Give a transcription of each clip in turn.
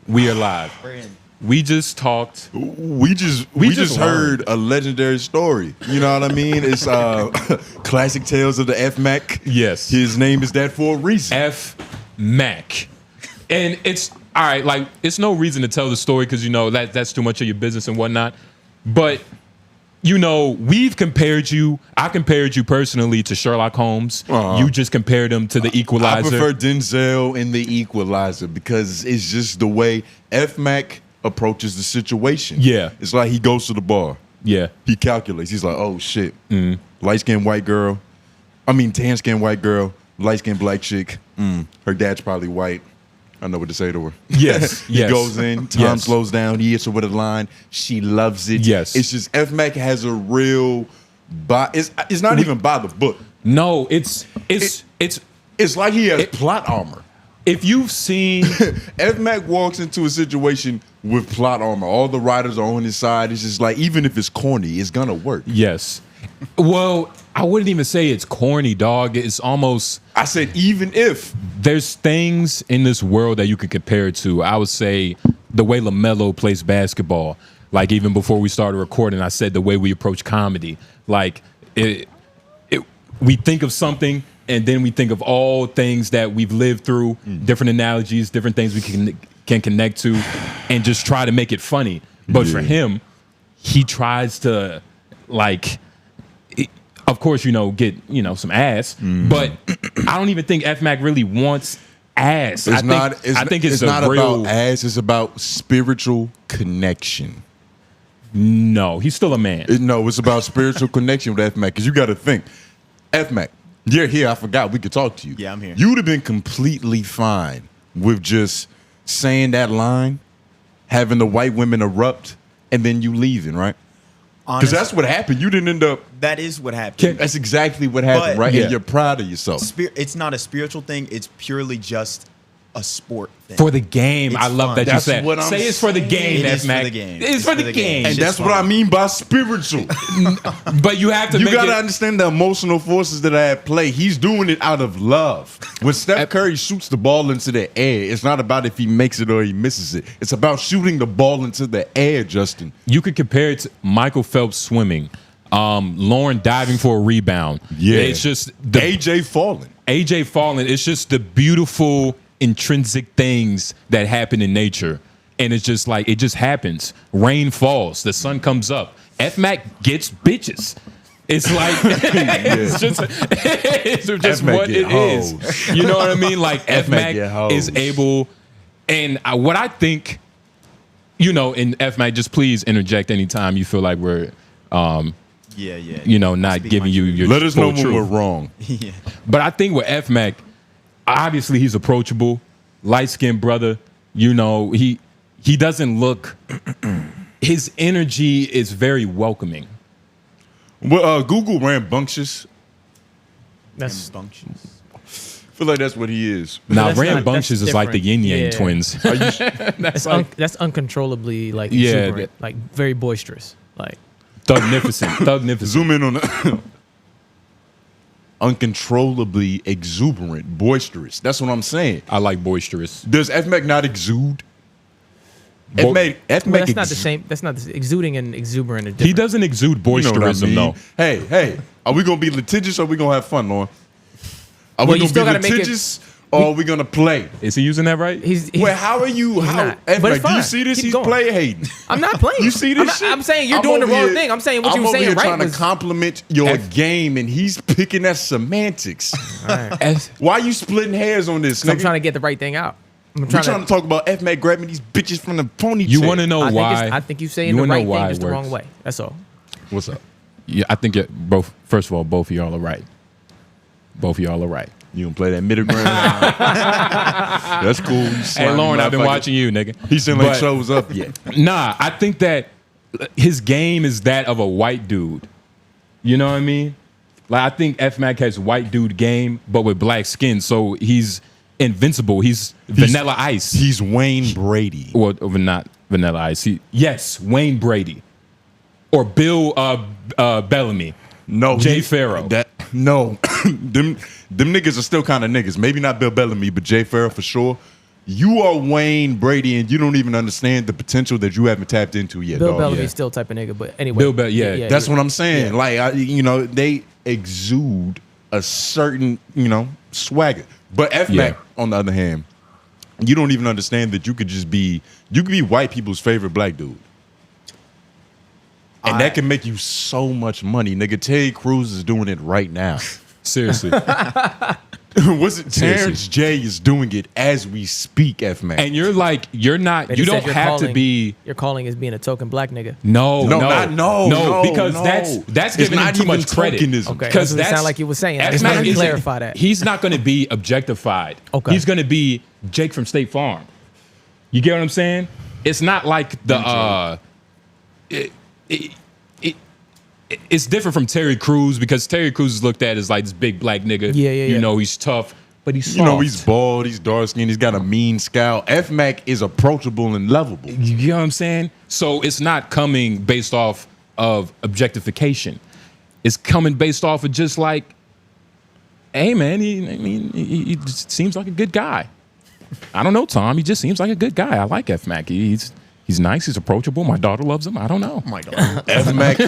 We are live. We just talked. We just heard a legendary story. You know what I mean? It's classic tales of the 𝙃𝚃𝚃. Yes. His name is that for a reason. 𝙃𝚃𝚃. And it's all right, like it's no reason to tell the story because you know that's too much of your business and whatnot. But you know, we've compared you. I compared you personally to Sherlock Holmes. You just compared him to the Equalizer. I prefer Denzel in the Equalizer because it's just the way 𝙃𝚃𝚃 approaches the situation. Yeah. It's like he goes to the bar. Yeah. He calculates. He's like, oh shit. Light-skinned white girl. Tan-skinned white girl. Light-skinned black chick. Her dad's probably white. I know what to say to her. Yes. He goes in. Time slows down. He hits her with a line. She loves it. Yes. It's just 𝙃𝚃𝚃 has a real it's not even by the book. No, it's like he has plot armor. If you've seen 𝙃𝚃𝚃 walks into a situation with plot armor. All the writers are on his side. It's just like, even if it's corny, it's gonna work. Yes. Well, I wouldn't even say it's corny, dog. It's almost, I said even if. There's things in this world that you can compare it to. I would say the way LaMelo plays basketball. Like even before we started recording, I said the way we approach comedy. Like we think of something and then we think of all things that we've lived through, different analogies, different things we can connect to, and just try to make it funny. But for him, he tries to like, of course, you know, get, you know, some ass, but I don't even think 𝙃𝚃𝚃 really wants ass. I think it's not real, about ass. It's about spiritual connection. No, he's still a man. It's about spiritual connection with 𝙃𝚃𝚃. Because you got to think, 𝙃𝚃𝚃, you're here. I forgot we could talk to you. Yeah, I'm here. You would have been completely fine with just saying that line, having the white women erupt, and then you leaving, right? Because that's what happened. You didn't end up. That is what happened. That's exactly what happened, right? And you're proud of yourself. It's not a spiritual thing. It's purely just a sport thing. For the game. It's I love fun. that That's you said. what I'm Say it's for the game, It is for 𝙃𝚃𝚃. the game. It's for the game. And It's that's just what I fun. mean by spiritual. But you have to You make gotta it. understand the emotional forces that are at play. He's doing it out of love. When Steph Curry shoots the ball into the air, it's not about if he makes it or he misses it. It's about shooting the ball into the air, Justin. You could compare it to Michael Phelps swimming, Lauren diving for a rebound. Yeah. It's just the AJ falling. AJ falling. It's just the beautiful intrinsic things that happen in nature. And it's just like, it just happens. Rain falls, the sun comes up. 𝙃𝚃𝚃 gets bitches. It's like, it's just 𝙃𝚃𝚃 what get it is. hoes. You know what I mean? Like 𝙃𝚃𝚃 get hoes. is able, and what I think, you know, in 𝙃𝚃𝚃, just please interject anytime you feel like we're, you know, not giving you your Let us know full when truth. we're wrong. Yeah. But I think with 𝙃𝚃𝚃, obviously he's approachable, light-skinned brother. You know, he doesn't look. His energy is very welcoming. Well, Google rambunctious. That's I feel like that's what he is. Now, that's not- rambunctious that's is like the yin yang different. twins. that's uncontrollably like Yeah, exuberant, like very boisterous. Like Thugnificent. Zoom in on the uncontrollably exuberant, boisterous. That's what I'm saying. I like boisterous. Does 𝙃𝚃𝚃 not exude? Bo- well, that's not the same. That's not the, exuding and exuberant are different. He doesn't exude You know what I boisterism mean? though. Hey, are we gonna be litigious or are we gonna have fun, Lauren? Are Well, we you gonna still be gotta make it- litigious or are we gonna play? Is he using that right? He's Wait, how are you? he's How? not. 𝙃𝚃𝚃, But it's do you fine. see this? Keep He's going. play hating. I'm not playing. You see this shit? I'm saying you're I'm doing the over wrong here- thing. I'm saying what you were I'm over saying here right trying was. to compliment your game, and he's picking at semantics. Why are you splitting hairs on this? I'm Nigga? trying to get the right thing out. I'm We're trying to talk about 𝙃𝚃𝚃 grabbing these bitches from the ponytail. You want to know why? I think you saying you the wanna know right why thing it just the wrong works? way. That's all. What's up? Yeah, I think both. First of all, both of y'all are right. Both of y'all are right. You gonna play that middle ground? That's cool. You Hey, slimy Lauren, I've been motherfucker. watching you, nigga. He still ain't But- shows up yet. Nah, I think that his game is that of a white dude. You know what I mean? Like, I think 𝙃𝚃𝚃 has white dude game, but with black skin, so he's invincible. He's Vanilla Ice. He's Wayne Brady. Or not Vanilla Ice. Yes, Wayne Brady. Or Bill Bellamy. No, Jay Farrow. No, them niggas are still kind of niggas. Maybe not Bill Bellamy, but Jay Farrow for sure. You are Wayne Brady, and you don't even understand the potential that you haven't tapped into yet. Bill dog. Bellamy's still type of nigga, but anyway. Bill Bell, yeah. That's what I'm saying. Yeah. Like, they exude a certain, swagger. But F-Mac, on the other hand, you don't even understand that you could be white people's favorite black dude. And that can make you so much money. Nigga, Terry Crews is doing it right now. Seriously. What's it? Terrence J is doing it as we speak, F-Mac. And you're like, you're not, They you just don't said have to be. You're calling as being a token black nigga. No, because no. that's It's giving him not too even much credit. tokenism. Okay, Because that's what it sounded like you were saying. I just F-Mac wanted to isn't- clarify that. He's not going to be objectified. Okay. He's going to be Jake from State Farm. You get what I'm saying? It's not like it's different from Terry Crews because Terry Crews is looked at as like this big black nigga. Yeah. You know, he's tough, but he's soft. he's bald, he's dark skinned, he's got a mean scowl. F-Mac is approachable and lovable. You know what I'm saying? So it's not coming based off of objectification. It's coming based off of just like, hey man, he just seems like a good guy. I don't know, Tom. He just seems like a good guy. I like F-Mac. He's nice. He's approachable. My daughter loves him. I don't know. My God. F-Mac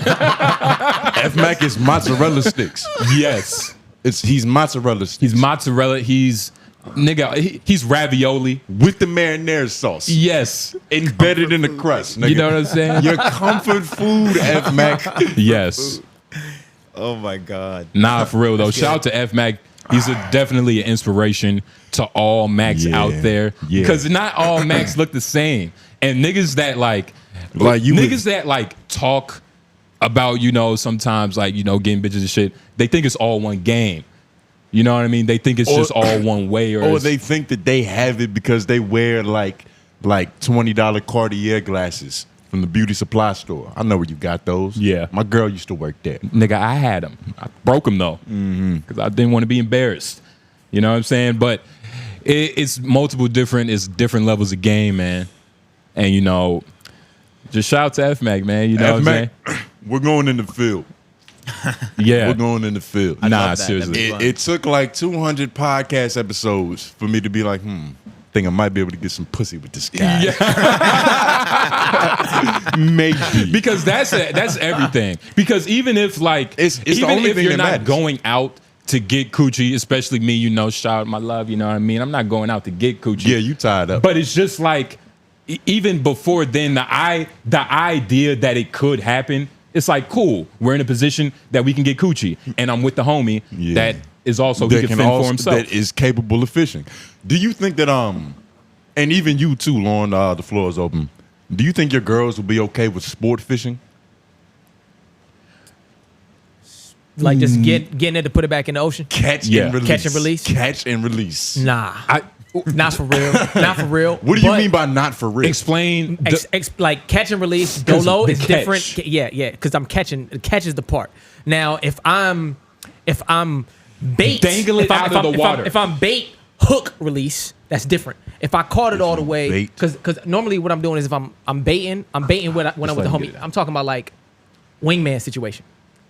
is mozzarella sticks. Yes. He's mozzarella sticks. He's mozzarella. He's ravioli. With the marinara sauce. Yes. Embedded in the crust, nigga. You know what I'm saying? Your comfort food, F-Mac. Yes. Oh my God. Nah, for real though. Shout out to F-Mac. He's definitely an inspiration to all Macs out there. Yeah. Because not all Macs look the same. And niggas that that talk about, sometimes getting bitches and shit, they think it's all one game. You know what I mean? They think it's just all one way. Or they think that they have it because they wear like $20 Cartier glasses from the beauty supply store. I know where you got those. Yeah. My girl used to work there. Nigga, I had them. I broke them though. Because I didn't want to be embarrassed. You know what I'm saying? But it's different levels of game, man. And, just shout out to F-Mac, man. You know what I'm saying? We're going in the field. Yeah. We're going in the field. Nah, that. seriously. It took like 200 podcast episodes for me to be like, think I might be able to get some pussy with this guy. Yeah. Maybe. Because that's everything. Because even if It's the even only if thing you're that not matters. going out to get coochie, especially me, shout out my love, you know what I mean? I'm not going out to get coochie. Yeah, you tied up. But it's just like, even before then, the idea that it could happen, it's like, cool, we're in a position that we can get coochie. And I'm with the homie that is also, he can fend for himself. That is capable of fishing. Do you think that, and even you too, Lauren, the floor is open. Do you think your girls will be okay with sport fishing? Like just getting it to put it back in the ocean? Catch and release. Catch and release? Catch and release. Nah. Not for real. Not for real. What do you mean by not for real? Explain. Like catch and release, dolo the is catch. different. Yeah, because I'm catching. Catch is the part. Now, if I'm bait, Dangle it if I'm- out of the water. If I'm bait, hook release, that's different. If I caught it all the way, bait. because normally what I'm doing is if I'm baiting when I'm with the let him homie. get it. I'm talking about like wingman situation.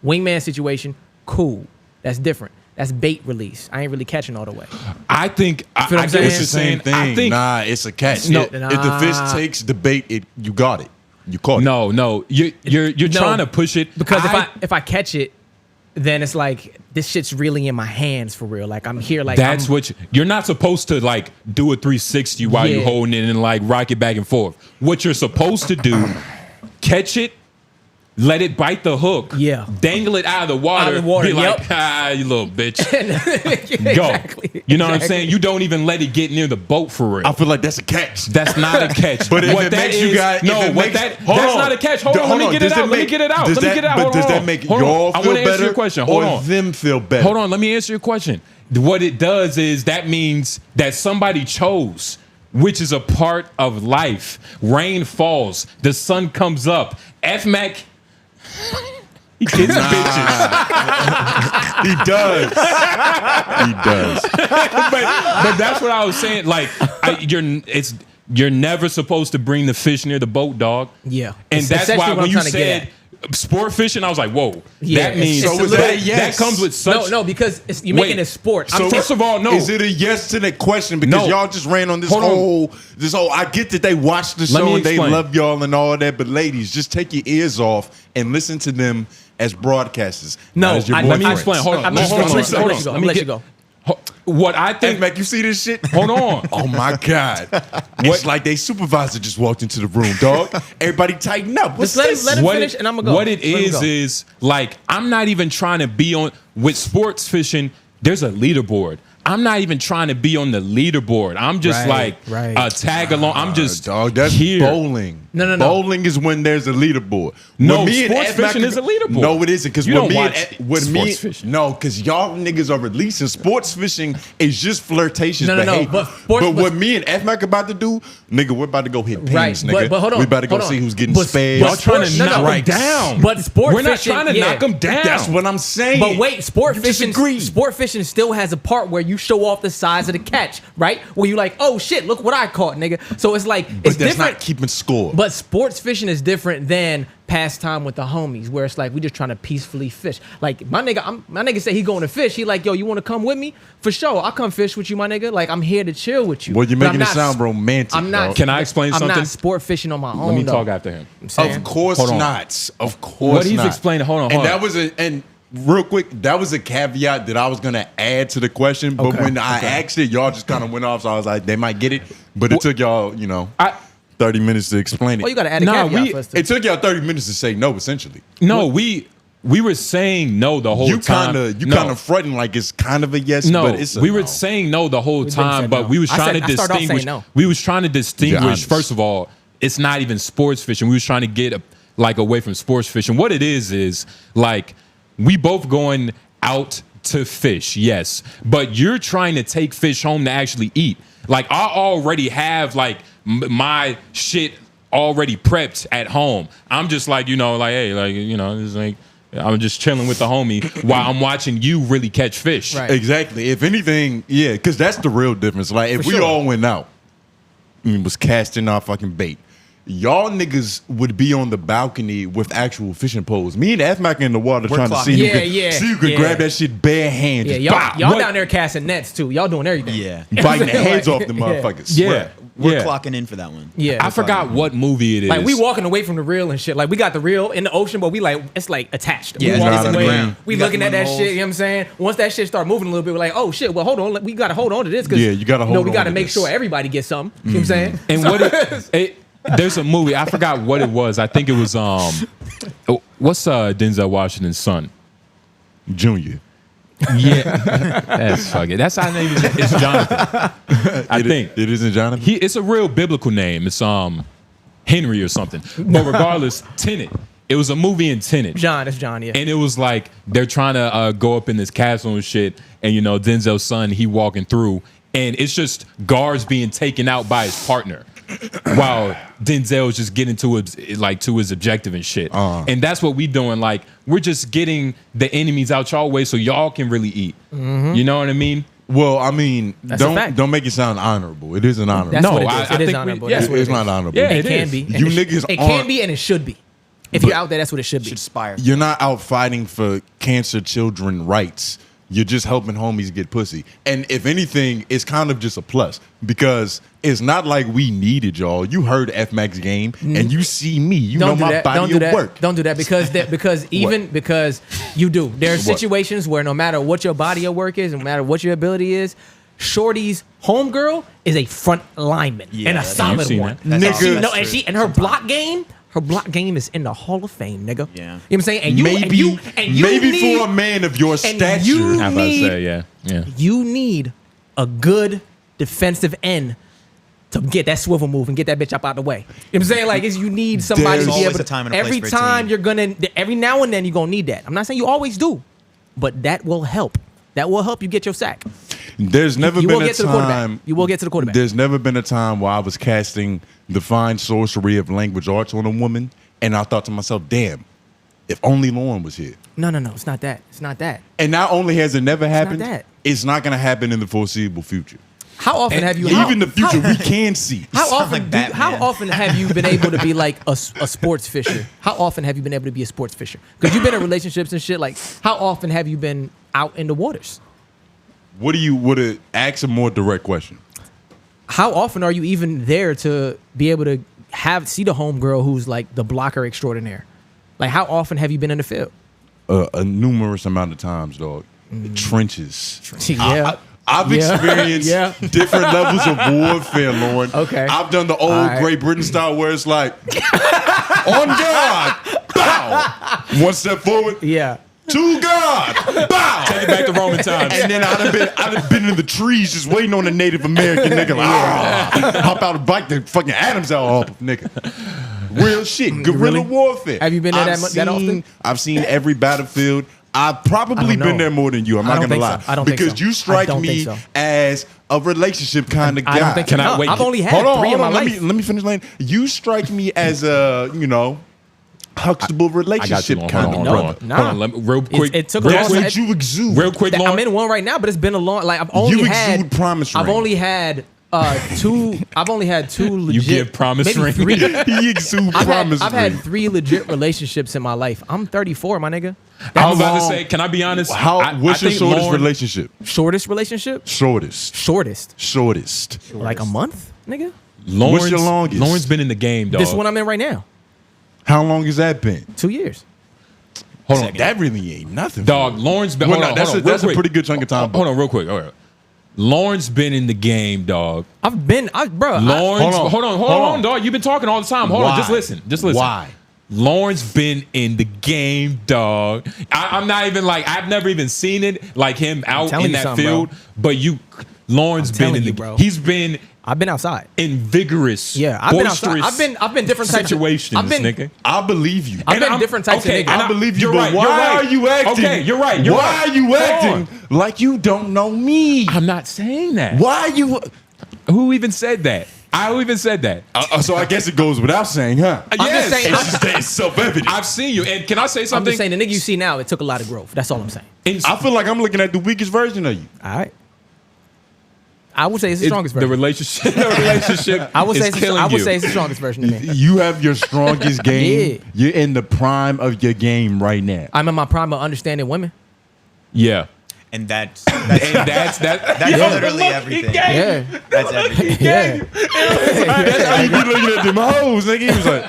Wingman situation, cool. That's different. That's bait release. I ain't really catching all the way. I think feel what I I'm get what saying? you're It's the same saying. thing. I think Nah, it's a catch. No. If the fish takes the bait, you got it. You caught it. no, you're No, trying to push it Because if I catch it, then it's like this shit's really in my hands for real. Like I'm here. Like that's I'm, what you're not supposed to like do a 360 while you're Yeah. holding it and like rock it back and forth. What you're supposed to do, catch it, let it bite the hook, Yeah. dangle it out of the water, Out of the water, be like, yep. you little bitch, Yeah, go. exactly, You know what I'm exactly. saying? You don't even let it get near the boat for real. I feel like that's a catch. That's not a catch. But if what it that makes you is, guys, no, if it what makes, that hold that's on. not a catch. Hold on, let me get it out. Let me get it out. Does Let me get it out. Hold Does on. that make Hold on. y'all I feel wanna answer better? your question. Or Hold on. them feel better? Hold on, let me answer your question. What it does is that means that somebody chose, which is a part of life. Rain falls, the sun comes up. F-Mac, he gets bitches. He does. He does. but that's what I was saying. Like, you're never supposed to bring the fish near the boat, dog. Yeah. And that's Essentially why what when I'm you trying to get said sport fishing, I was like, whoa. Yeah, that means it's a little- that comes with such. No, because you're making it a sport. So First of all, no. Is it a yes to that question? Because No. y'all just ran on this Hold on. this whole. I get that they watch the Let show me and they explain. love y'all and all that, but ladies, just take your ears off and listen to them as broadcasters. No, not as your Let me boyfriends. explain. Hold on. I'm Hold gonna on. let you Hold go. on. I'm gonna let you go. What I Hey, think. Mac, you see this shit? Hold on. Oh my God. It's like they supervisor just walked into the room, dog. Everybody tighten up. What's Just this? let him What finish, it- and I'm gonna go. What it Let him go. is like I'm not even trying to be on with sports fishing. There's a leaderboard. I'm not even trying to be on the leaderboard. I'm just Right, like right. a tag along. I'm just Dog, that's here. bowling. No. Bowling is when there's a leaderboard. No, When me and sports Ed Mac- fishing is a leaderboard. No, it isn't. Because You when don't me and watch Ed- when me sports fishing. no, because y'all niggas are releasing sports fishing is just flirtatious No, behavior. but sports- but what me and F Mac about to do, nigga, we're about to go hit pins, Right, nigga. but hold on, we about to go hold on. see who's getting But- spades. Y'all trying to sports- no, knock no. them down. But sport We're not fishing, trying to yeah. knock them down. That's what I'm saying. But wait, sport You fishing. disagree. Sport fishing still has a part where you show off the size of the catch, right? Where you like, oh shit, look what I caught, nigga. So it's like But it's that's different. not keeping score. But sports fishing is different than pastime with the homies, where it's like we just trying to peacefully fish. Like my nigga say he going to fish. He like, yo, you want to come with me? For sure, I'll come fish with you, my nigga. Like I'm here to chill with you. Well, you're But I'm making it not sound sp- romantic. I'm not. dog. Can I explain I'm something? not sport fishing on my own. Let me though. talk after him. I'm saying. Of course Hold on. not. Of course What he's not. explaining- hold on, And hold that on. was and real quick, that was a caveat that I was gonna add to the question. But Okay, when I asked it, y'all just kind of went off. So I was like, they might get it. But it took y'all, 30 minutes to explain it. Oh, you got to add a Nah, caveat first. It took y'all 30 minutes to say no, essentially. No, we were saying no the whole You time. kind of fronting like it's kind of a yes, No, but it's a we were no. saying no the whole been time, saying but no. we was I trying said- to I started off saying distinguish. no. We was trying to distinguish. honest. First of all, it's not even sports fishing. We was trying to get like away from sports fishing. What it is like we both going out to fish, yes, but you're trying to take fish home to actually eat. Like I already have like my shit already prepped at home. I'm just like, like, hey, like, it's like I'm just chilling with the homie while I'm watching you really catch fish. Right. Exactly. If anything, yeah, because that's the real difference. Like, if For we sure. all went out and was casting our fucking bait, y'all niggas would be on the balcony with actual fishing poles. Me and F-Mac in the water We're trying to see clocking. who could Yeah. grab that shit bare hand. Yeah, just y'all, bop, y'all what- down there casting nets too. Y'all doing everything. Yeah. biting the heads off the Yeah. motherfuckers. Yeah. We're Yeah. clocking in for that one. Yeah. I forgot what movie it is. Like we walking away from the reel and shit. Like we got the reel in the ocean, but we like it's like attached. Yeah, we it's walking on the away. ground. We You got looking the at that holes. shit. You know what I'm saying? Once that shit start moving a little bit, we're like, oh shit. Well, hold on. We gotta hold on to this because Yeah, you gotta hold we on gotta to make this. sure everybody gets something. You know what I'm saying? And what there's a movie, I forgot what it was. I think it was what's Denzel Washington's son? Junior. Yeah. That's fuck it. That's how name is. It's Jonathan. I think. It isn't Jonathan? It's a real biblical name. It's Henry or something. But regardless, Tenet. It was a movie in Tenet. John, it's John. Yeah. And it was like they're trying to go up in this castle and shit. And Denzel's son, he walking through, and it's just guards being taken out by his partner, while Denzel's just getting to his objective and shit. And that's what we doing. Like we're just getting the enemies out y'all way so y'all can really eat. You know what I mean? Well, I mean, That's a fact. don't make it sound honorable. It isn't honorable. That's No, what it I is. It is think honorable. yeah, That's what it's it is. not honorable. Yeah, It it can is. be. You niggas It can aren't- be and it should be. If you're out there, that's what it should be. Should aspire. You're not out fighting for cancer children rights. You're just helping homies get pussy. And if anything, it's kind of just a plus because it's not like we needed y'all. You heard F-Max game and you see me. You know my body Don't do of that. work. Don't do that because you do. There are What? situations where no matter what your body of work is, no matter what your ability is, Shorty's homegirl is a front lineman Yeah, and a that's- solid You've seen one. that. That's Nigga. awesome. No, That's and true. her block game. Her block game is in the Hall of Fame, nigga. Yeah. You know what I'm saying? And you, maybe and you maybe need, for a man of your stature. you- I was about to say, yeah. you need a good defensive end to get that swivel move and get that bitch up out the way. You know what I'm saying? Like, you need somebody There's to be always able a time and a every place for a time team. you're gonna, every now and then you're gonna need that. I'm not saying you always do, but that will help. That will help you get your sack. There's never You been will a get to the quarterback. time. You will get to the quarterback. There's never been a time where I was casting the fine sorcery of language arts on a woman, and I thought to myself, "Damn, if only Lauren was here." No, it's not that. It's not that. And not only has it never happened, that. it's not going to happen in the foreseeable future. How often have you? Even the future we can see. How often? like Batman. How often have you been able to be like a sports fisher? How often have you been able to be a sports fisher? Because you've been in relationships and shit. Like, how often have you been out in the waters? What do you would ask a more direct question? How often are you even there to be able to see the homegirl who's like the blocker extraordinaire? Like, how often have you been in the field? A numerous amount of times, dog. Trenches. Yeah. I've experienced different levels of warfare, Lauren. Okay. I've done the old Great Britain style where it's like, on God, bow. One step forward. Yeah. To God, bow. Take it back to Roman times. And then I'd have been in the trees just waiting on a Native American nigga. Like, hop out and bite the fucking Adam's out off, nigga. Real shit. Guerrilla warfare. Have you been there that often? I've seen every battlefield. I've probably been there more than you. I'm not gonna lie. I don't think so. Because you strike me as a relationship kind of guy. I don't think Can I wait? I've only had three in my life. Let me finish laying. You strike me as a, Huxtable relationship kind of brother. Hold on. Let me, real quick. It took real a long quick, That's what you exude. Real quick, Lauren. I'm in one right now, but it's been a long. Like, I've only had. exude promise I've ring. only had two. I've only had two legit. You give promise maybe ring. Three. He exudes promise I've ring. had 3 legit relationships in my life. I'm 34, my nigga. I was That's about to long. say, can I be honest? What's your think shortest Lauren- relationship? Shortest relationship? Shortest. Shortest. Like a month, nigga. Lauren's, What's your longest? Lauren's been in the game, dog. This one I'm in right now. How long has that been? 2 years. Hold on. That really ain't nothing. Dog, Lauren's been. Well, hold on, that's hold on, a real quick. pretty good chunk of time. Hold on, real quick. All right. Lauren's been in the game, dog. Bro. Lauren's, hold Hold on, on. dog. You've been talking all the time. Hold on, just Why? listen. Why? Lauren's been in the game, dog. I'm not even like, I've never even seen it, like him out telling in you that something, field. bro. But Lauren's I'm been telling in the you, bro. He's been I've been outside. in vigorous, Yeah, I've been outside. boisterous I've been different types situations, of, nigga. I believe you. I've And been I'm- different types okay, of niggas. and I believe you, you're but right, why you're right. are you acting? Okay, you're right. Why are you Hold acting like you don't know me? I'm not saying that. Why are you? Who even said that? Who even said that? So I guess it goes without saying, huh? just saying- It's self-evident. I've seen you. And can I say I'm something? just saying the nigga you see now, it took a lot of growth. That's all I'm saying. I feel like I'm looking at the weakest version of you. All right. I would say it's the strongest The version. relationship. I would say is it's killing you. the strongest version of me. You have your strongest game. Yeah. You're in the prime of your game right now. I'm in my prime of understanding women. Yeah. And that's That's literally everything. Yeah. That's everything. Yeah. That's how you be looking at them hoes, nigga. He was like,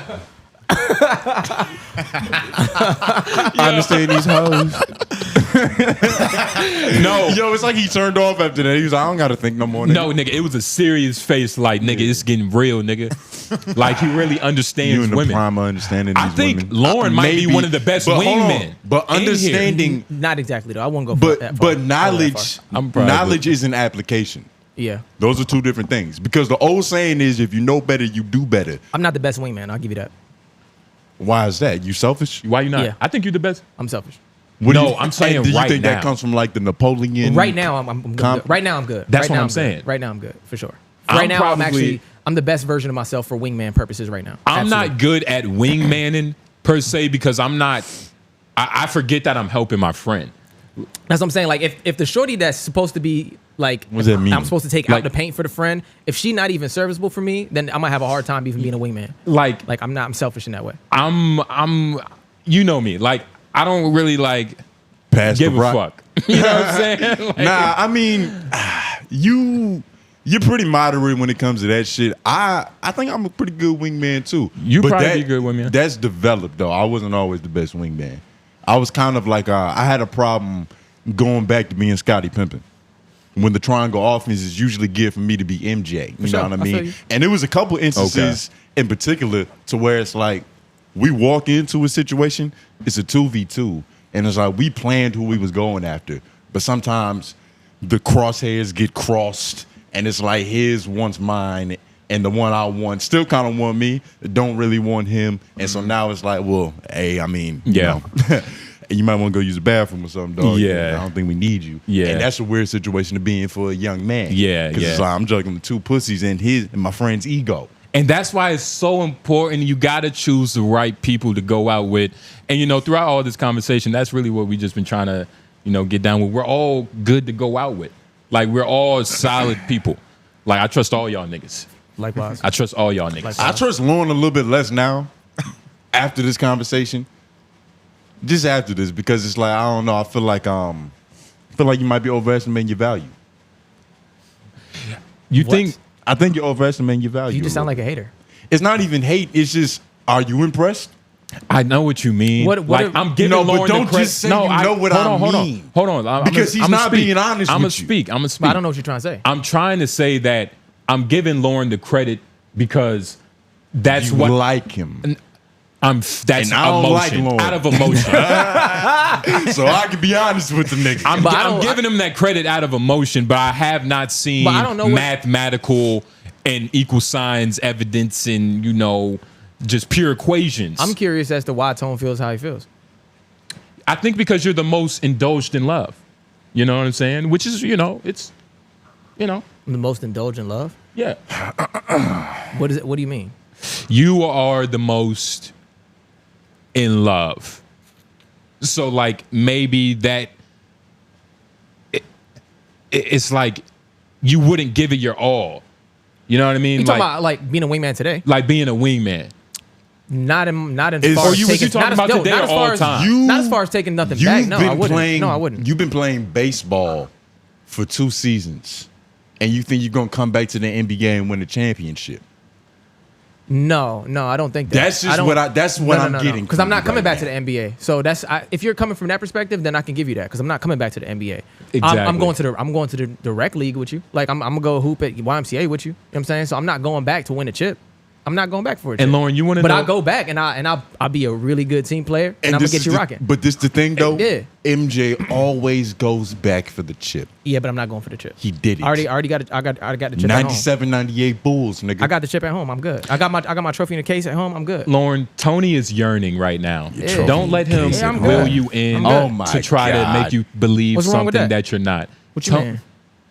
I understand these hoes. No. Yo, it's like he turned off after that. He was like, I don't gotta think no more. Nigga. No, nigga, it was a serious face. Like, nigga, it's getting real, nigga. Like, he really You understands in the women. prime of understanding these I think women. Lauren might be one of the best but hold on. wingmen. But in here. understanding, Not exactly though. I won't go for that far. but knowledge, I'm proud of knowledge is an application. Yeah. Those are two different things. Because the old saying is, if you know better, you do better. I'm not the best wingman. I'll give you that. Why is that? You selfish? Why you not? Yeah. I think you're the best. I'm selfish. What do No, you- I'm saying and do you right think now. that comes from like the Napoleon? Right now, I'm good. Comp- Right now, I'm good. That's right what now, I'm good. saying. Right now, I'm good for sure. I'm Right now, probably- I'm the best version of myself for wingman purposes right now. I'm Absolutely. not good at wingmanning per se because I'm not. I forget that I'm helping my friend. That's what I'm saying. Like, if the shorty that's supposed to be like, What does that mean? I'm supposed to take Like- out the paint for the friend. If she not even serviceable for me, then I might have a hard time even being a wingman. Like I'm selfish in that way. I'm. You know me. Like, I don't really like Pass give the a rock. fuck. You know what I'm saying? Like, Nah, I mean, you're pretty moderate when it comes to that shit. I think I'm a pretty good wingman too. You But probably be a good wingman. That's developed though. I wasn't always the best wingman. I was kind of like I had a problem going back to being Scottie Pippen. When the triangle offense is usually geared for me to be MJ. You sure. know what I I feel mean? you. And there was a couple instances in particular to where it's like we walk into a situation, it's a 2v2. And it's like we planned who we was going after. But sometimes the crosshairs get crossed and it's like his wants mine and the one I want still kind of want me, don't really want him. And so now it's like, well, hey, I mean, Yeah. you might want to go use the bathroom or something, dog. Yeah. I don't think we need you. Yeah. And that's a weird situation to be in for a young man. Yeah, Because it's yeah. like I'm juggling the two pussies and my friend's ego. And that's why it's so important. You got to choose the right people to go out with. And, throughout all this conversation, that's really what we just been trying to, get down with. We're all good to go out with. Like, we're all solid people. Like I trust all y'all niggas. Likewise. I trust all y'all niggas. I trust Lauren a little bit less now after this conversation. Just after this, because it's like, I don't know, I feel like you might be overestimating your value. You think I think you're overestimating your value. You just sound like a hater. It's not even hate, it's just, are you impressed? I know what you mean. I'm giving No, Lauren but don't the credit. just say you know what I mean. Hold on. Because he's not being honest I'm with gonna you. speak. I'm gonna speak. But I don't know what you're trying to say. I'm trying to say that I'm giving Lauren the credit because that's You what like him. that's And I don't like emotion. Lauren. Out of emotion. So I can be honest with the nigga. I'm giving him that credit out of emotion, but I have not seen But I don't know what- mathematical and equal signs evidence and just pure equations. I'm curious as to why Tone feels how he feels. I think because you're the most indulged in love. You know what I'm saying? Which is, it's, The most indulgent love? yeah. What is it? What do you mean? You are the most in love. So like maybe that it's like you wouldn't give it your all. You know what I mean? You talking about like being a wingman today? Like being a wingman. Not in Is- far Or as you- was you taking, talking not as, about no, today not or as all far the as time? not as far as taking nothing You've back. No, I been wouldn't. playing, No, I wouldn't. You've been playing baseball for 2 seasons, and you think you're gonna come back to the NBA and win a championship? No, I don't think that. That's just what I'm getting. Because I'm from not you coming right back to the NBA. So if you're coming from that perspective, then I can give you that. Because I'm not coming back to the NBA. Exactly. I'm going to the rec league with you. Like I'm gonna go hoop at YMCA with you. You know what I'm saying? So I'm not going back to win a chip. I'm not going back for it. And Lauren, you want to But know? I'll go back and I'll be a really good team player and I'm gonna this get is you the- rocking. But this the thing though. Yeah. MJ always goes back for the chip. Yeah, but I'm not going for the chip. He did it. I already got it. I got the chip at home. 97, 98 Bulls, nigga. I got the chip at home. I'm good. I got my trophy in the case at home. I'm good. Lauren, Tony is yearning right now. Yeah. Don't let him Yeah, I'm will good. you in I'm good. Oh my to try God. to make you believe What's wrong with something that? that you're not. What you mean?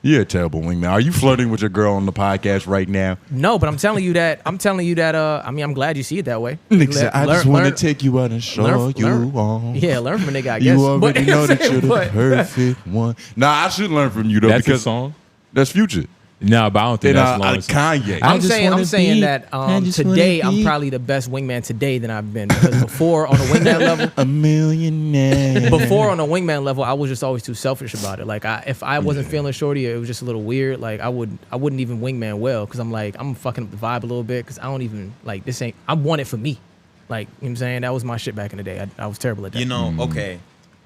You're a terrible wingman. Are you flirting with your girl on the podcast right now? No, but I'm telling you that. I mean, I'm glad you see it that way. Nigga said, I just want to learn- take you out and show you on. Yeah, learn from a nigga, I guess. You already know that you're the but- perfect one. Nah, I should learn from you though That's because his song? that's Future. No, but I don't think And that's Lauren's song. Kanye. I I'm just saying wanna be- that I just wanna today I'm be- probably the best wingman today than I've been because before on a wingman level, A millionaire. before on a wingman level, I was just always too selfish about it. Like if I wasn't feeling shorty, it was just a little weird. Like I wouldn't even wingman well because I'm like I'm fucking up the vibe a little bit because I don't even like this ain't. I want it for me. Like you know what I'm saying, that was my shit back in the day. I was terrible at that. You know, okay.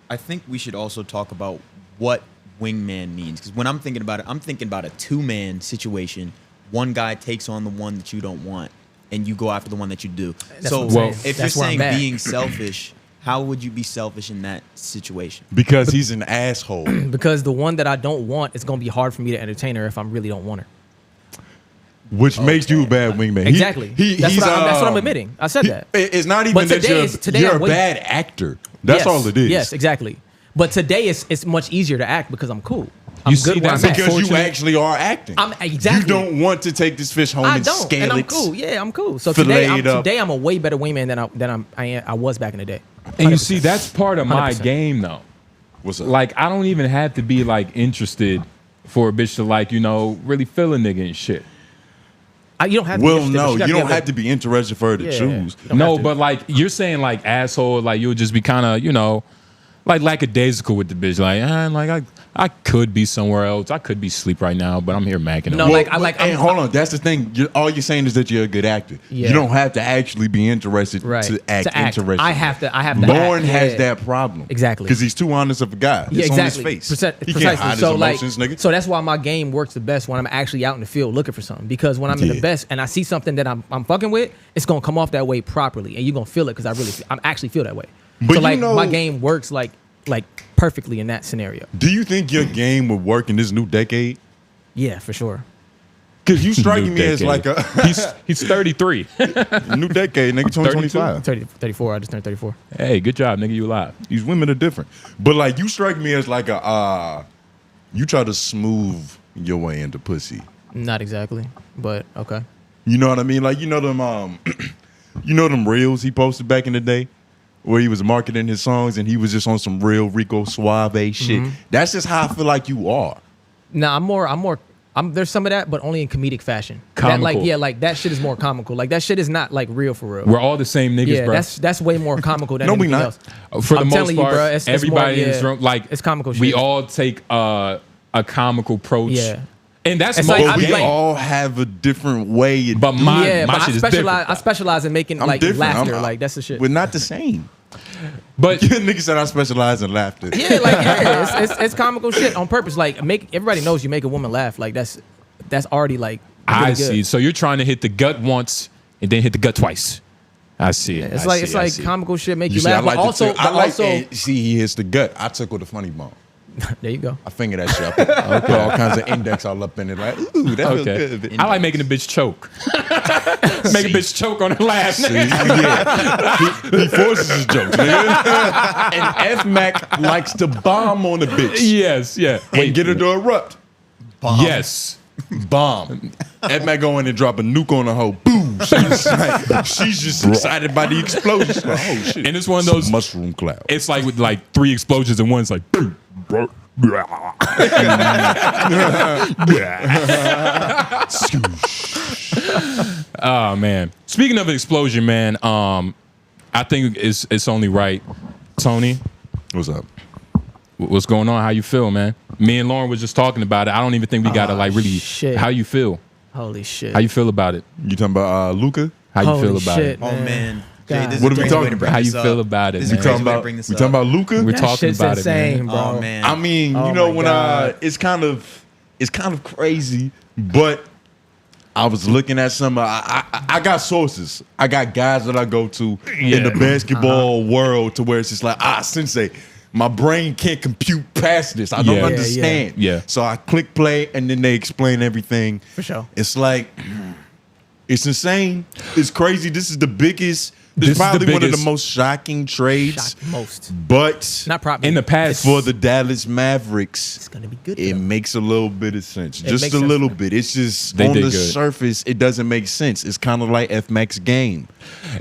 I think we should also talk about what wingman means because when I'm thinking about it, I'm thinking about a 2-man situation. One guy takes on the one that you don't want, and you go after the one that you do. That's So what I'm saying. if That's you're where I'm saying at. being selfish, how would you be selfish in that situation? Because he's an asshole. Because the one that I don't want, it's gonna be hard for me to entertain her if I really don't want her. Which makes you a bad wingman. Exactly. That's what I'm um, admitting. I said that. It's not even But that today you're a I'm way- bad actor. That's Yes. all it is. Yes, exactly. But today it's much easier to act because I'm cool. I'm You see, good where that's I'm at. Because you Unfortunate- actually are acting. Exactly. You don't want to take this fish home I and don't, scale and I'm it. cool. Yeah, I'm cool. So Filleted up. today I'm a way better wingman than I was back in the day. And you 100%. see, that's part of my 100%. game though. What's up? Like, I don't even have to be like interested for a bitch to like, really feel a nigga and shit. You don't have to. Well, be interested, no, but you gotta don't be have to be interested for her to Yeah. choose. Don't No, have to. but like you're saying like asshole, like you'll just be kind of, like lackadaisical with the bitch. Like, I could be somewhere else. I could be asleep right now, but I'm here macking No, them. And hold on, that's the thing. All you're saying is that you're a good actor. Yeah. You don't have to actually be interested Right. to act interested. I have to. Lauren act. has Yeah. that problem. Exactly. Because he's too honest of a guy. Yeah, It's exactly. on his face. He Precisely. can't hide so his emotions, nigga. so that's why my game works the best when I'm actually out in the field looking for something. Because when I'm in Yeah. the best and I see something that I'm fucking with, it's gonna come off that way properly, and you're gonna feel it because I'm actually feel that way. But so you like know- my game works like perfectly in that scenario. Do you think your game would work in this new decade? Yeah, for sure. Because you striking New me as like decade. a He's 33. new decade, nigga, 2025. 34. I just turned 34. Hey, good job, nigga. You alive. These women are different. But like you strike me as like you try to smooth your way into pussy. Not exactly, but okay. You know what I mean? Like them them reels he posted back in the day where he was marketing his songs and he was just on some real Rico Suave shit. That's just how I feel like you are. No, I'm more there's some of that, but only in comedic fashion. Comical. Like that shit is more comical. Like that shit is not like real for real. We're all the same niggas, yeah, bro. that's way more comical than No, we anything not. else. For the I'm most telling you, part, bro, it's everybody more, in this room, like it's comical shit. we all take a comical approach. Yeah. And that's It's most like, We I'm like- all have a different way. but my but shit I is specialize. different. I specialize in making I'm like different. laughter. I'm- Like that's the shit. We're not the same. But Nigga said I specialize in laughter. Yeah, like it's comical shit on purpose. Like everybody knows you make a woman laugh. Like that's already like really I good. see. So you're trying to hit the gut once and then hit the gut twice. I see it. It's I like see, I see. comical shit make you, see, I laugh. like But also, see, he hits the gut. I took with the funny bone. there you go. I finger that shit. I put all kinds of index all up in it. Like, ooh, that feels Okay. good. I like making a bitch choke. Make a bitch choke on her laugh. See, yeah. he forces his jokes, nigga. And F Mac likes to bomb on the bitch. Yes, yeah. And get her to erupt. Yes. Bomb. F Mac go in and drop a nuke on the hoe. Boom. She's just excited by the explosion. She's like, oh shit. And it's one of those mushroom cloud. It's like with like 3 explosions and one. It's like oh man. Speaking of explosion, man, I think it's only right. Tony, What's up? what's going on? How you feel, man? Me and Lauren was just talking about it. I don't even think we gotta like really. shit. How you feel? Holy shit. How you feel about it? You talking about Luka? How you Holy feel about shit, it? Oh man, God. Jay, this What is are a we crazy way talking to about? bring How this you up. feel about it, This is man? a We crazy talking way to about bring this we up. talking about Luka? We're That talking shit's about insane, it, man. bro. Oh man, I mean, Oh you know my when God. it's kind of crazy, but I was looking at some. I got sources. I got guys that I go to in the basketball world to where it's just like, sensei, my brain can't compute past this. I don't Yeah. understand. Yeah. So I click play and then they explain everything. For sure. It's like, it's insane. It's crazy. This is the biggest. This This is the is probably one of the biggest- most shocking trades. Shocked most. But Not probably. In the past, for the Dallas Mavericks, It's gonna be good. it though. makes a little bit of sense. It Just makes a sense, little man. bit. It's just They on did the good. surface, it doesn't make sense. It's kind of like F Mac's game.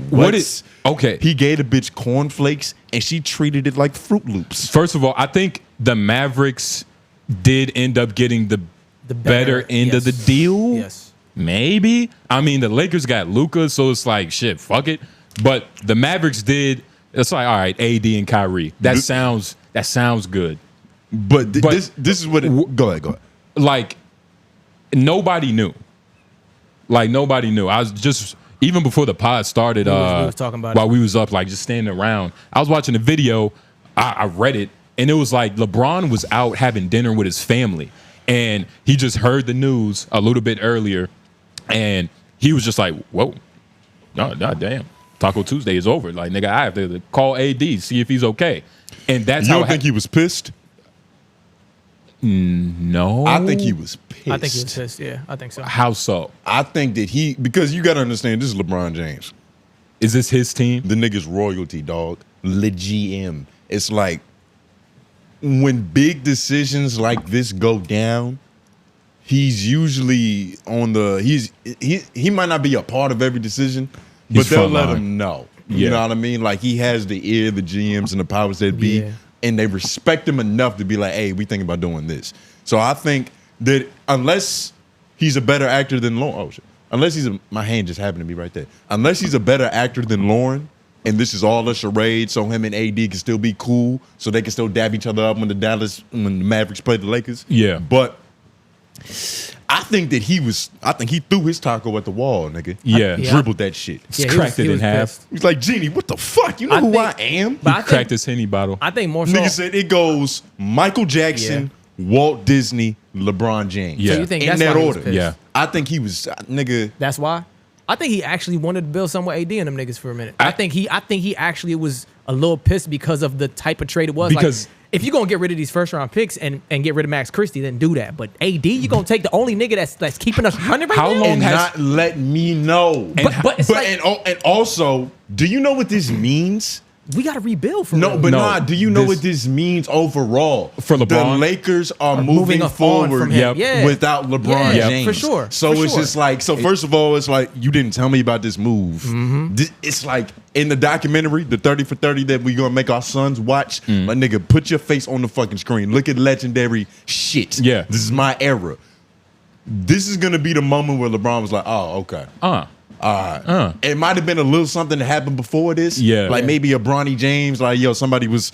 What is okay? He gave the bitch cornflakes and she treated it like Fruit Loops. First of all, I think the Mavericks did end up getting the better end of the yes. deal. Yes. Maybe. I mean, the Lakers got Luka, so it's like shit, fuck it. But the Mavericks did. It's like, all right, AD and Kyrie. That sounds good. But, But- this is what it, go ahead. Like nobody knew. Like nobody knew. I was just even before the pod started. We was talking about while it. we was up, like just standing around. I was watching the video. I read it, and it was like LeBron was out having dinner with his family, and he just heard the news a little bit earlier, and he was just like, "Whoa, no, damn." Taco Tuesday is over. Like, nigga, I have to call AD, see if he's okay. And that's You how don't think he was pissed? No. I think he was pissed. I think he was pissed. Yeah, I think so. How so? I think that because you got to understand, this is LeBron James. Is this his team? The nigga's royalty, dog. Le GM. It's like when big decisions like this go down, he's usually on the he might not be a part of every decision, but He's they'll front let line. him know. Yeah. You know what I mean? Like he has the ear, the GMs and the powers that be, Yeah. and they respect him enough to be like, hey, we thinking about doing this. So I think that unless he's a better actor than Lauren, oh shit. Unless my hand just happened to be right there. Unless he's a better actor than Lauren, and this is all a charade, so him and AD can still be cool, so they can still dab each other up when the Mavericks played the Lakers. Yeah. But I think that he threw his taco at the wall, nigga. Yeah. Yeah. Dribbled that shit. Yeah, Cracked it in half. pissed. He's like, Genie, what the fuck? You know I who think- I am? But I Cracked think, his Henny bottle. I think more so. Nigga said it goes Michael Jackson, Walt Disney, LeBron James. Yeah. So you think In that's that why he was order. pissed? Yeah. I think he was, nigga. That's why. I think he actually wanted to build something with AD and them niggas for a minute. I think he actually was a little pissed because of the type of trade it was. Because- like, if you're gonna get rid of these first round picks and get rid of Max Christie, then do that. But AD, you gonna take the only nigga that's keeping us running right How now? long And has- not let me know. But it's like and also, do you know what this means? we gotta rebuild for No, real. but No, nah, do you know this- what this means overall? For LeBron? The Lakers are moving moving on forward from him. Yep. Yeah. without LeBron Yeah, James. for sure. So For it's sure. just like, so first of all, it's like, you didn't tell me about this move. Mm-hmm. It's like in the documentary, the 30 for 30 that we gonna make our sons watch, Mm. my nigga, put your face on the fucking screen. Look at legendary shit. Yeah. This is my era. this is gonna be the moment where LeBron was like, oh, okay. All right. It might have been a little something that happened before this. Yeah. Like maybe a Bronny James, like, yo, somebody was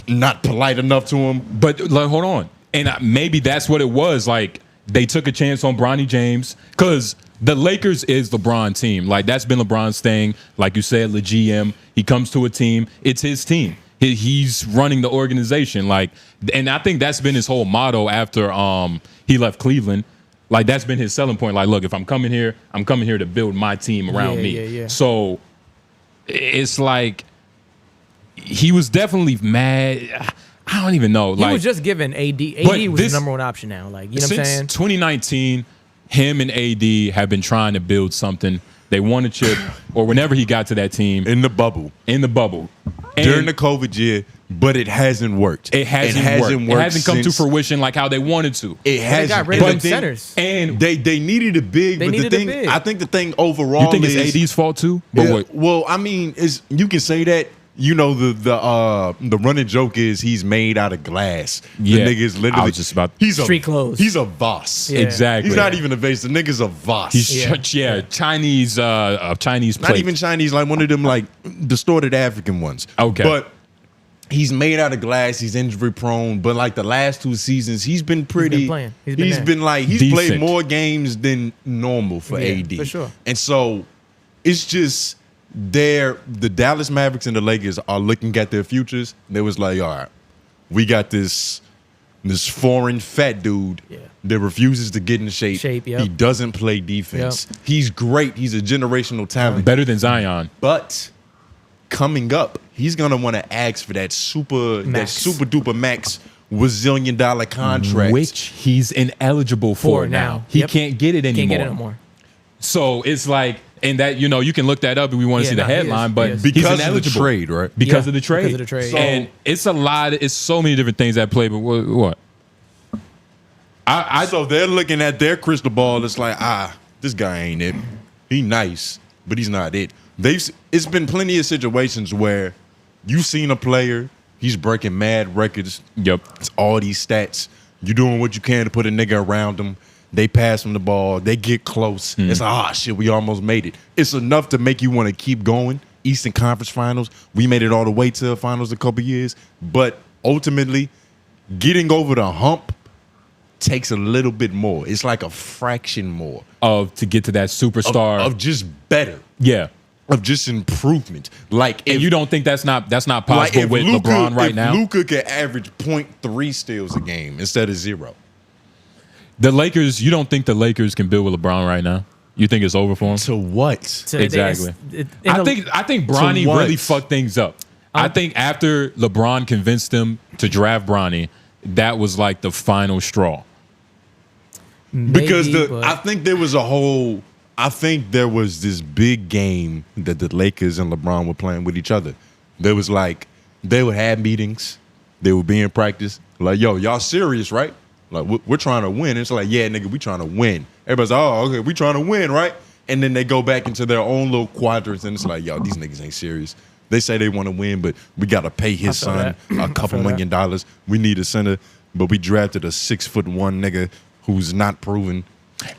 not polite enough to him. But like, hold on. And maybe that's what it was. Like, they took a chance on Bronny James because the Lakers is LeBron team. Like, that's been LeBron's thing. Like you said, the GM, he comes to a team. It's his team. He's running the organization. Like, and I think that's been his whole motto after he left Cleveland. Like, that's been his selling point. Like, look, if I'm coming here to build my team around me. Yeah. So it's like he was definitely mad. I don't even know. He Like, was just given AD. AD was the number one option now. Like, you know what I'm saying? Since 2019, him and AD have been trying to build something. They won a chip, or whenever he got to that team. In the bubble. In the bubble. During the COVID year, but it hasn't worked. It hasn't worked. It hasn't come to fruition like how they wanted to. It hasn't. They got rid of them centers. And they needed a big, but the thing, I think the thing overall you think it's AD's fault too? But well, I mean, you can say that. You know, the running joke is he's made out of glass. Yeah. The nigga is literally I was just about he's street clothes. He's a Voss. Yeah. Exactly. He's not even a vase. The nigga's a Voss. He's Chinese Chinese plate. Not even Chinese, like one of them like distorted African ones. Okay. But he's made out of glass. He's injury prone. But like the last 2 seasons, he's been pretty. He's been playing. He's been Decent. played more games than normal for Yeah, AD. for sure. And so it's just the Dallas Mavericks and the Lakers are looking at their futures. They was like, all right, we got this foreign fat dude that refuses to get in shape. Yep. He doesn't play defense. Yep. He's great. He's a generational talent. Better than Zion. But coming up, he's gonna want to ask for that super duper max $1 contract, Which he's ineligible for now. He can't get it anymore. Can't get it no more. So it's like, and that, you know, you can look that up if we want to see the headline, but he's because of the ineligible. trade, right? Because of the trade. Because of the trade. So- And it's so many different things at play, but what? So they're looking at their crystal ball. It's like, this guy ain't it. He nice, but he's not it. It's been plenty of situations where you've seen a player, he's breaking mad records. Yep. It's all these stats. You're doing what you can to put a nigga around him. They pass him the ball. They get close. It's like, shit, we almost made it. It's enough to make you want to keep going. Eastern Conference Finals. We made it all the way to the finals a couple years. But ultimately, getting over the hump takes a little bit more. It's like a fraction more. To get to that superstar. Of just better. Yeah. Of just improvement. Like, And you don't think that's not possible with LeBron right now? Luka could average 0.3 steals a game instead of 0. The Lakers, you don't think the Lakers can build with LeBron right now? You think it's over for him? To what? Exactly. I think Bronny what? really fucked things up. I think after LeBron convinced them to draft Bronny, that was like the final straw. Because I think there was this big game that the Lakers and LeBron were playing with each other. There was like, they would have meetings. They would be in practice. Like, yo, y'all serious, right? Like, we're trying to win. It's like, yeah, nigga, we trying to win. Everybody's like, oh, okay, we trying to win, right? And then they go back into their own little quadrants, and it's like, yo, these niggas ain't serious. They say they want to win, but we got to pay his son a couple $1 million. We need a center, but we drafted a 6'1" nigga who's not proven.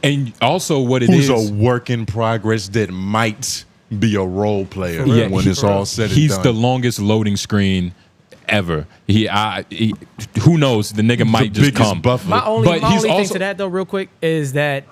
And also what who's a work in progress that might be a role player when it's all said and done. He's the longest loading screen ever. Who knows? The nigga might just come. My only thing to that though, real quick, is that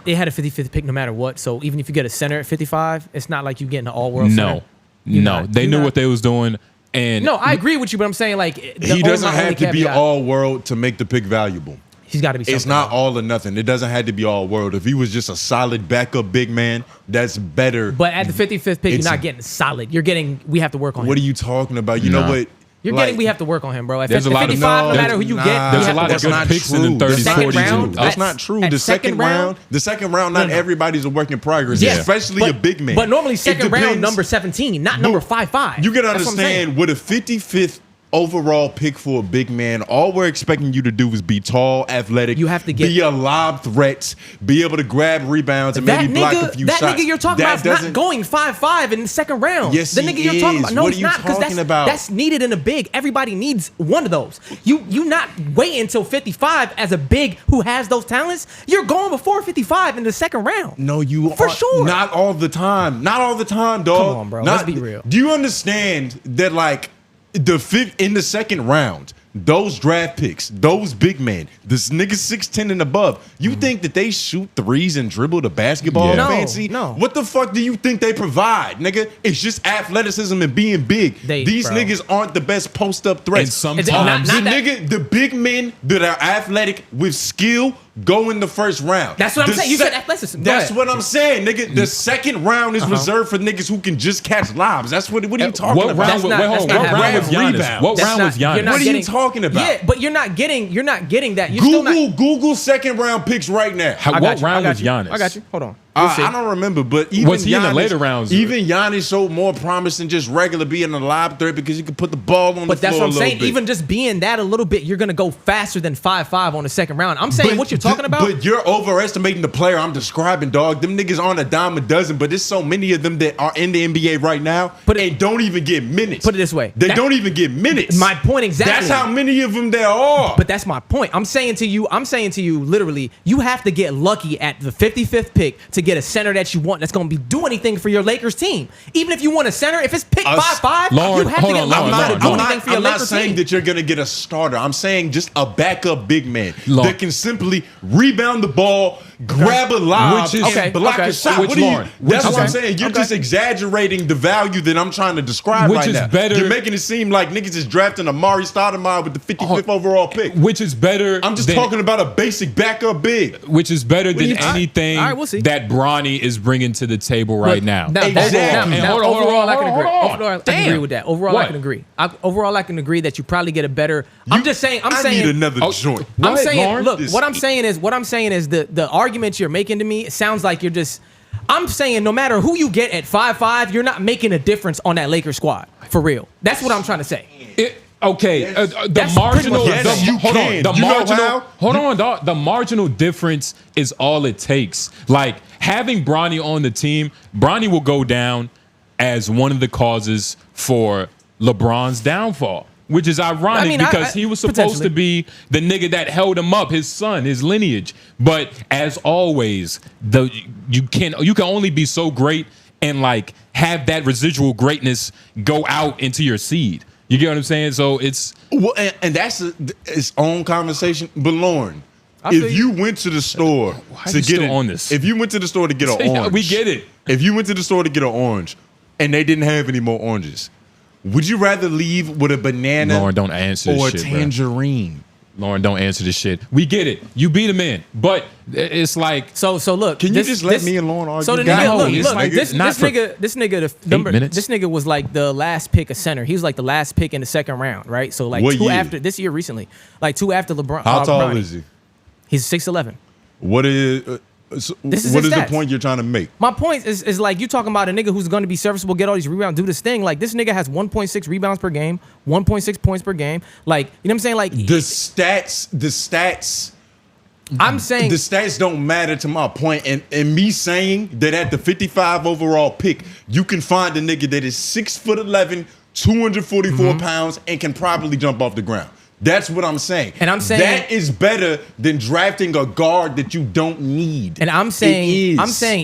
they had a 50-50 pick no matter what. So even if you get a center at 55, it's not like you getting an all-world center. They knew what they was doing. And no, I agree with you, but I'm saying like he doesn't have to be all-world to make the pick valuable. He's got to be something. It's not all or nothing. It doesn't have to be all world. If he was just a solid backup big man, that's better. But at the 55th pick, you're not getting solid. You're getting, we have to work on him. What are you talking about? You know what? You're getting, we have to work on him, bro. At there's 55, no matter who you get, there's a lot of good picks in the 30s, 40s. That's not true. The second round, not everybody's a work in progress, especially a big man. But normally second round, number 17, not number 55. You can understand with a 55th overall pick for a big man. All we're expecting you to do is be tall, athletic. You have to be a lob threat, be able to grab rebounds, and maybe block a few shots. That nigga you're talking about is not going 5'5" in the second round. Yes, the nigga you're talking about. No, what he's are you not, because that's needed in a big. Everybody needs one of those. You not wait until 55 as a big who has those talents. You're going before 55 in the second round. No, you for sure. Not all the time. Not all the time, dog. Come on, bro. Let's be real. Do you understand that, like, in the second round, those draft picks, those big men, this nigga 6'10" and above, you think that they shoot threes and dribble the basketball fancy? No. What the fuck do you think they provide, nigga? It's just athleticism and being big. These niggas aren't the best post-up threats. And sometimes the big men that are athletic with skill go in the first round. That's what I'm saying. You said athleticism. That's what I'm saying, nigga. The second round is reserved for niggas who can just catch lobs. That's what are you talking about? What round was Giannis? What round was Giannis? What are you talking about? Yeah, but you're not getting that. Google second round picks right now. What round was Giannis? I got you. Hold on. I don't remember, but even was he in the later rounds? Even Giannis showed more promise than just regular being a lob threat because you can put the ball on the floor. But that's what I'm saying. Bit. Even just being that a little bit, you're gonna go faster than 5'5" on the second round. I'm saying what you're talking about. But you're overestimating the player I'm describing, dog. Them niggas aren't a dime a dozen, but there's so many of them that are in the NBA right now and don't even get minutes. Put it this way. They don't even get minutes. My point exactly. That's how many of them there are. But that's my point. I'm saying to you, literally, you have to get lucky at the 55th pick to get a center that you want that's going to be do anything for your Lakers team. Even if you want a center, if it's pick 5'5", you have to get lucky to do anything for your Lakers team. I'm not saying that you're going to get a starter. I'm saying just a backup big man that can simply rebound the ball, grab a lob, and block a shot. That's what I'm saying. You're just exaggerating the value that I'm trying to describe right now. You're making it seem like niggas is drafting Amari Stoudemire with the 55th overall pick. Which is better. I'm just talking about a basic backup big. Which is better than anything that Bronny is bringing to the table right now. Exactly. Overall, I can agree with that. Overall, I can agree. Overall, I can agree that you probably get a better. I'm saying. I need another joint. I'm saying. Look, what I'm saying is the argument you're making to me. It sounds like you're just. I'm saying no matter who you get at 5'5", you're not making a difference on that Lakers squad for real. That's what I'm trying to say. The marginal difference is all it takes. Like having Bronny on the team, Bronny will go down as one of the causes for LeBron's downfall, which is ironic because he was supposed to be the nigga that held him up, his son, his lineage. But as always, you can only be so great and like have that residual greatness go out into your seed. You get what I'm saying? So it's and that's its own conversation. But Lauren, if you went to the store to get if you went to the store to get an orange, we get it. If you went to the store to get an orange and they didn't have any more oranges, would you rather leave with a banana Lauren, don't answer or this a shit, tangerine? Bro. Lauren, don't answer this shit. We get it. You beat him in, but it's like so. Look, can you just let me and Lauren argue? So the nigga, this nigga was like the last pick of center. He was like the last pick in the second round, right? So like after this year recently, like two after LeBron. How tall is he? He's 6'11". What is the point you're trying to make? My point is like you talking about a nigga who's going to be serviceable, get all these rebounds, do this thing. Like this nigga has 1.6 rebounds per game, 1.6 points per game. Like you know what I'm saying? Like the stats. I'm saying the stats don't matter to my point. And me saying that at the 55 overall pick, you can find a nigga that is 6'11", 244 pounds, and can probably jump off the ground. That's what I'm saying. And I'm saying that is better than drafting a guard that you don't need. And I'm saying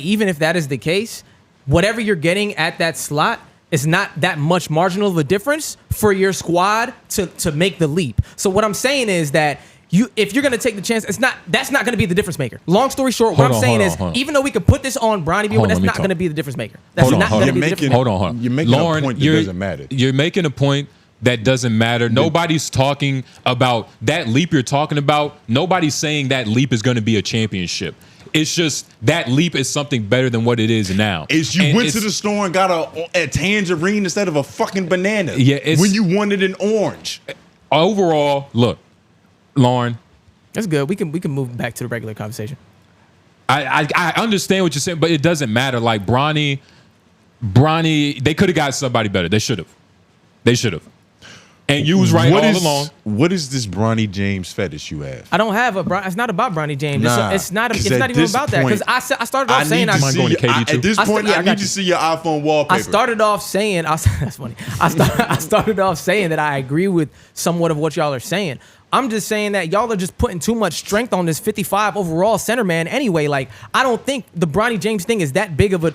even if that is the case, whatever you're getting at that slot is not that much marginal of a difference for your squad to make the leap. So what I'm saying is that if you're gonna take the chance, that's not gonna be the difference maker. Long story short, what I'm saying is even though we could put this on Bronny Beal, that's not gonna be the difference maker. That's not gonna be the difference maker. Hold on. You're making a point that doesn't matter. You're making a point that doesn't matter. Nobody's talking about that leap you're talking about. Nobody's saying that leap is going to be a championship. It's just that leap is something better than what it is now. You went to the store and got a tangerine instead of a fucking banana. Yeah, when you wanted an orange. Overall, look, Lauren, that's good. We can move back to the regular conversation. I understand what you're saying, but it doesn't matter. Like Bronny, they could have got somebody better. They should have. And you was right all along. What is this Bronny James fetish you have? I don't have it's not about Bronny James. Nah, it's not even at about this that. Because point, I started off saying need to see going to your- KD too? at this point, I need to see your iPhone wallpaper. I started off saying that's funny. I started off saying that I agree with somewhat of what y'all are saying. I'm just saying that y'all are just putting too much strength on this 55 overall center man anyway. Like, I don't think the Bronny James thing is that big of a...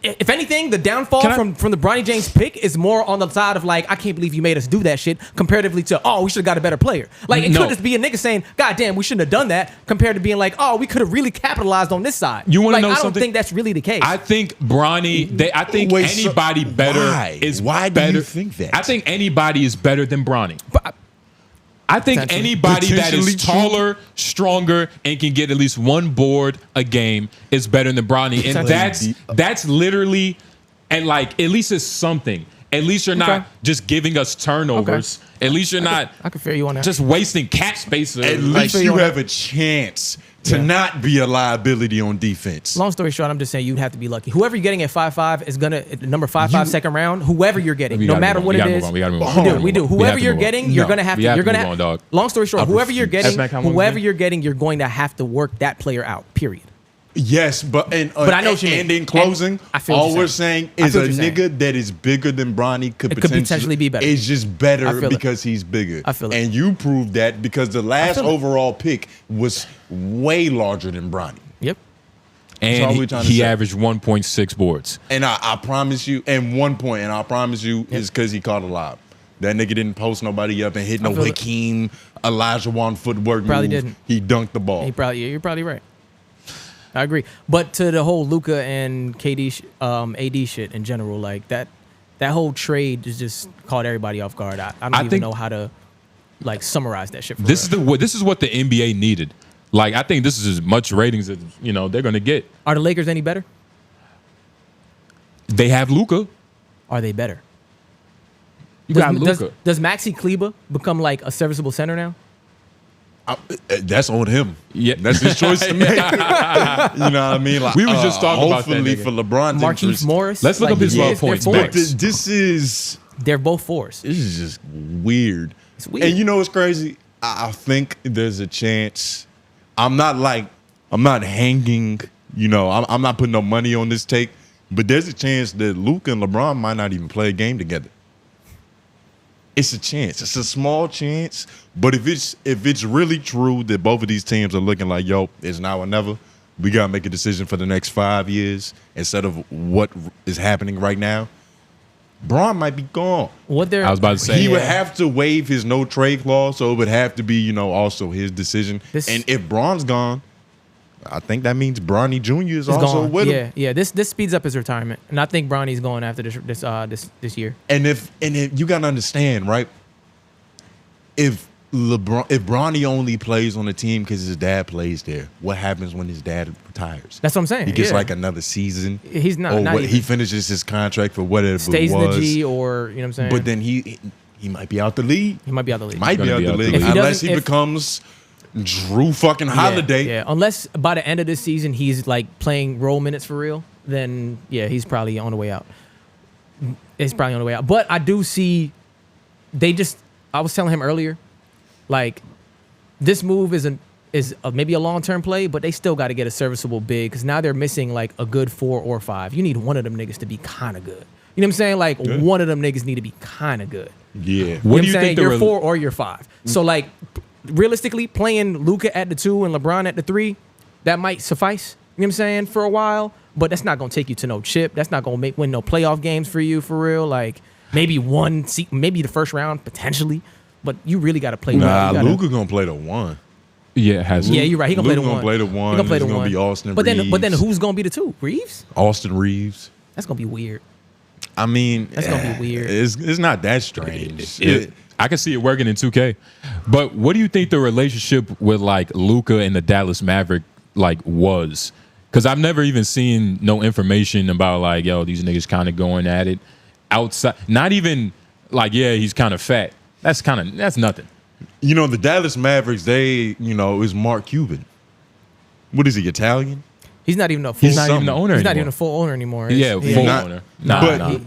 If anything, the downfall from the Bronny James pick is more on the side of like, I can't believe you made us do that shit, comparatively to, oh, we should have got a better player. Like, it could just be a nigga saying, God damn, we shouldn't have done that, compared to being like, oh, we could have really capitalized on this side. You want to like, know I something? don't think that's really the case. I think Bronny. I think anybody better why? is Why better. do you think that? I think anybody is better than Bronny. I think Potentially. anybody that Potentially is taller, stronger, and can get at least one board a game is better than Bronny. And that's literally, and like, at least it's something. At least you're not just giving us turnovers. At least you're not I can feel you on that. just wasting cap space. At least you have a chance to not be a liability on defense. Long story short, I'm just saying you'd have to be lucky. Whoever you're getting at 5'5" is gonna number 5'5" second round. Whoever you're getting, no matter what it is, we gotta move on. we do. Whoever you're getting, you're gonna have to. You're gonna move on, dog. Long story short, whoever you're getting, F-Mac, you're going to have to work that player out. Period. Yes, but I know what you mean. And in closing, I feel what all you're we're saying. saying is I a feel what you're nigga that is bigger than Bronny could potentially be better. It's just I better feel it. because he's bigger. I feel it. And you proved that because the last feel it. overall pick was way larger than Bronny. Yep. all And we trying to he say. averaged 1.6 boards. And I promise you, and 1 point, and I promise you, is because he caught a lob. That nigga didn't post nobody up and hit no feel it. Hakeem Olajuwon footwork Probably move. didn't. He dunked the ball. You're probably right. I agree. But to the whole Luka and KD, AD shit in general, like that whole trade just caught everybody off guard. I don't even think- know how to like summarize that shit. For This real. is what the NBA needed. Like, I think this is as much ratings as they're gonna get. Are the Lakers any better? They have Luka. Are they better? You got Luka. Does Maxi Kleber become like a serviceable center now? That's on him. Yeah. That's his choice to make. You know what I mean? Like, We was just talking about that hopefully nigga. for LeBron's Marquise interest. Morris. Let's look up his they're points, fours. Max. This is They're both fours. just weird. It's weird. And you know what's crazy? I think there's a chance. I'm not hanging. I'm not putting no money on this take. But there's a chance that Luka and LeBron might not even play a game together. It's a chance. It's a small chance. But if it's really true that both of these teams are looking like, yo, it's now or never, we gotta make a decision for the next 5 years instead of what is happening right now, Bron might be gone. I was about to say He would have to waive his no trade clause, so it would have to be, also his decision. And if Bron's gone, I think that means Bronny Jr. is also gone. with him. Yeah. This speeds up his retirement, and I think Bronny's going after this year. And if you gotta understand, right? If Bronny only plays on the team because his dad plays there, what happens when his dad retires? That's what I'm saying. He gets Yeah. like another season. He's not. Or not he even. finishes his contract for whatever Stays it in was. the G, or you know what I'm saying. But then he might be out the league. he might be out of the league. Might be gonna out be the out the league league. If he unless doesn't- he if- becomes Drew fucking Holiday. Yeah, unless by the end of this season he's like playing role minutes for real, then yeah, he's probably on the way out. It's probably on the way out. But I do see I was telling him earlier, like this move is maybe a long-term play, but they still got to get a serviceable big because now they're missing like a good 4 or 5. You need one of them niggas to be kind of good. You know what I'm saying? Like one of them niggas need to be kind of good. Yeah. What do you I'm saying? think You're 4 or you're 5. So like realistically, playing Luka at the 2 and LeBron at the 3, that might suffice. You know what I'm saying, for a while, but that's not gonna take you to no chip. That's not gonna win no playoff games for you for real. Like maybe maybe the first round potentially, but you really got to play. Nah, well. Luka gonna play the 1. Yeah, it has. Yeah, you're right. He gonna play the Luka 1. gonna play the 1. He gonna play the It's gonna 1. be Austin but then Reeves. who's gonna be the 2? Reeves? Austin Reeves. That's gonna be weird. I mean, That's gonna be weird. It's not that strange. I can see it working in 2K. But what do you think the relationship with like Luka and the Dallas Maverick like was? Because I've never even seen no information about like, yo, these niggas kind of going at it outside. Not even like, yeah, he's kind of fat. That's nothing. The Dallas Mavericks, they, is Mark Cuban. What is he, Italian? He's not even a full. He's not even the owner He's not anymore. even a full owner anymore. Yeah, He's full not. owner.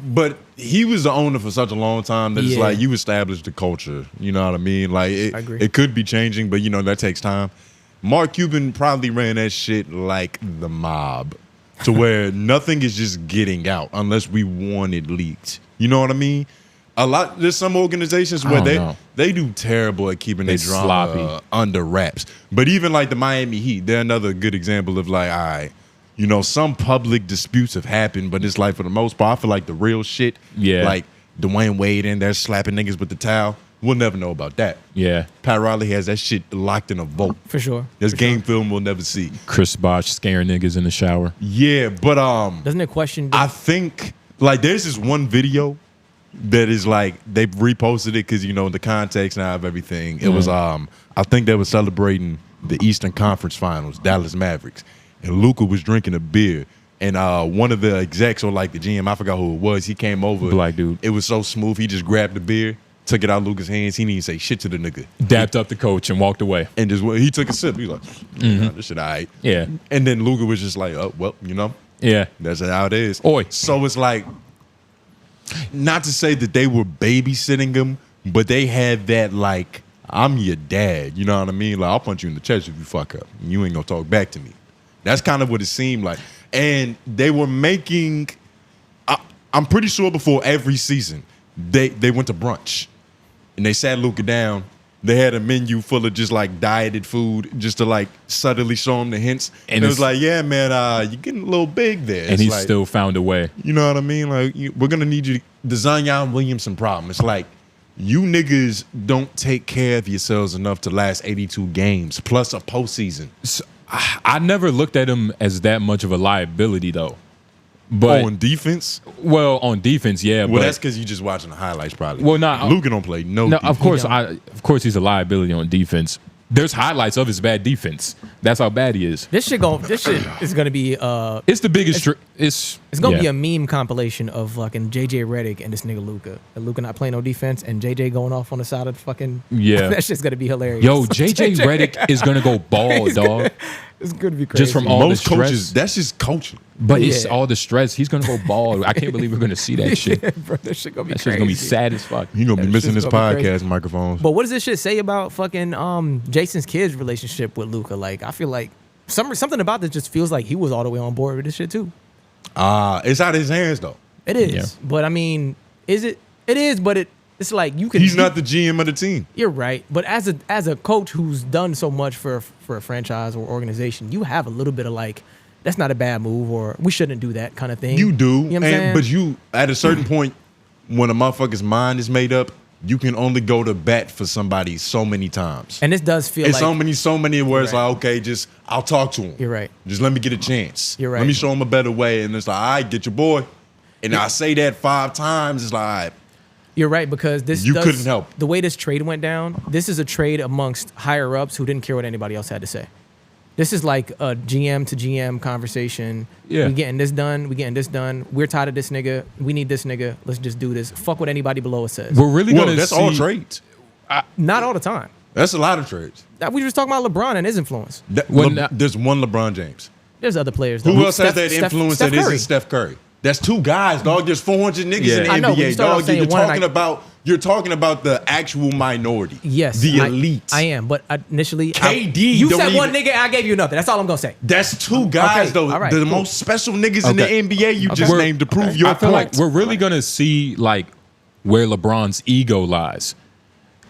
But he was the owner for such a long time that it's Yeah. like you established the culture. You know what I mean? Like I agree. it could be changing, but you know that takes time. Mark Cuban probably ran that shit like the mob, to where nothing is just getting out unless we want it leaked. You know what I mean? There's some organizations where they do terrible at keeping their drama sloppy. under wraps. But even like the Miami Heat, they're another good example of like, all right, you know, some public disputes have happened, but it's like for the most part, I feel like the real shit, like Dwayne Wade in there slapping niggas with the towel, we'll never know about that. Yeah. Pat Riley has that shit locked in a vault. For sure. There's game film we'll never see. Chris Bosh scaring niggas in the shower. Yeah, but Doesn't it question? I think like there's this one video that is like they reposted it because you know the context now of everything. It was I think they were celebrating the Eastern Conference Finals, Dallas Mavericks, and Luka was drinking a beer. And one of the execs or like the GM, I forgot who it was, he came over. Black dude. It was so smooth. He just grabbed the beer, took it out of Luka's hands. He didn't even say shit to the nigga. Dapped up the coach and walked away. And just he took a sip. He was like, nah, this shit all right. Yeah. And then Luka was just like, oh, well, you know, Yeah. that's how it is. Oi. So it's like, not to say that they were babysitting him, but they had that like, I'm your dad. You know what I mean? Like, I'll punch you in the chest if you fuck up. You ain't gonna talk back to me. That's kind of what it seemed like. And they were making, I'm pretty sure before every season, they went to brunch. And they sat Luka down. They had a menu full of just like dieted food just to like subtly show him the hints. And it was like, yeah, man, you're getting a little big there. And it's he like, still found a way. you know what I mean? Like, we're going to need you to, the Zion Williamson problem. It's like, you niggas don't take care of yourselves enough to last 82 games plus a postseason. So, I never looked at him as that much of a liability though. But on defense? Well, on defense, yeah. Well, but that's because you just watching the highlights probably. Well, nah, Luka don't play no No, defense. of course he's a liability on defense. There's highlights of his bad defense. That's how bad he is. This shit is gonna be It's the biggest. It's gonna be a meme compilation of fucking JJ Redick and this nigga Luka. And Luka not playing no defense and JJ going off on the side of the fucking that shit's gonna be hilarious. Yo, JJ Redick is gonna go ball, dog. It's gonna be crazy. Just from all Most the stress. coaches, that's just coaching. But it's all the stress. He's gonna go ball. I can't believe we're gonna see that shit. Bro, that shit gonna be That crazy. shit's gonna be sad as fuck. You're going to be missing this shit's gonna be podcast crazy. microphones. But what does this shit say about fucking Jason's kid's relationship with Luka? Like, I feel like something about this just feels like he was all the way on board with this shit too. It's out of his hands, though. It is, Yeah. but I mean, is it? It is, but it's like you can. He's not the GM of the team. You're right, but as a coach who's done so much for a franchise or organization, you have a little bit of like, that's not a bad move, or we shouldn't do that kind of thing. You do. You know what I'm saying? But you, at a certain point, when a motherfucker's mind is made up, you can only go to bat for somebody so many times. And this does feel It's like so many where it's Right. like, okay, just I'll talk to him. You're right. Just let me get a chance. You're right. Let me show him a better way. And it's like, all right, get your boy. And I say that 5 times. It's like, all right. You're right, because this You couldn't help. The way this trade went down, this is a trade amongst higher ups who didn't care what anybody else had to say. This is like a GM to GM conversation. Yeah. We getting this done. We getting this done. We're tired of this nigga. We need this nigga. Let's just do this. Fuck what anybody below us says. We're really Well, gonna that's see. all trades. Not all the time. That's a lot of trades. We were just talking about LeBron and his influence. There's one LeBron James. There's other players. Who though. else has that influence Steph that Curry. isn't Steph Curry? That's 2 guys, dog. There's 400 niggas Yeah. in the I know, but you NBA, started off dog. saying You're one and talking about the actual minority. Yes. The elite. I am, but initially. KD You don't said one even- nigga, I gave you nothing. That's all I'm going to say. That's 2 guys, Okay, though. all right, The cool. most special niggas in the Okay. NBA you just We're- named to prove your I feel point. like we're really gonna see like where LeBron's ego lies,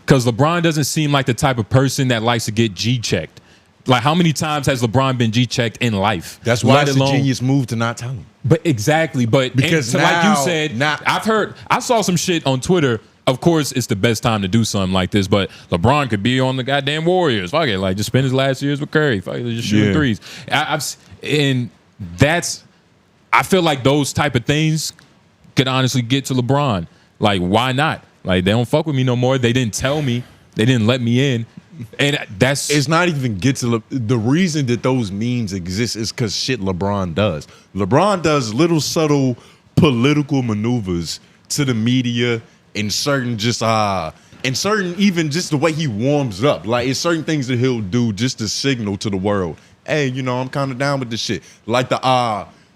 because LeBron doesn't seem like the type of person that likes to get G checked. Like, how many times has LeBron been G checked in life? That's why Let it's a alone- genius move to not tell him. But exactly, but Because like now- you said, now- I saw some shit on Twitter. Of course, it's the best time to do something like this, but LeBron could be on the goddamn Warriors. Fuck it, like just spend his last years with Curry. Fuck it, just shooting Yeah. threes. I feel like those type of things could honestly get to LeBron. Like, why not? Like, they don't fuck with me no more. They didn't tell me. They didn't let me in. And that's It's not even get to the reason that those memes exist is because shit LeBron does. LeBron does little subtle political maneuvers to the media in certain even just the way he warms up. Like, it's certain things that he'll do just to signal to the world, hey, you know, I'm kind of down with this shit. Like the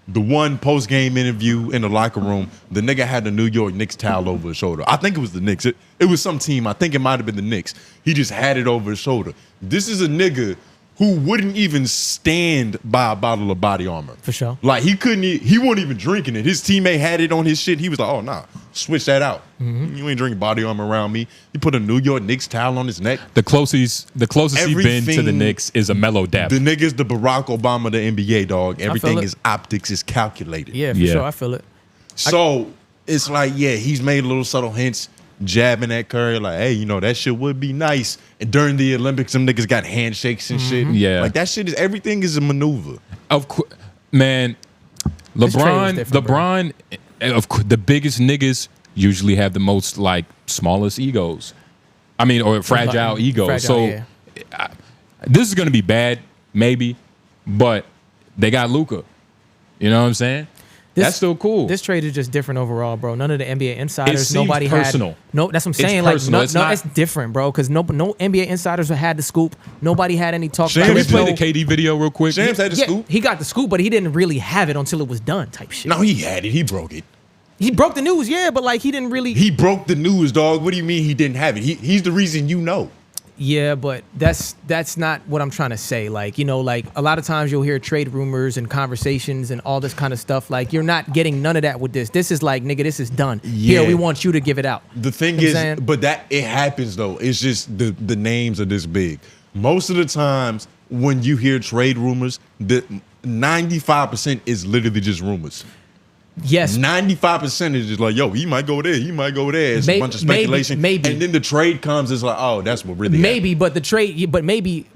The one post-game interview in the locker room, the nigga had the New York Knicks towel over his shoulder. I think it was the Knicks. It was some team. I think it might have been the Knicks. He just had it over his shoulder. This is a nigga who wouldn't even stand by a bottle of body armor. For sure. Like, he wasn't even drinking it. His teammate had it on his shit. He was like, oh, nah, switch that out. You ain't drinking body armor around me. He put a New York Knicks towel on his neck. The closest he's been to the Knicks is a mellow dap. The nigga's the Barack Obama of the NBA, dog. Everything is optics, is calculated. Yeah, for sure. I feel it. So it's like, yeah, he's made little subtle hints, jabbing at Curry, like, hey, you know, that shit would be nice. And during the Olympics, some niggas got handshakes and shit. Yeah. Like, that shit everything is a maneuver. Of course, man. LeBron, the biggest niggas usually have the most, like, smallest egos. I mean, or fragile egos. So this is going to be bad, maybe, but they got Luka. You know what I'm saying? That's still cool. This trade is just different overall, bro. None of the NBA insiders, it seems nobody personal. No, that's what I'm saying. It's personal. It's different, bro. Because no NBA insiders had the scoop. Nobody had any talk. Shams, Can we play the KD video real quick? Shams had the scoop. He got the scoop, but he didn't really have it until it was done, type shit. No, he had it. He broke it. He broke the news, yeah, but like he didn't really. He broke the news, dog. What do you mean he didn't have it? He's the reason you know. Yeah, but that's not what I'm trying to say. Like, you know, like a lot of times you'll hear trade rumors and conversations and all this kind of stuff. Like, you're not getting none of that with this. This is like, nigga, this is done. Yeah. Here, we want you to give it out. The thing You know what I'm is, saying? but that it happens though. It's just the names are this big. Most of the times when you hear trade rumors, the 95% is literally just rumors. Yes. 95% is just like, yo, he might go there, he might go there. It's a bunch of speculation. Maybe. And then the trade comes, it's like, oh, that's what really happened. Maybe, but the trade, but maybe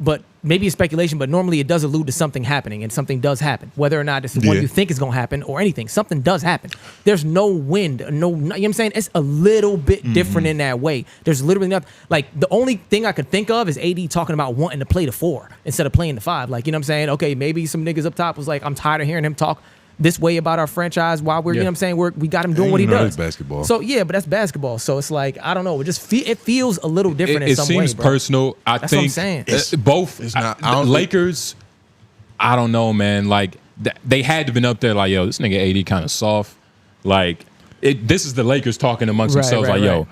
it's speculation, but normally it does allude to something happening, and something does happen. Whether or not it's the one you think is going to happen or anything, something does happen. There's no wind, you know what I'm saying? It's a little bit different in that way. There's literally nothing. Like, the only thing I could think of is AD talking about wanting to play the 4 instead of playing the 5. Like, you know what I'm saying? Okay, maybe some niggas up top was like, I'm tired of hearing him talk this way about our franchise while we're, you know what I'm saying, we got him doing what he does. That's basketball. So, yeah, but that's basketball. So it's like, I don't know. It just it feels a little different in some way, It seems personal. That's what I'm saying. Both. It's not. The Lakers, I don't know, man. Like, they had to been up there like, yo, this nigga AD kind of soft. Like, this is the Lakers talking amongst themselves like, yo,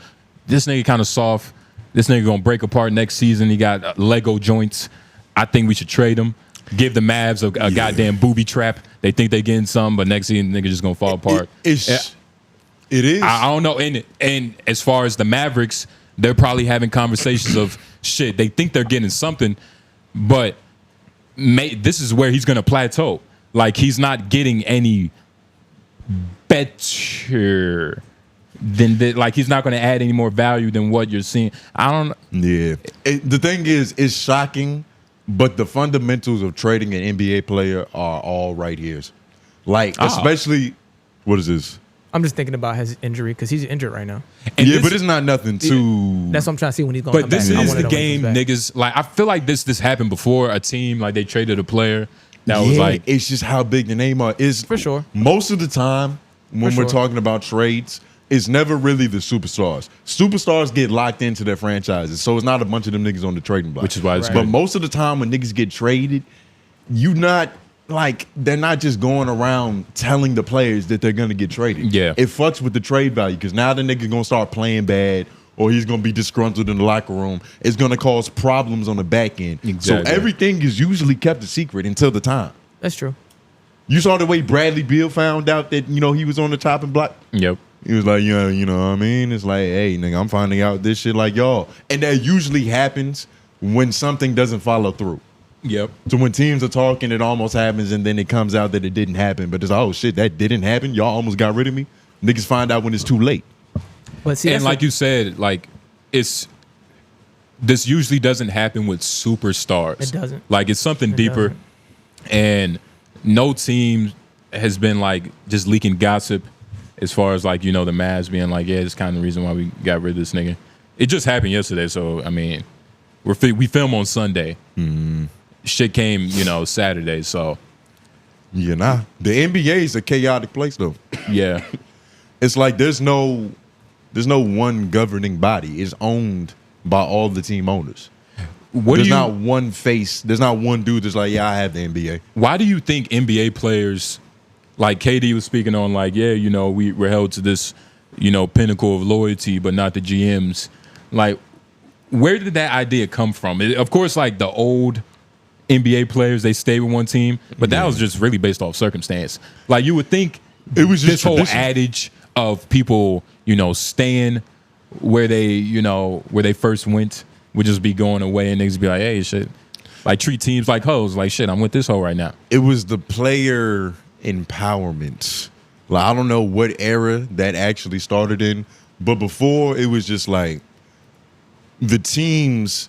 this nigga kind of soft. This nigga going to break apart next season. He got Lego joints. I think we should trade him. Give the Mavs a goddamn booby trap. They think they getting some, but next season nigga just gonna fall apart. It is. I don't know. And as far as the Mavericks, they're probably having conversations of shit. They think they're getting something, but this is where he's gonna plateau. Like, he's not getting any better than that. Like, he's not gonna add any more value than what you're seeing. I don't know. Yeah. The thing is, it's shocking. But the fundamentals of trading an NBA player are all right here. Like, especially, what is this? I'm just thinking about his injury because he's injured right now. And but it's not nothing too. That's what I'm trying to see when he's going to come But back. this I is wanna the know when he's game, back. niggas. Like, I feel like this happened before. A team, like, they traded a player that was like, it's just how big the name is. For sure. Most of the time when we're talking about trades, it's never really the superstars. Superstars get locked into their franchises, so it's not a bunch of them niggas on the trading block. which is why it's But good. most of the time when niggas get traded, they're not just going around telling the players that they're gonna get traded. Yeah. It fucks with the trade value because now the nigga gonna start playing bad or he's gonna be disgruntled in the locker room. It's gonna cause problems on the back end. Exactly. So everything is usually kept a secret until the time. That's true. You saw the way Bradley Beal found out that, you know, he was on the chopping block? Yep. He was like, yeah, you know what I mean? It's like, hey, nigga, I'm finding out this shit like y'all. And that usually happens when something doesn't follow through. Yep. So when teams are talking, it almost happens, and then it comes out that it didn't happen. But it's like, oh, shit, that didn't happen? Y'all almost got rid of me? Niggas find out when it's too late. But see, And like you said, like, this usually doesn't happen with superstars. It doesn't. Like, it's something deeper. doesn't. And no team has been, like, just leaking gossip as far as, like, you know, the Mavs being like, yeah, it's kind of the reason why we got rid of this nigga. It just happened yesterday, so, I mean, we film on Sunday. Shit came, you know, Saturday, so. Yeah, nah. The NBA is a chaotic place, though. Yeah. It's like there's no one governing body. It's owned by all the team owners. There's not one face. There's not one dude that's like, yeah, I have the NBA. Why do you think NBA players like KD was speaking on, like, yeah, you know, we're held to this, you know, pinnacle of loyalty, but not the GMs. Like, where did that idea come from? Of course, like the old NBA players, they stay with one team, but that was just really based off circumstance. Like, you would think It was just this whole tradition. adage of people, you know, staying where they, you know, where they first went would just be going away, and niggas be like, hey, shit, like treat teams like hoes. Like, shit, I'm with this hoe right now. It was the player empowerment. Like, I don't know what era that actually started in, but before it was just like the teams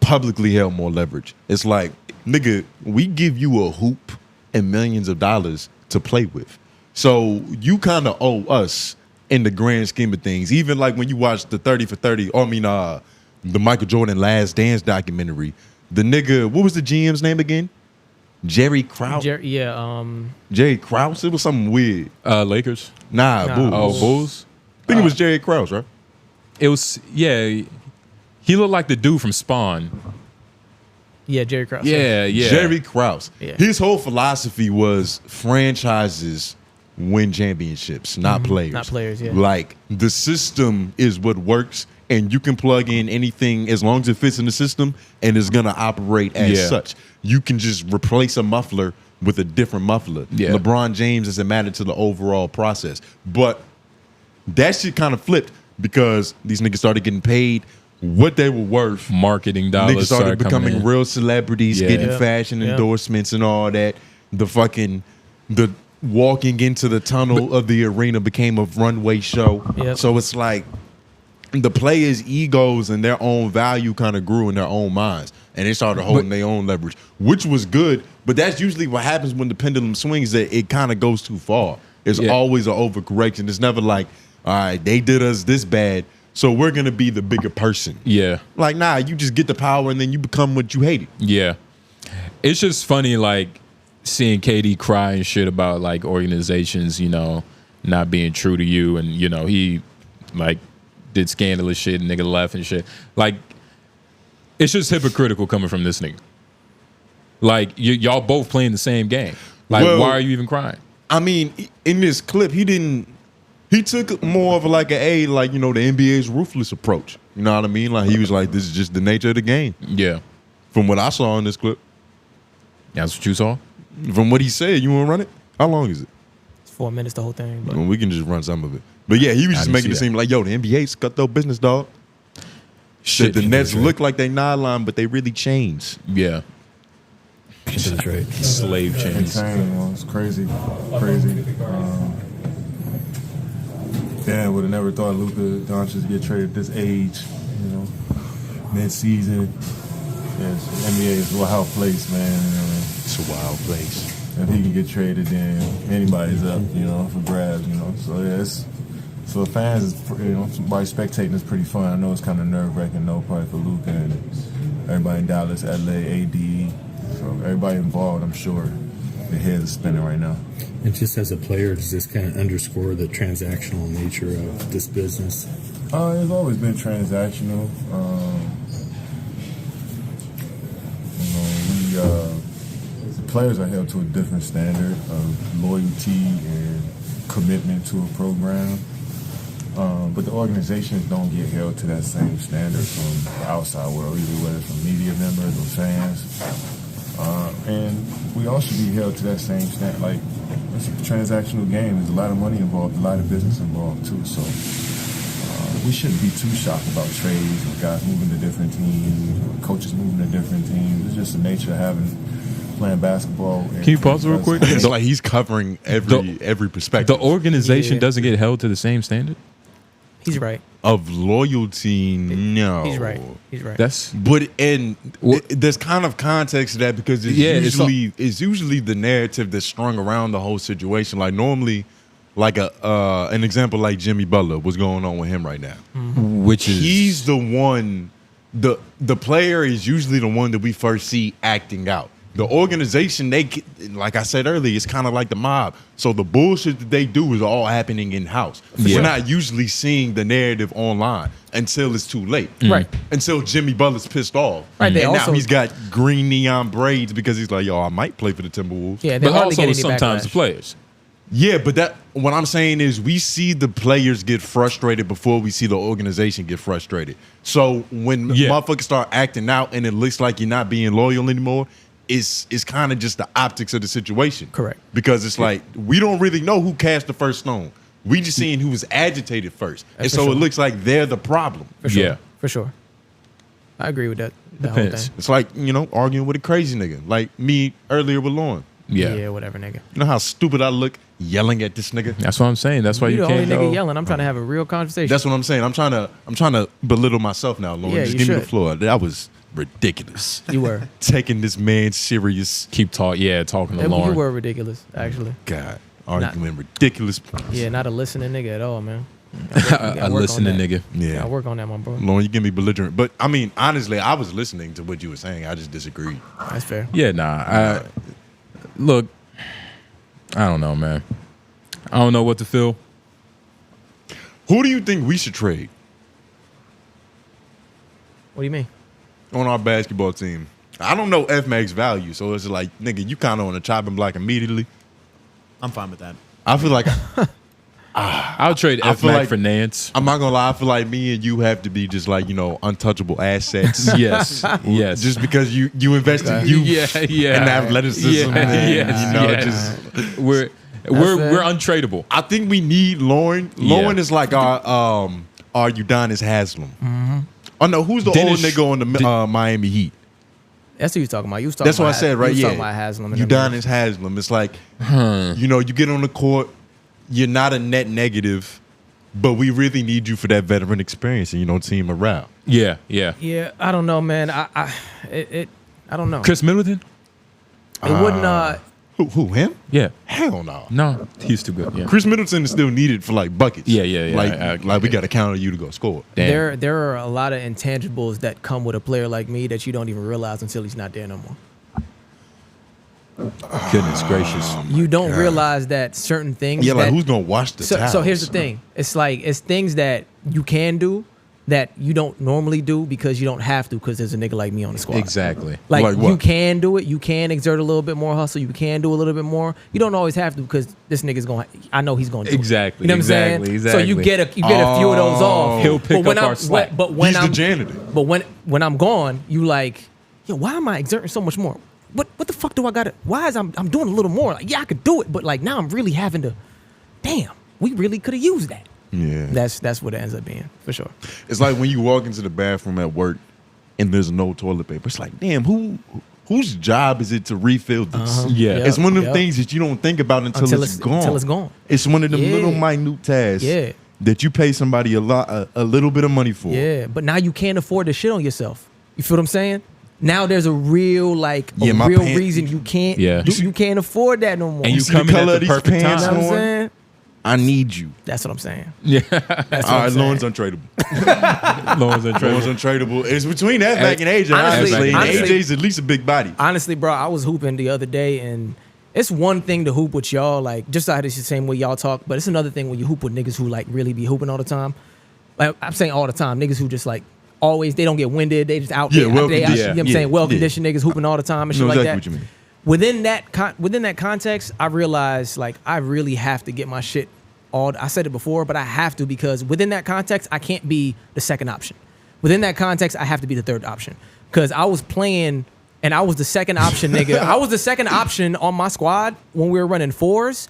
publicly held more leverage. It's like, nigga, we give you a hoop and millions of dollars to play with. So you kind of owe us in the grand scheme of things. Even like when you watch the 30 for 30, the Michael Jordan Last Dance documentary, the nigga, what was the GM's name again? Jerry Krause? Jerry Krause? It was something weird. Lakers. Nah, Bulls. Oh, Bulls. I think it was Jerry Krause, right? It was, yeah. He looked like the dude from Spawn. Yeah, Jerry Krause. Yeah. Jerry Krause. Yeah. His whole philosophy was franchises win championships, not players. Not players, yeah. Like, the system is what works, and you can plug in anything as long as it fits in the system and it's going to operate as such. You can just replace a muffler with a different muffler. Yeah. LeBron James doesn't matter to the overall process. But that shit kind of flipped because these niggas started getting paid what they were worth. Marketing dollars Niggas started becoming in. real celebrities, getting fashion endorsements and all that. The walking into the tunnel of the arena became a runway show. Yep. So it's like the players' egos and their own value kind of grew in their own minds, and they started holding their own leverage, which was good. But that's usually what happens when the pendulum swings, that it kind of goes too far. It's always an overcorrection. It's never like, all right, they did us this bad, so we're going to be the bigger person. Yeah. Like, nah, you just get the power and then you become what you hated. Yeah. It's just funny, like, seeing KD cry and shit about, like, organizations, you know, not being true to you. And, you know, he, like, did scandalous shit and nigga left and shit. Like, it's just hypocritical coming from this nigga. Like, y'all both playing the same game. Like, Well, why are you even crying? I mean, in this clip, he took more of like the NBA's ruthless approach. You know what I mean? Like, he was like, this is just the nature of the game. Yeah. From what I saw in this clip. That's what you saw? From what he said, you want to run it? How long is it? It's 4 minutes, the whole thing. But Well, we can just run some of it. But yeah, he was just didn't making see it seem like, yo, the NBA's cutthroat business, dog. Shit. The Nets look like they nylon, but they really chains. Yeah. That's right. Slave chains. Insane, man. It's crazy. Dad would have never thought Luka Doncic get traded at this age, you know, mid-season. Yes, NBA is a wild place, man. It's a wild place. If he can get traded, then anybody's up, you know, for grabs, you know. So yeah, for fans, you know, somebody spectating is pretty fun. I know it's kind of nerve-wracking, though, probably for Luka and everybody in Dallas, LA, AD. So everybody involved, I'm sure, their heads are spinning right now. And just as a player, does this kind of underscore the transactional nature of this business? It's always been transactional. The players are held to a different standard of loyalty and commitment to a program. But the organizations don't get held to that same standard from the outside world, either whether from media members or fans. And we all should be held to that same standard. Like, it's a transactional game. There's a lot of money involved, a lot of business involved too. So we shouldn't be too shocked about trades or guys moving to different teams or coaches moving to different teams. It's just the nature of playing basketball. Can you pause real quick? It's like he's covering every perspective. The organization doesn't get held to the same standard? he's right. Of loyalty, no. He's right. He's right. There's kind of context to that because it's usually the narrative that's strung around the whole situation. Like normally, like an example like Jimmy Butler, what's going on with him right now? Mm-hmm. Which is he's the one. The player is usually the one that we first see acting out. The organization, like I said earlier, it's kind of like the mob. So the bullshit that they do is all happening in house. Yeah. We're not usually seeing the narrative online until it's too late. Right. Until Jimmy Butler's pissed off. Right, they And now also- he's got green neon braids because he's like, yo, I might play for the Timberwolves. Yeah, they But hardly also get any sometimes the backlash. players. Yeah, but what I'm saying is we see the players get frustrated before we see the organization get frustrated. So when motherfuckers start acting out and it looks like you're not being loyal anymore, it's kind of just the optics of the situation. Correct. Because it's like we don't really know who cast the first stone. We just seeing who was agitated first. And For so sure. it looks like they're the problem. For sure. Yeah. For sure. I agree with that. The whole Depends. thing. It's like, arguing with a crazy nigga. Like me earlier with Lauren. Yeah. Whatever, nigga. You know how stupid I look yelling at this nigga? That's what I'm saying. That's why You you the can't only nigga go. yelling. I'm trying to have a real conversation. That's what I'm saying. I'm trying to belittle myself now, Lauren. Yeah, Just you give me the should. floor. That was ridiculous. You were. Taking this man serious. Keep talking to You Lauren. were ridiculous, actually. God, arguing ridiculous points. Yeah, not a listening nigga at all, man. A listening nigga. Yeah. Gotta work on that, my bro. Lauren, you give me belligerent. But I mean, honestly, I was listening to what you were saying. I just disagreed. That's fair. Yeah, nah. Look, I don't know, man. I don't know what to feel. Who do you think we should trade What do you mean? on our basketball team? I don't know F-Mac's value, so it's like, nigga, you kind of on the chopping block immediately. I'm fine with that. I feel like I'll trade I feel F-Mac like- for Nance. I'm not gonna lie. I feel like me and you have to be just like untouchable assets. Yes, yes. Just because you invest in youth yeah. and athleticism, and, just we're fair. untradeable. I think we need Lauren. Lauren is like our 𝙿𝙾𝚃𝚃. Oh no, who's the Dennis- old nigga on the Miami Heat? That's who you was talking about. You was talking That's what I about said, right? You was Yeah, talking about Haslam. and them niggas. 𝙿𝙾𝚃. It's like you get on the court, you're not a net negative, but we really need you for that veteran experience and team morale. Yeah. Yeah, I don't know, man. I don't know. Chris Middleton? It wouldn't. Who him? Yeah. Hell no. No, he's too good. Yeah. Chris Middleton is still needed for like buckets. Yeah. Like we got to count on you to go score. Damn. There are a lot of intangibles that come with a player like me that you don't even realize until he's not there no more. Goodness gracious. You don't realize that certain things. Yeah, like that- who's gonna wash the towels? So here's the thing. It's like it's things that you can do that you don't normally do because you don't have to because there's a nigga like me on the squad. Exactly. Like Like what? you can do it. You can exert a little bit more hustle. You can do a little bit more. You don't always have to because this nigga's going. I know he's going to do Exactly, it. You know what I'm exactly, saying? So you exactly. get a few of those off. He'll pick when up I'm, our slack. But when He's the I'm janitor. But when I'm gone, you like, yo, why am I exerting so much more? What the fuck do I gotta? Why is I'm doing a little more? Like, yeah, I could do it, but like now I'm really having to. Damn, we really could have used that. Yeah. That's what it ends up being for sure. It's like when you walk into the bathroom at work and there's no toilet paper. It's like, damn, whose job is it to refill this? Yeah. It's one of them Yep. things that you don't think about until it's gone. Until it's gone. It's one of them Yeah. little minute tasks Yeah. that you pay somebody a little bit of money for. Yeah, but now you can't afford to shit on yourself. You feel what I'm saying? Now there's a real Yeah, my pants- reason you can't. Yeah. You can't afford that no more. And you see the come in color at of the these perfect pants, You know time. what I'm Lauren? saying? I need you. That's what I'm saying. Yeah. That's what All I'm right, saying. Lauren's untradeable. Lauren's in trouble. Lauren's untradeable. It's between F-Mac and AJ, Honestly- honestly. And honestly- AJ's at least a big body. Honestly, bro, I was hooping the other day, and it's one thing to hoop with y'all, like just how it's the same way y'all talk, but it's another thing when you hoop with niggas who like really be hooping all the time. Like I'm saying all the time, niggas who just like always they don't get winded, they just out Yeah, there. well-conditioned. You know what I'm Yeah, saying? Well conditioned niggas hooping all the time and shit know like exactly that. what you mean. Within that context, I realized like I really have to get my shit all. I said it before, but I have to because within that context, I can't be the second option. Within that context, I have to be the third option because I was playing and I was the second option, nigga. I was the second option on my squad when we were running fours,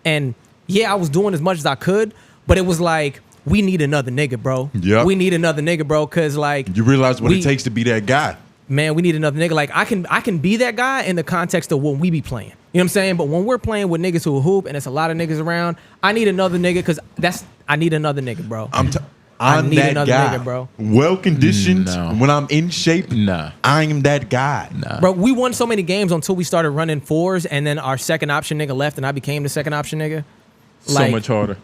and yeah, I was doing as much as I could, but it was like we need another nigga, bro. Yep. We need another nigga, bro, because like You realize what we- it takes to be that guy. man, we need another nigga. Like I can be that guy in the context of when we be playing. You know what I'm saying? But when we're playing with niggas who hoop and it's a lot of niggas around, I need another nigga because I need another nigga, bro. I'm need that another guy, nigga, bro. Well conditioned. No. When I'm in shape, Nah. I am that guy. Bro, we won so many games until we started running fours, and then our second option nigga left, and I became the second option nigga. So much harder.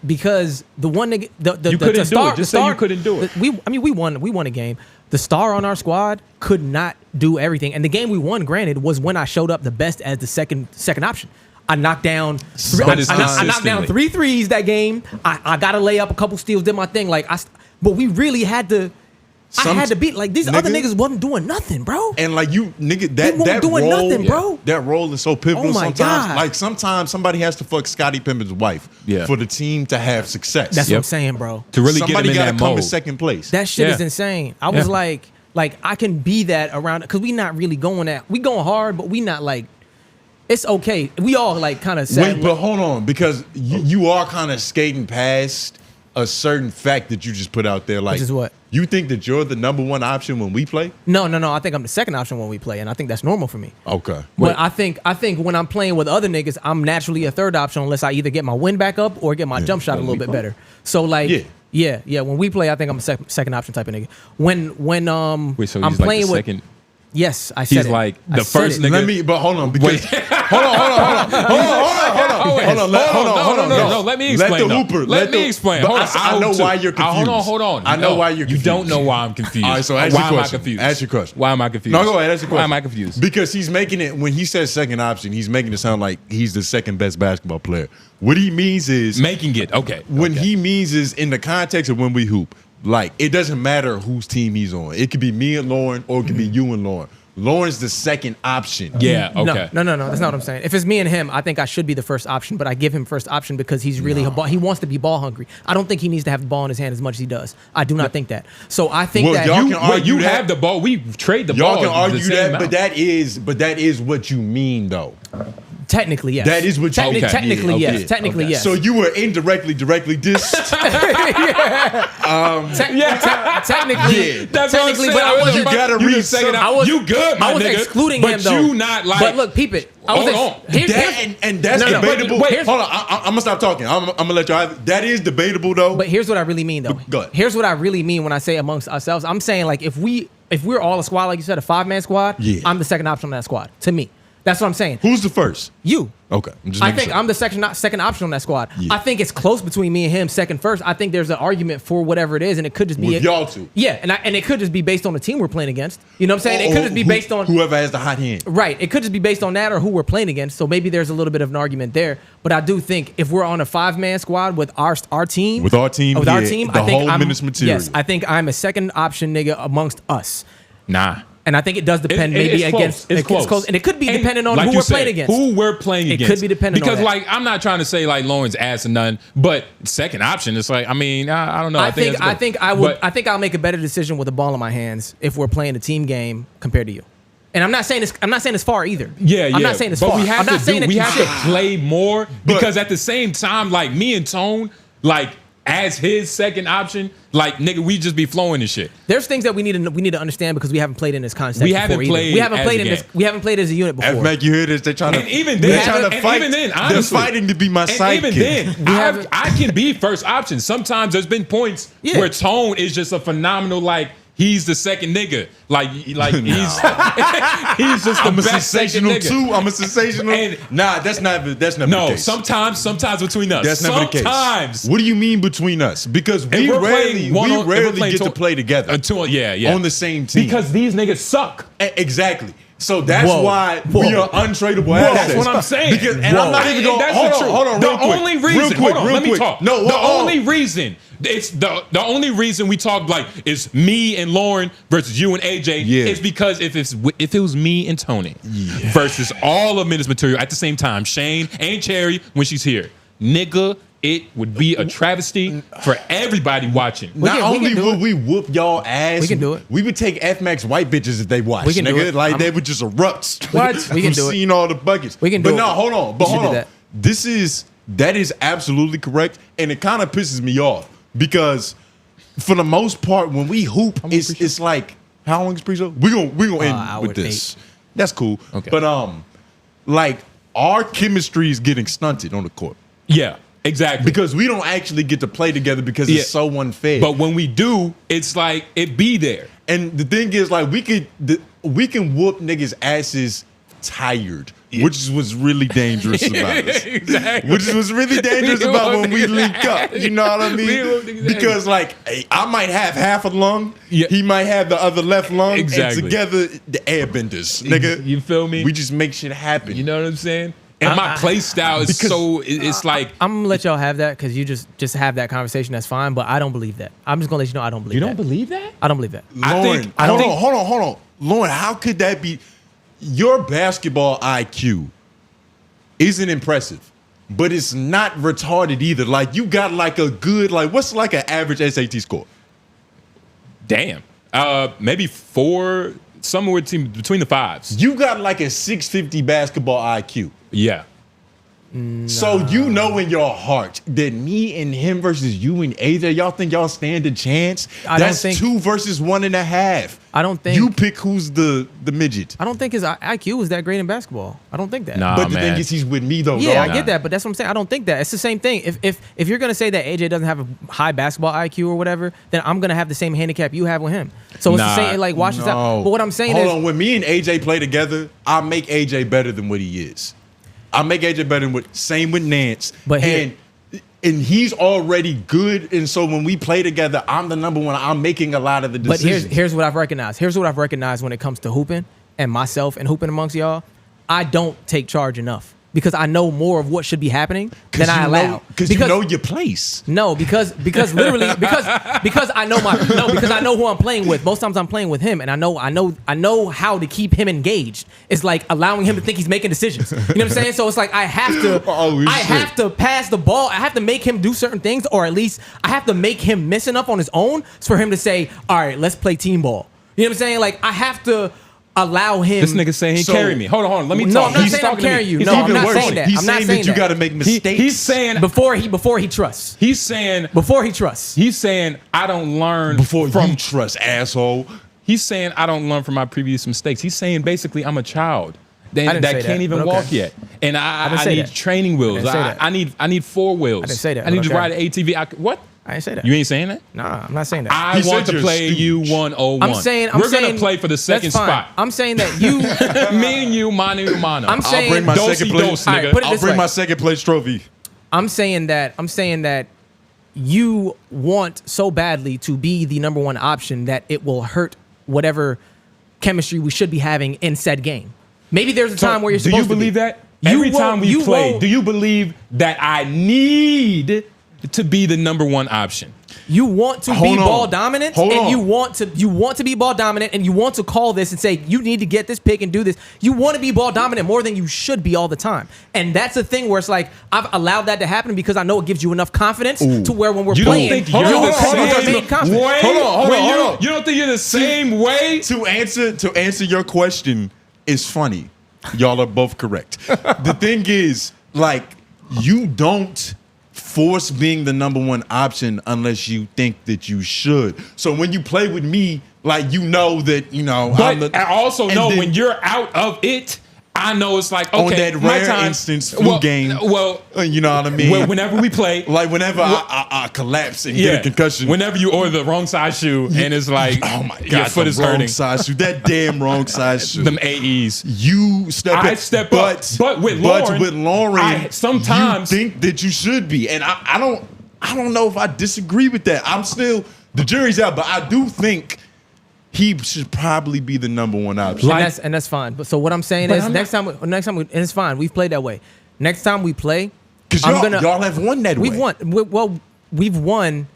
Because the one nigga, You couldn't do it. Just say you couldn't do it. We won a game. The star on our squad could not do everything. And the game we won, granted, was when I showed up the best as the second option. I knocked down I knocked down 3 threes that game. I got a layup, a couple steals, did my thing. But we really had to. I had to beat these other niggas wasn't doing nothing, bro. And you nigga, they weren't doing role, nothing, bro. That role is so pivotal. Oh my sometimes, God. sometimes somebody has to fuck Scottie Pippen's wife for the team to have success. That's what I'm saying, bro. To really somebody get him in gotta that come mode. in second place. That shit is insane. I was like I can be that around because we not really going hard, but we not it's okay. We all kind of sad. Wait, but hold on, because you are kind of skating past a certain fact that you just put out there. Which is what? You think that you're the number one option when we play? No. I think I'm the second option when we play, and I think that's normal for me. Okay. But I think when I'm playing with other niggas, I'm naturally a third option unless I either get my win back up or get my jump shot a little bit better. So yeah. When we play, I think I'm a second option type of nigga. When Wait, so I'm he's playing the with second. Yes, I said He's it. like I the said first it. nigga. But hold on, because hold on. No, let me explain. Let me explain. Hold on. I know why you're confused. Hold on. I know why you're confused. You don't know why I'm confused. All right, so ask why your am I question. confused? Ask your question. Why am I confused? No, go ahead. Ask your question. Why am I confused? Because he's making it, when he says second option, he's making it sound like he's the second best basketball player. What he means is Making it. Okay. When he means is in the context of when we hoop, it doesn't matter whose team he's on. It could be me and Lauren, or it could be you and Lauren. Lauren's the second option. Yeah, okay. No, that's not what I'm saying. If it's me and him, I think I should be the first option, but I give him first option because he's really he wants to be ball hungry. I don't think he needs to have the ball in his hand as much as he does. I do not think that. So I think Well, that y'all can argue you that. have the ball. We trade the Y'all ball. can argue the same that, amount. but that is what you mean, though. technically yes. That is what you Technically yeah, yes. okay. Technically yes. So you were directly dissed. Technically, That's what I'm saying. but I wasn't. You gotta read just saying some- I was, you good, my I was nigga. excluding but him though. you not like. But look, peep it. I was Hold on. That's No, debatable. but here's- Hold on, I'm gonna stop talking. I'm gonna let y'all have it. That is debatable though. But here's what I really mean though. Go ahead. Here's what I really mean when I say amongst ourselves. I'm saying like if we're all a squad, like you said, a 5-man squad, Yeah. I'm the second option on that squad. To me. That's what I'm saying. Who's the first? You. Okay. I'm just I making think sure. I'm the second option on that squad. Yeah. I think it's close between me and him, second, first. I think there's an argument for whatever it is, and it could just be With y'all two. Yeah, and it could just be based on the team we're playing against. You know what I'm saying? It could just be based on whoever has the hot hand. Right. It could just be based on that or who we're playing against. So maybe there's a little bit of an argument there. But I do think if we're on a 5-man squad with our team, With our team, I the think whole I'm Menace Material. Yes, I think I'm a second option nigga amongst us. Nah. And I think it does depend maybe it's against close. It's close. and it could be depending on like who you we're said, playing against. Who we're playing It against. could be dependent on because that. like I'm not trying to say like Lauren's ass or nothing, but second option. It's like I mean I don't know. I think I'll make a better decision with the ball in my hands if we're playing a team game compared to you. And I'm not saying it's far either. Yeah. I'm not saying it's but far. we have I'm not saying that we you have should. to play more But- because at the same time, like me and Tone, like as his second option, like nigga, we just be flowing and shit. There's things that we need to understand because we haven't played in this context. We haven't before either. played We haven't as played a in this. game. We haven't played as a unit before. Mac, you hear this? They're trying to. And even they're then, trying to fight. even then, they're honestly, fighting to be my and sidekick. even then, haven't- I can be first option. Sometimes there's been points Yeah. where Tone is just a phenomenal like. He's the second nigga. Like he's he's just the I'm a best second sensational nigga. too. I'm a sensational. And- Nah, that's never the No, case. sometimes between us. That's never the case. Sometimes. What do you mean between us? Because we we're rarely playing if we're playing get to play together yeah. on the same team. Because these niggas suck. Exactly. So that's Whoa. why Whoa. we are untradeable assets. That's what I'm saying. Because, and I'm not even And going. that's Hold the on, truth. hold on. The Real quick. only reason. Real quick. Hold on. Real Let me quick. talk. No. The only reason. It's the only reason we talk like is me and Lauren versus you and AJ. Yeah. Is because if it was me and Tony versus all of Menace Material at the same time, Shane and Cherry when she's here, nigga. It would be a travesty for everybody watching. Not only would we whoop y'all ass, We can do it. We would take F-Max white bitches if they watch. We can do nigga. it. Like they would just erupt. What? We can from do it. seeing all the buckets. We can do but it. no, hold on. But We should hold do on. that. That is absolutely correct, and it kind of pisses me off because for the most part, when we hoop, it's like how long is pre-show? We gonna end hour with this. 8. That's cool. Okay. But like our chemistry is getting stunted on the court. Yeah, exactly. Because we don't actually get to play together because it's so unfair. But when we do, it's like it be there. And the thing is, like, we can whoop niggas' asses tired. which was really dangerous about us. Exactly. Which was really dangerous about when we link up. You know what I mean? Because like I might have half a lung, he might have the other left lung, and together the airbenders, nigga. You feel me? We just make shit happen. You know what I'm saying? And my play style is it's like I'm gonna let y'all have that because you just have that conversation. That's fine, but I don't believe that. I'm just gonna let you know I don't believe that. You don't believe that? I don't believe that. Lauren, hold on. Lauren, how could that be? Your basketball IQ isn't impressive, but it's not retarded either. Like you got like a good, like what's like an average SAT score? Damn. Maybe 4, somewhere between the 5s. You got like a 650 basketball IQ. Yeah. Nah. So you know in your heart that me and him versus you and AJ, y'all think y'all stand a chance? That's 2 versus 1.5. I don't think you pick who's the midget. I don't think his IQ is that great in basketball. I don't think that. Nah, but the thing is, he's with me though. Yeah, dog. I get that, but that's what I'm saying. I don't think that. It's the same thing. If you're gonna say that AJ doesn't have a high basketball IQ or whatever, then I'm gonna have the same handicap you have with him. So it's the same. Like watch this out. But what I'm saying is, hold on. When me and AJ play together, I make AJ better than what he is. I make AJ better than what. Same with Nance. But and he's already good, and so when we play together, I'm the number one. I'm making a lot of the decisions. But here's what I've recognized. Here's what I've recognized when it comes to hooping and myself and hooping amongst y'all. I don't take charge enough because I know more of what should be happening than I allow. Because you know your place. No, because literally because I know who I'm playing with. Most times I'm playing with him, and I know how to keep him engaged. It's like allowing him to think he's making decisions. You know what I'm saying? So it's like I have to pass the ball. I have to make him do certain things, or at least I have to make him miss enough on his own for him to say, "All right, let's play team ball." You know what I'm saying? Like I have to allow him. This nigga saying he carry me. Hold on. Let me talk. No, I'm not saying I'm carrying you. No, I'm not saying that. He's saying that you got to make mistakes. He's saying before he trusts. He's saying before he trusts. He's saying I don't learn before you trust, asshole. He's saying I don't learn from my previous mistakes. He's saying basically I'm a child that can't even walk yet, and I need training wheels. I need 4 wheels. I didn't say that. I need to ride an ATV. What? I didn't say that. You ain't saying that? Nah, I'm not saying that. I want to play you 101. I'm saying we're gonna play for the second spot. I'm saying that you, me and you, mano a mano. I'm saying I'll bring my second place. Nigga. I'll bring my second place trophy. I'm saying that you want so badly to be the number 1 option that it will hurt whatever chemistry we should be having in said game. Maybe there's a time where you're supposed to. Do you believe that? You Every time we play, won't. do you believe that I need to be the number 1 option? You want to be ball dominant, and you want to be ball dominant, and you want to call this and say you need to get this pick and do this. You want to be ball dominant more than you should be all the time, and that's the thing where it's like I've allowed that to happen because I know it gives you enough confidence to where when we're playing, don't think you're the same confidence. way? Hold on. You don't think you're the same way? To answer your question is funny. Y'all are both correct. The thing is, like, you don't force being the number 1 option unless you think that you should. So when you play with me, like, you know that, you know. But I also know when you're out of it, I know it's like, okay, on that rare instance flu game. Well, you know what I mean? Whenever we play. Like, whenever I collapse and get a concussion. Whenever you order the wrong size shoe and it's like, oh my God, your foot is hurting. Wrong size shoe. That damn wrong size shoe. Them AEs. You step I step up. But with Lauren, sometimes you think that you should be. And I don't know if I disagree with that. I'm still, the jury's out, but I do think he should probably be the number 1 option. And that's fine. But so what I'm saying is next time and it's fine. We've played that way. Next time we play, because y'all have won that way. We've won. We've won.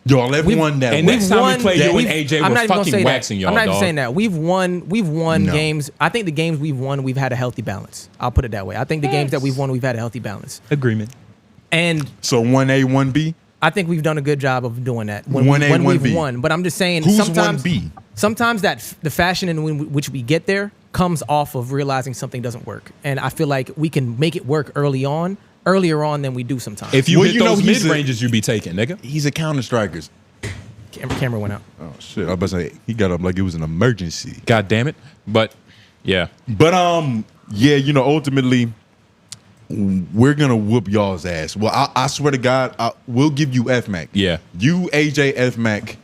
Y'all have won that way. And next time we play, you and AJ were fucking waxing y'all. I'm not even saying that. We've won games. I think the games we've won, we've had a healthy balance. I'll put it that way. I think the games that we've won, we've had a healthy balance. Agreement. And so 1A, 1B? I think we've done a good job of doing that when we've won. But I'm just saying, who's 1B? Sometimes that the fashion in which we get there comes off of realizing something doesn't work, and I feel like we can make it work earlier on than we do sometimes. If you hit those mid ranges, you be taking, nigga. He's a counter striker. Camera went out. Oh shit! I was about to say he got up like it was an emergency. God damn it! But yeah, yeah. You know, ultimately, we're gonna whoop y'all's ass. Well, I swear to God, we'll give you F-Mac. Yeah, you AJ F-Mac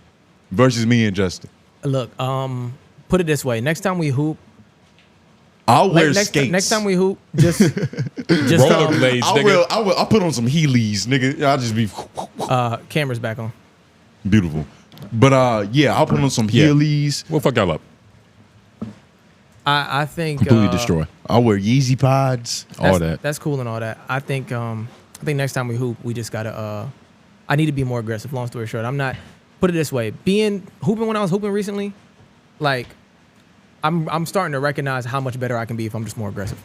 versus me and Justin. Look, put it this way: next time we hoop, I'll wear next, skates. next time we hoop, just Rollerblades, nigga. I'll put on some Heelys, nigga. I'll just be cameras back on. beautiful. But yeah, I'll put on some Yeah. Heelys. We'll fuck y'all up. I think Completely destroy. I'll wear Yeezy pods. All that. That's cool and all that. I think next time we hoop, we just gotta. I need to be more aggressive. Long story short, I'm not. Put it this way: hooping when I was hooping recently, like I'm starting to recognize how much better I can be if I'm just more aggressive.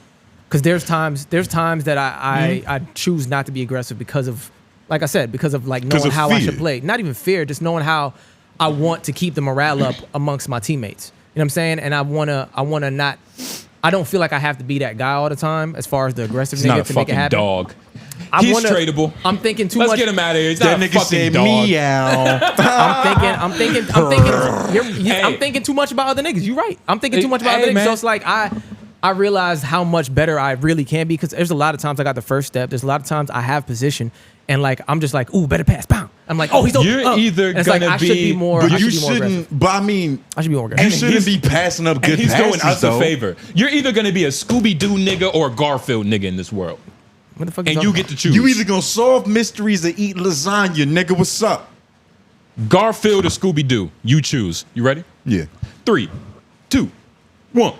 Because there's times that I choose not to be aggressive because of, like I said, because of like knowing of how I fear. should play. Not even fear, just knowing how I want to keep the morale up amongst my teammates. You know what I'm saying? And I wanna not. I don't feel like I have to be that guy all the time as far as the aggressive He's not nigga a to make it fucking happen. dog. I He's wanna- tradable. I'm thinking too Let's much. get him out of here. He's That not a nigga fucking said dog. meow. I'm thinking too much about other niggas. You're right. I'm thinking too much about Hey, other niggas. man. So it's like I realize how much better I really can be because there's a lot of times I got the first step. There's a lot of times I have position and like I'm just like, ooh, better pass. Bam. I'm like, oh, he's over. You're either And it's like, gonna I should be be- more. But I you should be more aggressive. shouldn't. But I mean, I should be more you aggressive. shouldn't be passing up good And he's passes, doing us though. a favor. You're either going to be a Scooby-Doo nigga or a Garfield nigga in this world. What the fuck? And you get to choose. You either gonna solve mysteries or eat lasagna, nigga. What's up? Garfield or Scooby-Doo. You choose. You ready? Yeah. 3, 2, 1.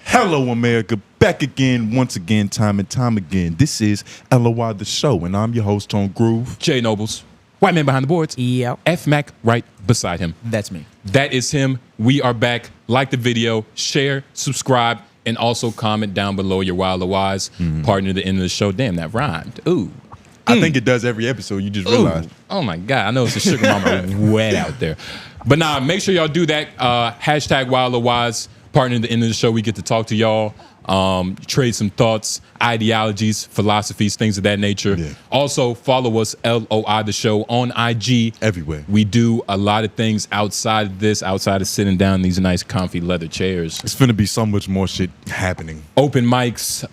Hello, America. Back again, once again, time and time again. This is LOI the show, and I'm your host, Tone Groove. Jay Nobles. White man behind the boards. Yeah. F Mac right beside him. That's me. That is him. We are back. Like the video, share, subscribe, and also comment down below your wild LOIs. Partner at the end of the show. Damn, that rhymed. Ooh. I think it does every episode. You just realized. Ooh. Oh my God. I know it's a sugar mama wet out there. But nah, make sure y'all do that. Hashtag wild LOIs. Partner at the end of the show. We get to talk to y'all. Trade some thoughts, ideologies, philosophies, things of that nature. Yeah. Also, follow us, LOI the show, on IG. Everywhere. We do a lot of things outside of this, outside of sitting down in these nice, comfy leather chairs. It's finna be so much more shit happening. Open mics,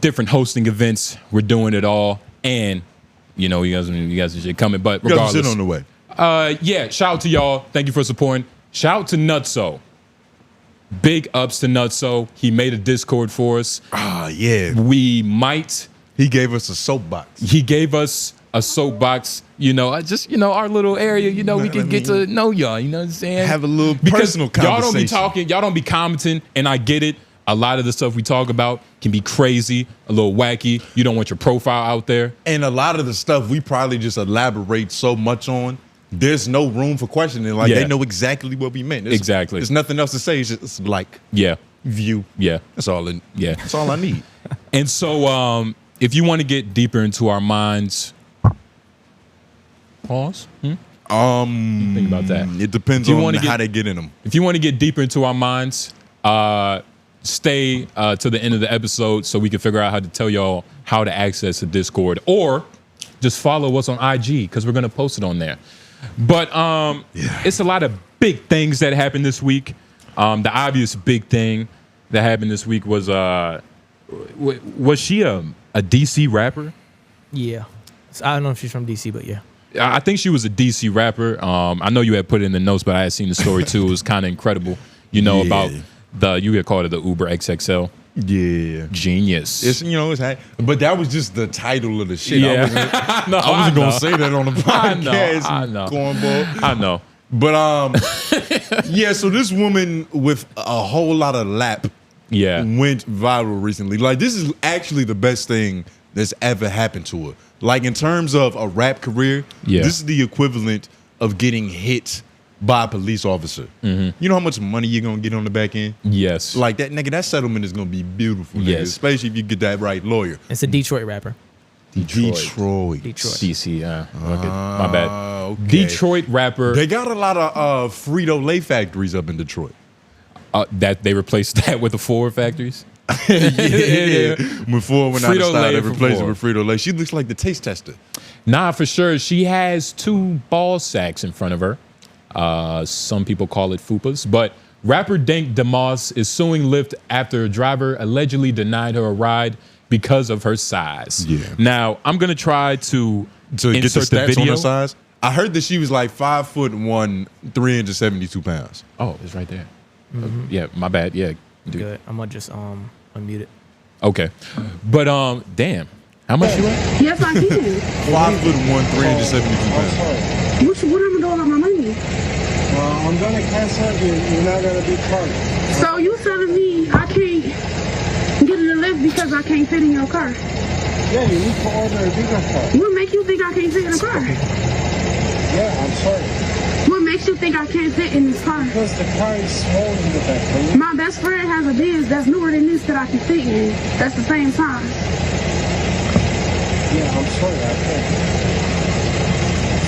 different hosting events. We're doing it all. And, you know, you guys are shit coming. But You got some regardless. shit on the way. Yeah, shout out to y'all. Thank you for supporting. Shout out to 𝙿𝙀𝚳. Big ups to 𝙿𝙀𝚳. He made a Discord for us. Ah, yeah. We might. He gave us a soapbox. He gave us a soapbox. You know, just our little area. You know, we can get to know y'all. You know what I'm saying? Have a little Because personal y'all don't be conversation. talking. Y'all don't be commenting, and I get it. A lot of the stuff we talk about can be crazy, a little wacky. You don't want your profile out there. And a lot of the stuff we probably just elaborate so much on, there's no room for questioning. Like, Yeah. they know exactly what we meant. Exactly. There's nothing else to say. It's just like, Yeah, view. yeah. That's all. Yeah. That's all I need. And so, if you want to get deeper into our minds, pause. Think about that. It depends If you on wanna how get- they get in them. If you want to get deeper into our minds, stay to the end of the episode so we can figure out how to tell y'all how to access the Discord, or just follow us on IG because we're gonna post it on there. But it's a lot of big things that happened this week. The obvious big thing that happened this week was was she a DC rapper? Yeah. So I don't know if she's from DC, but yeah. I think she was a DC rapper. I know you had put it in the notes, but I had seen the story too. It was kind of incredible. You know, about you had called it the Uber XXL. Yeah. Genius. It's, but that was just the title of the shit. Yeah. I wasn't going to say that on the podcast. I know. Cornball. I know. But, yeah, so this woman with a whole lot of lap Yeah. went viral recently. Like, this is actually the best thing that's ever happened to her. Like, in terms of a rap career, Yeah. this is the equivalent of getting hit by a police officer. You know how much money you're going to get on the back end? Yes. Like, that nigga, that settlement is going to be beautiful, nigga, Yes. especially if you get that right lawyer. It's a Detroit rapper. Detroit. DC. Okay. My bad. Okay. Detroit rapper. They got a lot of Frito-Lay factories up in Detroit. That they replaced that with the Ford factories. Yeah. When Ford went out of Frito-Lay style, they for replaced it Ford. with Frito-Lay. She looks like the taste tester. Nah, for sure. She has 2 ball sacks in front of her. Some people call it fupas, but rapper Dank DeMoss is suing Lyft after a driver allegedly denied her a ride because of her size. Yeah. Now, I'm going to try to To get the insert the stats on video. her size. I heard that she was like 5'1", 372 pounds. Oh, it's right there. Yeah, my bad. Yeah. Good. I'm gonna just unmute it. Okay, but damn, how much you at? Yes, I can. 5'1", 372 pounds. What am I doing with my money? I'm gonna cancel it. You're not gonna be charged. So you telling me I can't get in the lift because I can't fit in your car? Yeah, you need to order a bigger car. What makes you think I can't fit in the car? Yeah, I'm sorry. What makes you think I can't fit in this car? Because the car is small in the back. My best friend has a Benz that's newer than this that I can fit in. That's the same size. Yeah, I'm sorry. I can't.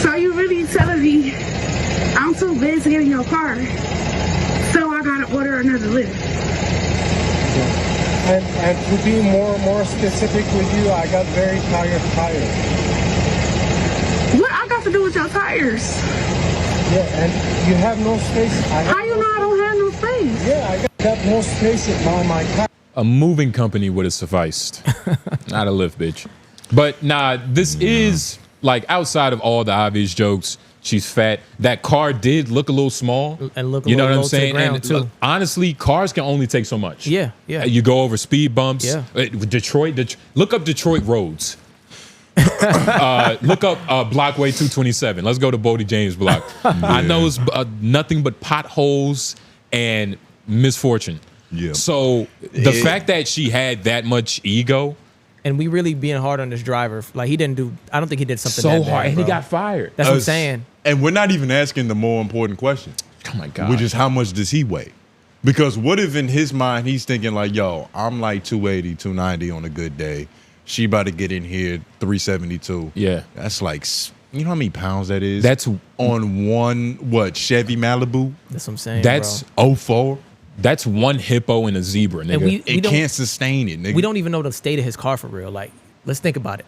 So you really telling me I'm too big to get in your car, so I gotta order another lift? And to be more specific with you, I got very tired tires. What I got to do with your tires? Yeah, and you have no space. How you know I don't have no space? Yeah, I got no space in my car. A moving company would have sufficed, not a lift, bitch. But nah, this is like outside of all the obvious jokes. She's fat. That car did look a little small. And look a you know little what I'm low to the saying? ground, And too. honestly, cars can only take so much. Yeah, yeah. You go over speed bumps. Yeah. Detroit. Look up Detroit roads. Look up Blockway 227. Let's go to Bodie James Block. I know it's nothing but potholes and misfortune. Yeah. So the fact that she had that much ego, And we really being hard on this driver. Like he didn't do. I don't think he did something so that hard, bad, and he bro. got fired. That's what I'm saying. And we're not even asking the more important question, Oh my god. which is how much does he weigh? Because what if in his mind he's thinking like, yo, I'm like 280, 290 on a good day. She about to get in here 372. Yeah. That's like, you know how many pounds that is? That's on one, Chevy Malibu? That's what I'm saying. That's bro. 04? That's one hippo and a zebra, nigga. And we It don't- can't sustain it, nigga. We don't even know the state of his car for real. Like, let's think about it.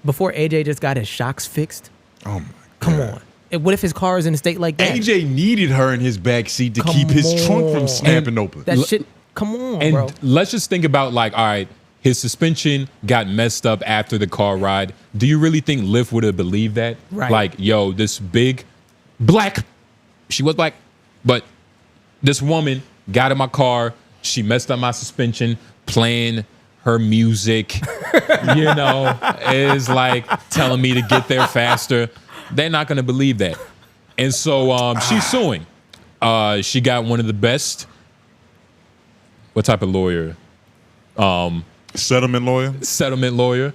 Before AJ just got his shocks fixed. Oh my Come God. on. And what if his car is in a state like that? AJ needed her in his back seat to Come keep his trunk on. from snapping open. That shit. Come on, And bro. let's just think about like, all right, his suspension got messed up after the car ride. Do you really think Lyft would have believed that? Right. Like, yo, this big black, she was black, but this woman got in my car. She messed up my suspension, playing her music, you know, is like telling me to get there faster. They're not going to believe that. And so she's suing. She got one of the best. What type of lawyer? Settlement lawyer? Settlement lawyer.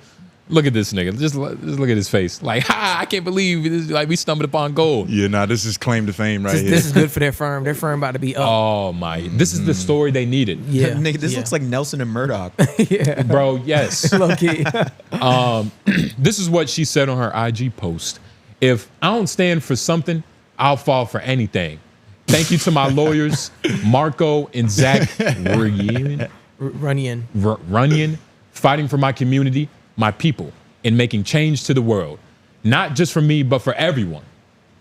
Look at this nigga. Just look at his face. Like, ha, I can't believe this. Like, we stumbled upon gold. Yeah, nah, this is claim to fame right here. This is good for their firm. Their firm about to be up. Oh my! This is the story they needed. Yeah. Nigga, this yeah. looks like Nelson and Murdoch. yeah. Bro, yes. Low key. This is what she said on her IG post. If I don't stand for something, I'll fall for anything. Thank you to my lawyers, Marco and Zach Runyon, fighting for my community, my people, and making change to the world. Not just for me, but for everyone.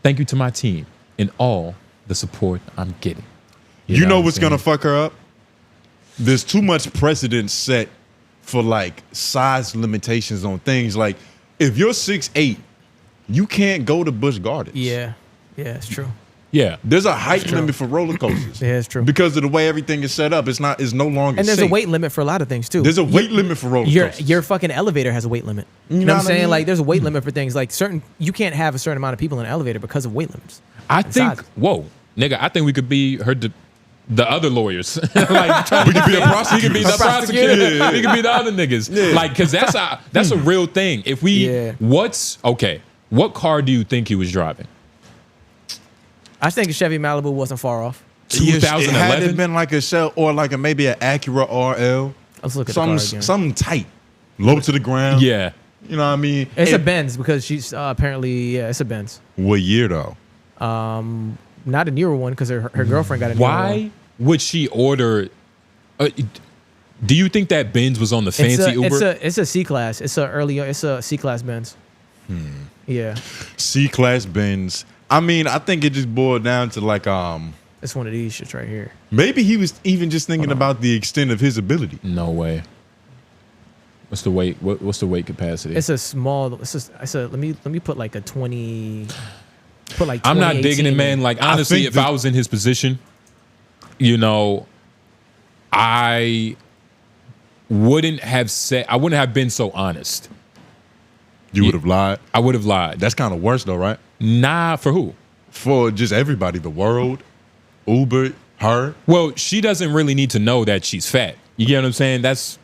Thank you to my team and all the support I'm getting. You know what what's I'm gonna saying? fuck her up? There's too much precedent set for like size limitations on things. Like if you're 6'8", you can't go to Busch Gardens. Yeah. Yeah, it's true. Yeah. There's a height limit for roller coasters. Yeah, it's true. Because of the way everything is set up, it's no longer And there's safe. a weight limit for a lot of things too. There's a weight limit for roller coasters. Your fucking elevator has a weight limit. You know know what I'm what I saying? mean? Like there's a weight limit for things. Like you can't have a certain amount of people in an elevator because of weight limits. I And think, sizes. whoa, nigga, I think we could be the other lawyers. Like, we could be the prosecutors. we could be the prosecutor. We could be the other niggas. Like, cause that's a real thing. If we, Yeah. what car do you think he was driving? I think a Chevy Malibu wasn't far off. Yes, it had 2011? been like a Shell or like maybe an Acura RL. Let's look at the car again. Something tight, low to the ground. Yeah. You know what I mean? It's a And- Benz because she's apparently it's a Benz. What year though? Not a newer one because her girlfriend got a newer one. Why would she order? Do you think that Benz was on the fancy Uber? It's a C class. It's a C class Benz. Yeah, C-Class Benz. I mean, I think it just boiled down to like it's one of these shits right here. maybe he was even just thinking about the extent of his ability. No way. What's the weight? What's the weight capacity? It's a small. Let me put like a 20. Put like. I'm not digging it, 2018 man. in. Like I honestly, think if I was in his position, you know, I wouldn't have been so honest. You would have lied? I would have lied. That's kind of worse though, right? Nah, for who? For just everybody, the world, Uber, her. Well, she doesn't really need to know that she's fat. You get what I'm saying? That's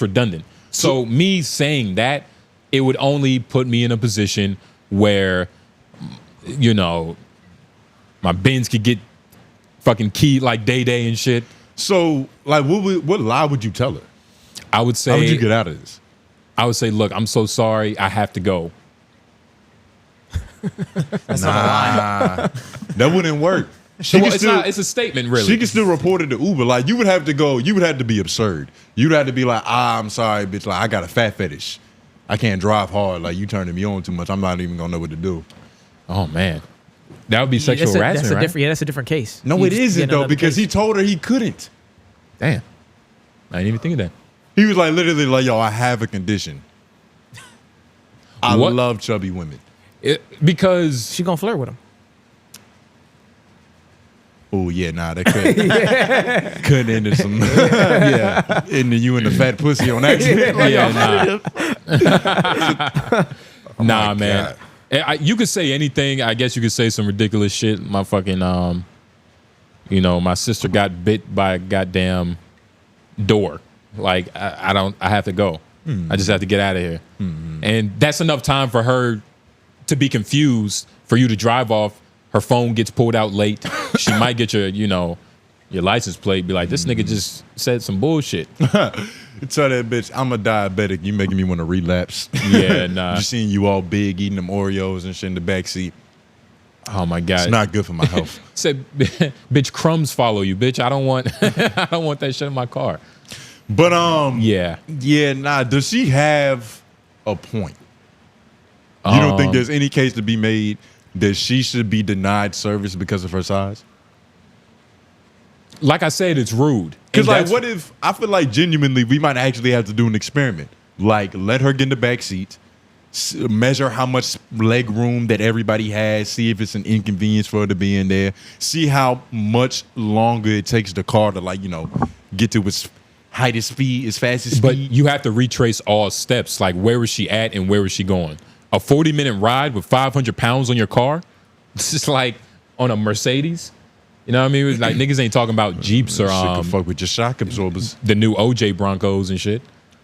redundant. So me saying that, it would only put me in a position where, you know, my bins could get fucking keyed like Day and shit. So, like, what lie would you tell her? I would say, how would you get out of this? I would say, look, I'm so sorry, I have to go. That's not a lie. That wouldn't work. It's a statement, really. She can still report it to Uber. Like, you would have to go, you would have to be absurd. You'd have to be like, I'm sorry, bitch. Like, I got a fat fetish. I can't drive hard. Like, you turning me on too much. I'm not even gonna know what to do. Oh man, that would be sexual harassment, right? That's a different case. No, it isn't though, because he told her he couldn't. Damn, I didn't even think of that. He was like, literally, like, yo, I have a condition. I love chubby women. Because she gonna flirt with him. Oh yeah, nah, that could end in some into you and the fat pussy on accident. Like, nah, man. You could say anything. I guess you could say some ridiculous shit. My fucking you know, my sister got bit by a goddamn door. Like I have to go. I just have to get out of here. And that's enough time for her to be confused, for you to drive off. Her phone gets pulled out late. She might get your, you know, your license plate. Be like, this nigga just said some bullshit. Tell that bitch, I'm a diabetic. You making me want to relapse. Yeah, nah. Just seeing you all big eating them Oreos and shit in the backseat. Oh my god, it's not good for my health. Said, bitch, crumbs follow you, bitch. I don't want, I don't want that shit in my car. But yeah, nah. Does she have a point? You don't think there's any case to be made that she should be denied service because of her size? Like I said, it's rude. Because, like, what if, I feel like genuinely we might actually have to do an experiment. Like, let her get in the back seat, measure how much leg room that everybody has, see if it's an inconvenience for her to be in there, see how much longer it takes the car to, like, you know, get to its height of speed, as fast as speed. But you have to retrace all steps. Like, where was she at and where was she going? A 40-minute ride with 500 pounds on your car? It's just like on a Mercedes. You know what I mean? It's like niggas ain't talking about Jeeps or shit can fuck with your shock absorbers. The new OJ Broncos and shit.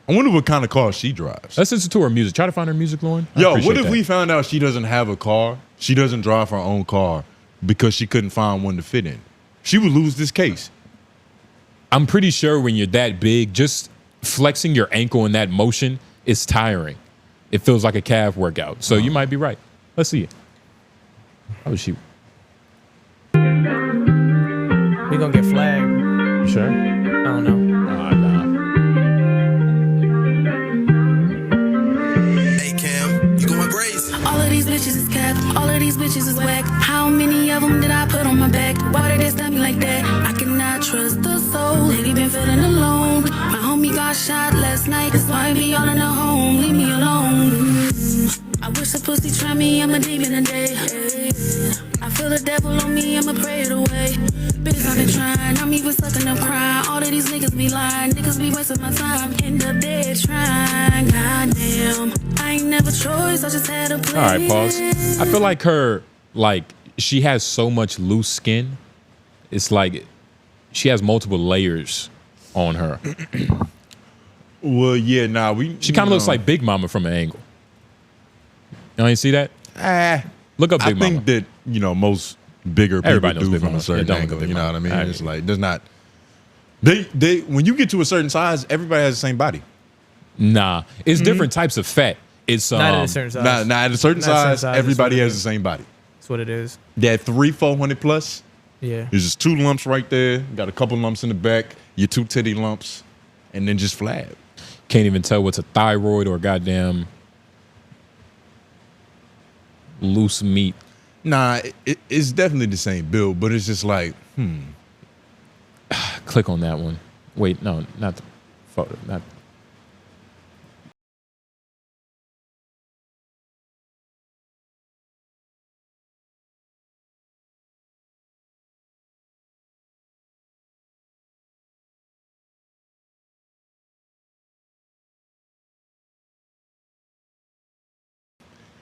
I wonder what kind of car she drives. Let's listen to her music. Try to find her music, Lauren. Yo, what if we found out she doesn't have a car? She doesn't drive her own car because she couldn't find one to fit in. She would lose this case. I'm pretty sure when you're that big, just flexing your ankle in that motion is tiring. It feels like a calf workout. So you might be right. Let's see it. How was she? We gonna get flagged. You sure? I don't know. Nah. Hey Cam, you going brazen? All of these bitches is cap, all of these bitches is whack. How many of them did I put on my back? Why did they stab me like that? I cannot trust the soul. Lately been feeling alone. My homie got shot last night. That's why I be all in the home. Leave me alone. I wish the pussy try me. I'm a demon a day. I feel the devil on me. I'ma pray it away. Bitch, I've been trying. I'm even sucking up crying. All of these niggas be lying. Niggas be wasting my time. End up dead trying. Goddamn. I ain't never choice. I just had to play. All right, pause. I feel like her, like, she has so much loose skin. It's like she has multiple layers on her. Well, yeah, nah. She kind of looks like Big Mama from an angle. You ain't see that? Look up Big Mama. I think that, you know, most bigger people Everybody knows do Big from Mama. a certain Yeah, don't look angle. up Big You know Mama. what I mean? All right. It's like, there's not. They when you get to a certain size, everybody has the same body. Nah, it's different types of fat. It's Not at a certain size. Nah, at a certain Not a certain size, size, everybody that's what it has the is. same body. That's what it is. That 300-400 plus. Yeah. There's just 2 lumps right there. Got a couple lumps in the back. Your 2 titty lumps, and then just flab. Can't even tell what's a thyroid or goddamn loose meat. Nah, it's definitely the same build, but it's just like, Click on that one. Wait, no, not the photo. Not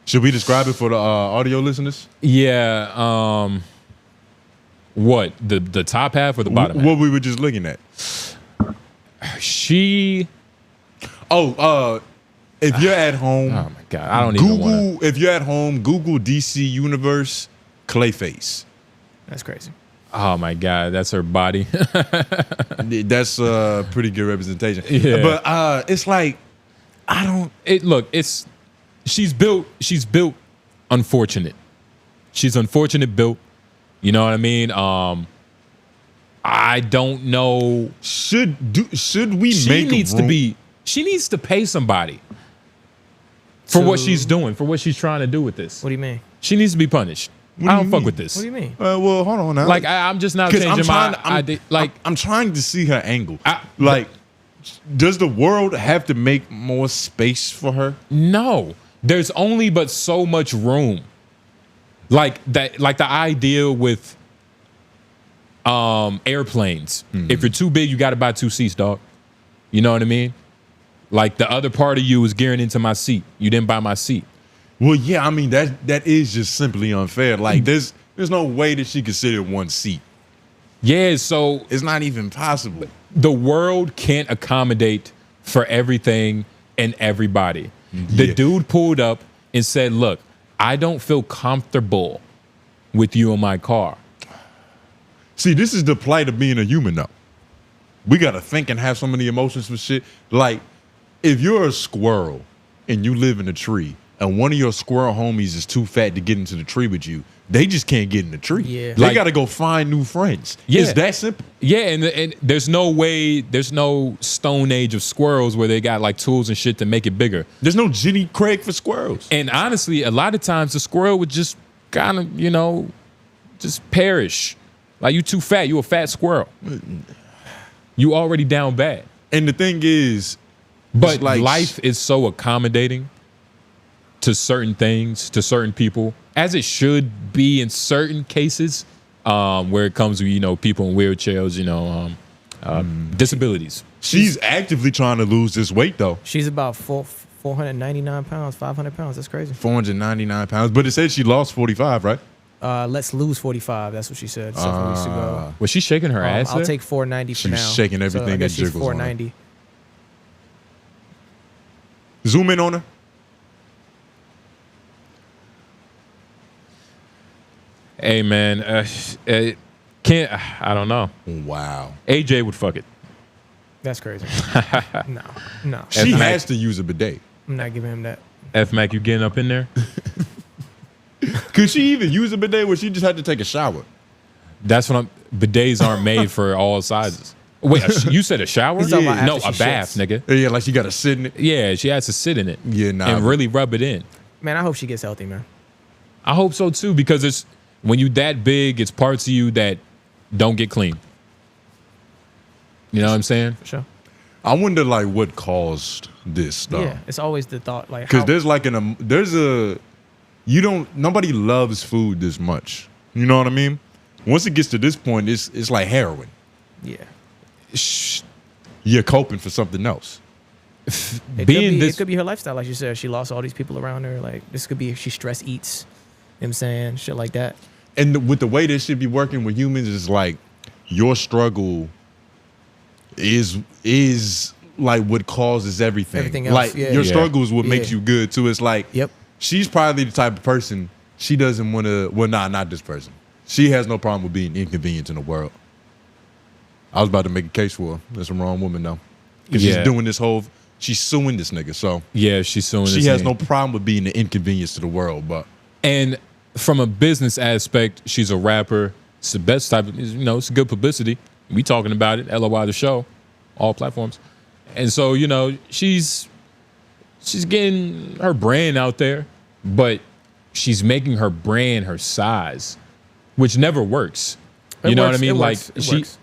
Should we describe it for the audio listeners? Yeah. What the top half or the bottom half? What we were just looking at. She. If you're at home, Oh my god, I don't even want Google. If you're at home, Google DC Universe Clayface. That's crazy. Oh my god, that's her body. That's a pretty good representation. Yeah. But it's like I don't. She's built unfortunate. She's unfortunate built. You know what I mean? I don't know. Should we She make needs room? to be. She needs to pay somebody for what she's doing, for what she's trying to do with this. What do you mean? She needs to be punished. What do I you don't fuck mean? with this. What do you mean? Well, hold on now. Like I'm just not 'Cause changing my idea. Like I'm trying to see her angle. Does the world have to make more space for her? no, there's only but so much room. Like that. Like the idea with airplanes. If you're too big, you got to buy 2 seats, dog. You know what I mean? Like the other part of you is gearing into my seat. You didn't buy my seat. Well, yeah, I mean that is just simply unfair. Like there's no way that she could sit in one seat. Yeah, so It's not even possible. the world can't accommodate for everything and everybody. The Yeah. dude pulled up and said, "Look, I don't feel comfortable with you in my car." See, this is the plight of being a human, though. We gotta think and have so many emotions for shit. Like, if you're a squirrel and you live in a tree, and one of your squirrel homies is too fat to get into the tree with you, they just can't get in the tree. Yeah. They Like- gotta go find new friends. Yeah. It's that simple. Yeah, and there's no way, there's no stone age of squirrels where they got like tools and shit to make it bigger. There's no Jenny Craig for squirrels. And honestly, a lot of times the squirrel would just kind of, just perish. Like you too fat, you a fat squirrel. You already down bad. And the thing is, But it's like life is so accommodating to certain things, to certain people, as it should be in certain cases, where it comes to, people in wheelchairs, disabilities. she's actively trying to lose this weight, though. She's about 499 pounds, 500 pounds. That's crazy. 499 pounds. But it said she lost 45, right? Let's lose 45. That's what she said several weeks ago. Was she shaking her ass? I'll there? take 490 for She's now. shaking everything So I guess that she's jiggles on her. 490. Zoom in on her. Hey man, I don't know. Wow. AJ would fuck it. That's crazy. No. She F-Mac. has to use a bidet. I'm not giving him that. F Mac, you getting up in there? Could she even use a bidet where she just had to take a shower? That's what bidets aren't made for all sizes. Wait, you said a shower? He's talking about No, after a she bath, shits. nigga. Yeah, like she got to sit in it. Yeah, she has to sit in it. Yeah, nah. And really rub it in. Man, I hope she gets healthy, man. I hope so too, because it's when you that big, it's parts of you that don't get clean. You know what I'm saying? For sure. I wonder like what caused this though. Yeah, it's always the thought like Because how- there's like nobody loves food this much. You know what I mean? Once it gets to this point, it's like heroin. yeah. You're coping for something else. It could be her lifestyle, like you said. She lost all these people around her. Like this could be she stress eats. You know what I'm saying? Shit like that. And with the way this should be working with humans is like your struggle is like what causes everything. Everything else, Like yeah. your Yeah. struggle is what Yeah. makes you good too. It's like Yep. she's probably the type of person she doesn't want to. Well, not this person. She has no problem with being inconvenienced in the world. I was about to make a case for her. That's the wrong woman though, because Yeah. she's doing this whole. She's suing this nigga, so Yeah, she's suing she this has nigga. no problem with being an inconvenience to the world. But And from a business aspect, she's a rapper. It's the best type of, it's good publicity. We talking about it, LOI the show, all platforms. And so, she's getting her brand out there, but she's making her brand her size, which never works. It You know works, what I mean? it Like works, it she works.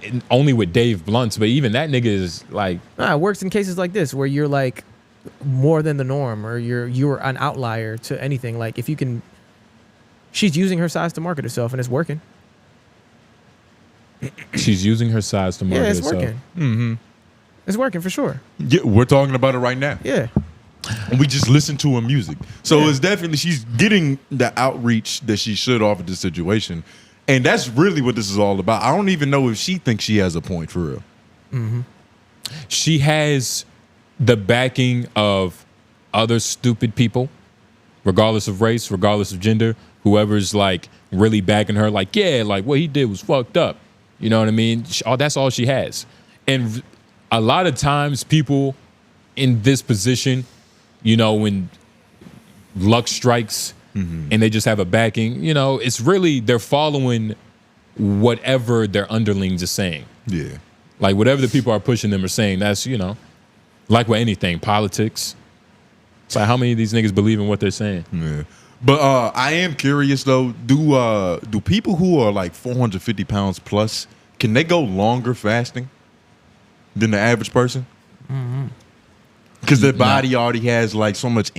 and only with Dave Blunts, but even that nigga is like, Nah, it works in cases like this where you're like more than the norm or you're an outlier to anything. Like if you can, she's using her size to market herself and it's working. she's using her size to market Yeah, it's herself. working. Mm-hmm. It's working for sure. yeah, we're talking about it right now. Yeah. And we just listen to her music. So it's definitely, she's getting the outreach that she should off of the situation. And that's really what this is all about. I don't even know if she thinks she has a point for real. Mm-hmm. She has the backing of other stupid people, regardless of race, regardless of gender, whoever's like really backing her, like, yeah, like what he did was fucked up. You know what I mean? That's all she has. And a lot of times people in this position, you know, when luck strikes and they just have a backing, you know, it's really, they're following whatever their underlings are saying. Yeah. Like whatever the people are pushing them are saying, that's, you know, like with anything, politics. It's like how many of these niggas believe in what they're saying? Yeah. But I am curious though, do people who are like 450 pounds plus, can they go longer fasting than the average person? Because their body already has like so much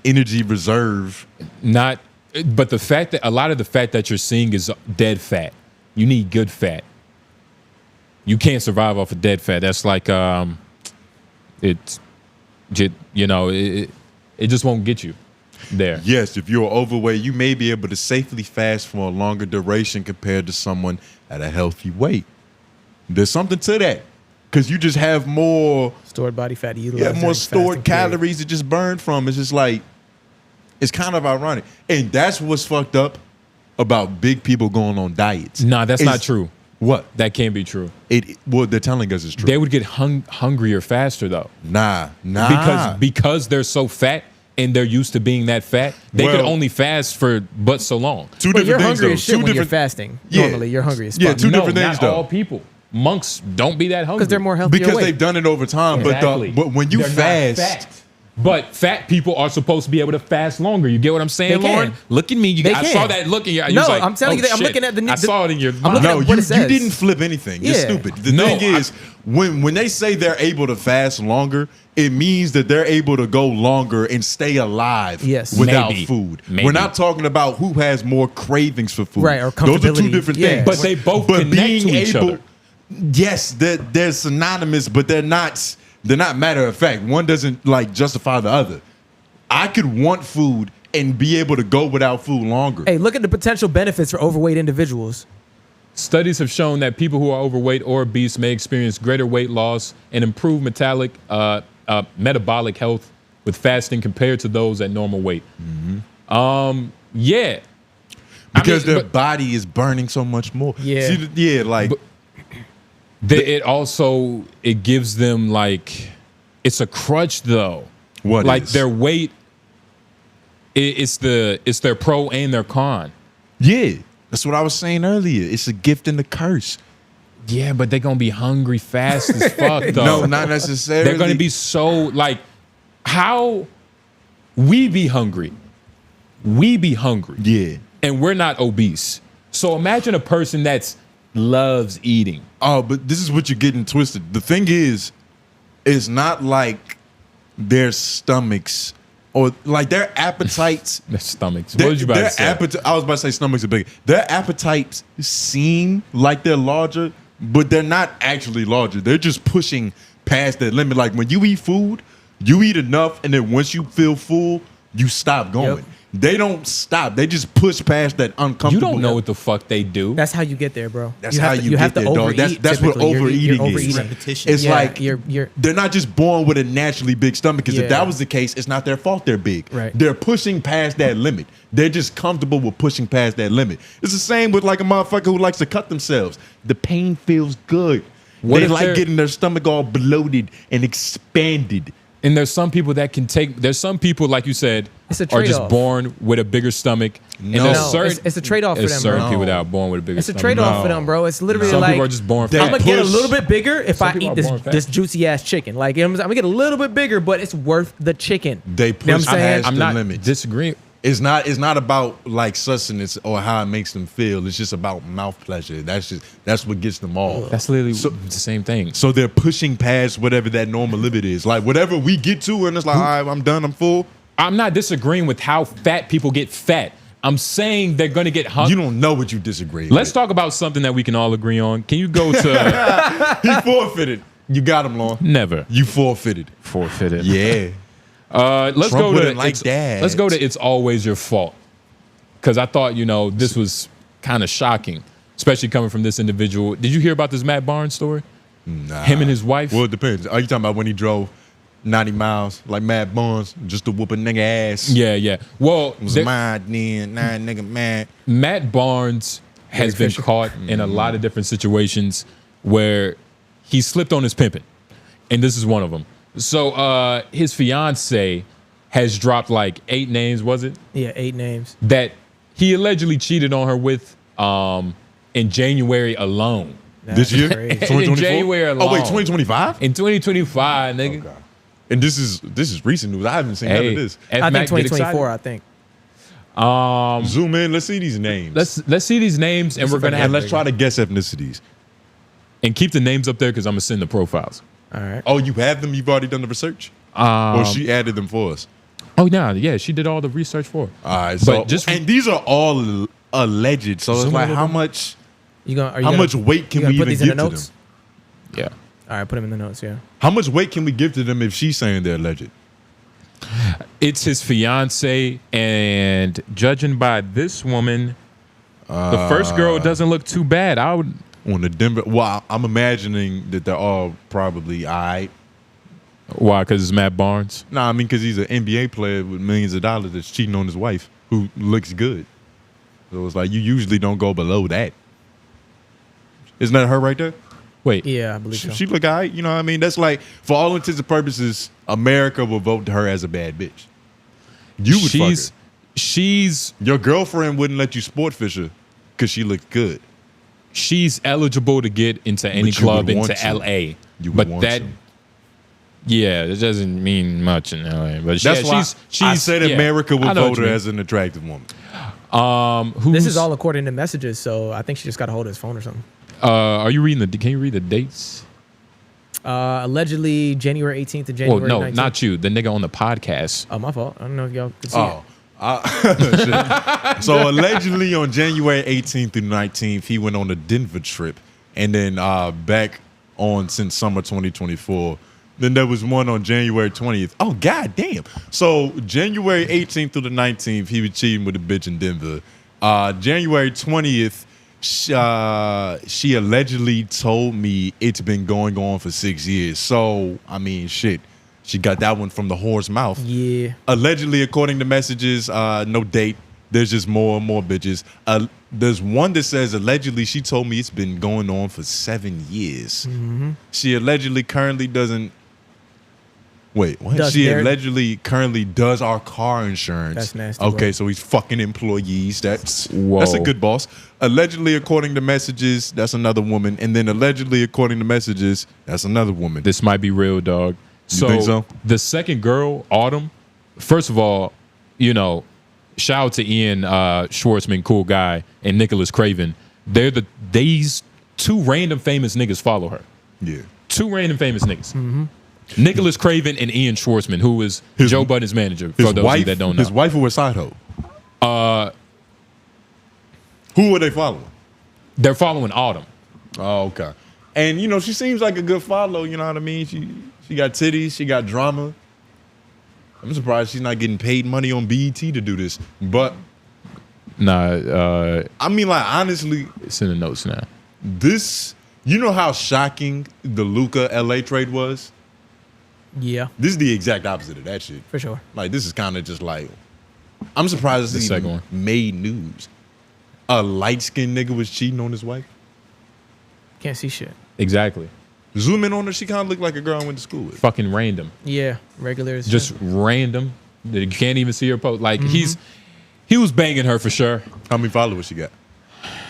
energy reserve. Not, but the fact that a lot of the fat that you're seeing is dead fat. You need good fat. You can't survive off of dead fat. That's like it just won't get you there. Yes, if you're overweight, you may be able to safely fast for a longer duration compared to someone at a healthy weight. There's something to that. Because you just have more stored body fat. You have more stored calories to just burn from. It's just like, it's kind of ironic. And that's what's fucked up about big people going on diets. Nah, that's not true. What? That can't be true. What they're telling us is true. They would get hungrier faster though. Nah. Because they're so fat and they're used to being that fat, they could only fast for but so long. You're hungry as shit when you're fasting. Normally, you're hungry as fuck. Yeah, two different things not though. all people. Monks don't be that hungry because they're more healthy. Because they've done it over time. Exactly. But when you They're not fast, fat. But fat people are supposed to be able to fast longer. You get what I'm saying, They can. Lauren? Look at me. I saw that look in your eyes. No, Like, I'm telling you that. I'm looking at the. I saw it in your I'm mind. looking no, at what it you says. didn't flip anything. You're Yeah. stupid. The thing is, when they say they're able to fast longer, it means that they're able to go longer and stay alive without Maybe. food. Maybe. We're not talking about who has more cravings for food. Right, or those are two comfortability. different Yeah. things. But they both connect to each other. Yes, they're synonymous, but they're not matter of fact. One doesn't like justify the other. I could want food and be able to go without food longer. Hey, look at the potential benefits for overweight individuals. Studies have shown that people who are overweight or obese may experience greater weight loss and improved metabolic health with fasting compared to those at normal weight. Yeah. Because their body is burning so much more. Yeah. It gives them like, it's a crutch though. What like is? Their weight, it's their pro and their con. Yeah. That's what I was saying earlier. It's a gift and a curse. Yeah, but they're gonna be hungry fast as fuck though. No, not necessarily. They're gonna be so like, how we be hungry. We be hungry. Yeah. And we're not obese. So imagine a person that's loves eating. Oh, but this is what you're getting twisted. The thing is, it's not like their stomachs or like their appetites. Their stomachs. What was you about to say? I was about to say stomachs are bigger. Their appetites seem like they're larger, but they're not actually larger. They're just pushing past that limit. Like when you eat food, you eat enough, and then once you feel full, you stop going. Yep. They don't stop. They just push past that uncomfortable. You don't know what the fuck they do. That's how you get there, bro. That's how you get there, dog. overeat, That's what typically. overeating You're is. overeating. Repetition. It's Yeah, like you're they're not just born with a naturally big stomach. Because if Yeah. that was the case, it's not their fault they're big. Right. They're pushing past that limit. They're just comfortable with pushing past that limit. It's the same with like a motherfucker who likes to cut themselves. The pain feels good. They like getting their stomach all bloated and expanded. And there's some people that can take. There's some people, like you said, It's a are just trade-off. born with a bigger stomach. And No. there's No, certain, it's a trade-off for there's them, certain bro. people that are born with a bigger It's a stomach. trade-off for them, bro. It's literally Some like people are just born They fat. I'm gonna get a push- little bit bigger if Some I people eat are this born fat. this juicy ass chicken. Like you know what I'm saying? I'm gonna get a little bit bigger, but it's worth the chicken. They You know what push I'm saying? past I'm the not limits. disagreeing. It's not about like sustenance or how it makes them feel. It's just about mouth pleasure. That's what gets them all. That's literally the same thing. So they're pushing past whatever that normal limit is. Like whatever we get to, and it's like, all right, I'm done, I'm full. I'm not disagreeing with how fat people get fat. I'm saying they're going to get hungry. You don't know what you disagree Let's with. talk about something that we can all agree on. Can you go to He forfeited. You got him, Lauren. never You forfeited. forfeited? Yeah. Let's Trump go wouldn't to like that. Let's go to It's Always Your Fault. Because I thought, this was kind of shocking, especially coming from this individual. Did you hear about this Matt Barnes story? Nah. Him and his wife? Well, it depends. Are you talking about when he drove 90 miles like Matt Barnes just to whoop a nigga ass? Yeah. Well, It was mad then, nah, nigga mad. Matt Barnes has been caught in a lot of different situations where he slipped on his pimping. And this is one of them. So his fiance has dropped like 8 names, was it? Yeah, 8 names. That he allegedly cheated on her with in January alone. This year? crazy. 2024? In January alone. Oh, wait, 2025? In 2025, nigga. Okay. And this is recent news. I haven't seen none of this. I think 2024, I think. Zoom in. Let's see these names. Let's see these names, and we're gonna have and let's try to guess ethnicities. and keep the names up there because I'm gonna send the profiles. All right. Oh, you have them? You've already done the research? Or she added them for us? Oh yeah, she did all the research for it. All right, so But and these are all alleged. So it's Zoom like in how with much how much weight can we put even these in give the to notes? them? Yeah. All right, put them in the notes. Yeah. How much weight can we give to them if she's saying they're alleged? It's his fiance, and judging by this woman, the first girl doesn't look too bad. I would On the Denver, well, I'm imagining that they're all probably all right. Why? Because it's Matt Barnes. Nah, I mean, because he's an NBA player with millions of dollars that's cheating on his wife who looks good. So it's like you usually don't go below that. Isn't that her right there? Wait. Yeah, I believe so. She look all right. You know what I mean? That's like, for all intents and purposes, America will vote her as a bad bitch. You would fuck her. She's Your girlfriend wouldn't let you sport fish her because she looked good. she's eligible to get into any But you club would want into to. LA. You would But want that to. yeah, it doesn't mean much in LA. But That's why she's I said yeah, America I would know what vote you her mean. as an attractive woman. This is all according to messages, so I think she just got a hold of his phone or something. Are you reading can you read the dates? Allegedly, January 18th to January Well, no, 19th. not you. The nigga on the podcast. Oh, my fault. I don't know if y'all could see Oh. it. So allegedly on January 18th through 19th, he went on a Denver trip, and then back on since summer 2024. Then there was one on January 20th. Oh, god damn. So January 18th through the 19th, he was cheating with a bitch in Denver. January 20th, she allegedly told me it's been going on for 6 years. So, I mean, shit. She got that one from the whore's mouth. Yeah. Allegedly, according to messages, no date. There's just more and more bitches. There's one that says allegedly she told me it's been going on for 7 years. She allegedly currently doesn't. Wait, what? Does She their- allegedly currently does our car insurance. That's nasty Okay, work. so he's fucking employees. That's a Whoa. good boss. Allegedly, according to messages, that's another woman. And then allegedly, according to messages, that's another woman. This might be real, dog. You think so? The second girl, Autumn, first of all, shout out to Ian Schwartzman, cool guy, and Nicholas Craven. These 2 random famous niggas follow her. Yeah. 2 random famous niggas. Nicholas Craven and Ian Schwartzman, who is Joe Budden's manager, for those of you that don't know. His wife or his side hoe? Who are they following? They're following Autumn. Oh, okay. And she seems like a good follow. You know what I mean? She got titties. She got drama. I'm surprised she's not getting paid money on BET to do this. But Nah, I mean, like, honestly, it's in the notes now. this. You know how shocking the Luka LA trade was? Yeah, This is the exact opposite of that shit. for sure. Like, this is kind of just like, I'm surprised this The even second one. made news. A light-skinned nigga was cheating on his wife. Can't see shit. Exactly. Zoom in on her, she kind of looked like a girl I went to school with. Fucking random. Yeah, regular as Just shit. random. You can't even see her post. Like, he was banging her for sure. How many followers she got?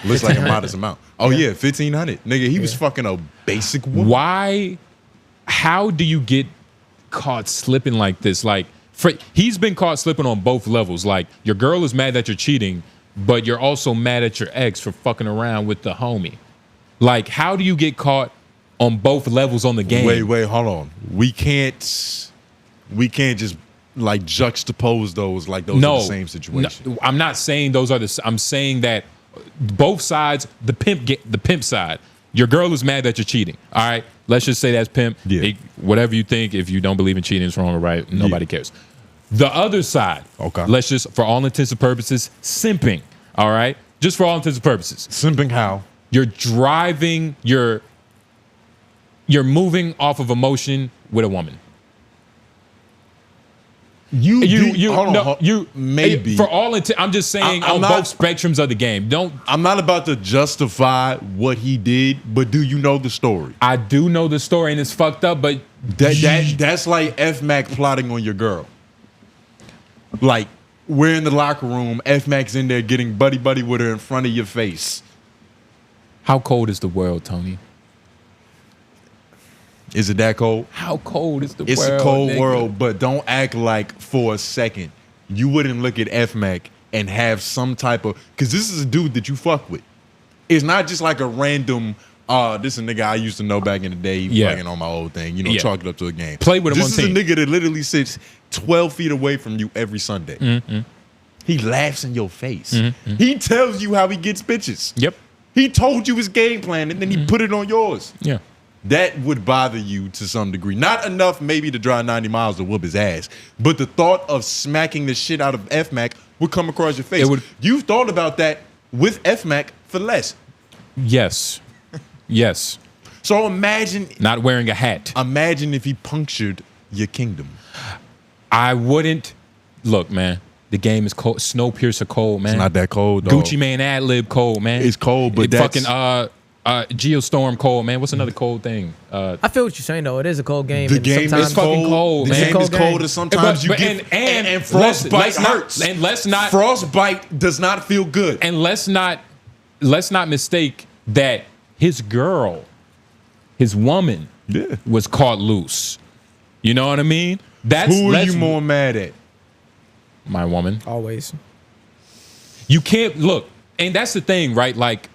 Looks like a modest amount. Oh, yeah, 1,500. Nigga, he was fucking a basic woman. How do you get caught slipping like this? Like, he's been caught slipping on both levels. Like, your girl is mad that you're cheating, but you're also mad at your ex for fucking around with the homie. Like, how do you get caught on both levels on the game? Wait, hold on. We can't just like juxtapose those like those are the same situation. No, I'm not saying those are I'm saying that both sides, the pimp side. Your girl is mad that you're cheating. All right, let's just say that's pimp. Yeah. Whatever you think, if you don't believe in cheating, it's wrong or right. Nobody cares. The other side, Okay. let's just, for all intents and purposes, simping. All right, just for all intents and purposes, Simping how? you're driving, you're moving off of emotion with a woman. Maybe. For all intent, I'm just saying I'm on not- both spectrums of the game. I'm not about to justify what he did, but do you know the story? I do know the story and it's fucked up, but That's like F Mac plotting on your girl. Like, we're in the locker room, F Mac's in there getting buddy with her in front of your face. how cold is the world, Tony? Is it that cold? How cold is the world? It's a cold nigga? world, but don't act like for a second you wouldn't look at F Mac and have some type of, because this is a dude that you fuck with. It's not just like a random, this is a nigga I used to know back in the day, fucking on my old thing, you know, chalk it up to a game. Play with him this on is team. a nigga that literally sits 12 feet away from you every Sunday. Mm-hmm. He laughs in your face. He tells you how he gets bitches. Yep. He told you his game plan and then he put it on yours. Yeah. That would bother you to some degree. Not enough maybe to drive 90 miles to whoop his ass, but the thought of smacking the shit out of F Mac would come across your face. You've thought about that with F Mac for less. Yes. Yes. So imagine Not wearing a hat. Imagine if he punctured your kingdom. I wouldn't. Look, man. The game is cold. Snowpiercer cold, man. It's not that cold, though. Gucci Man ad-lib cold, man. It's cold, but it that's... fucking Geostorm cold, man. What's another cold thing? I feel what you're saying though. It is a cold game. The and game sometimes is fucking cold. The man. game is cold, and sometimes you get and frostbite hurts. And let's not frostbite does not feel good. And let's not mistake that his girl, his woman, was caught loose. You know what I mean? Who are you more mad at? My woman. Always. You can't look, and that's the thing, right? Like,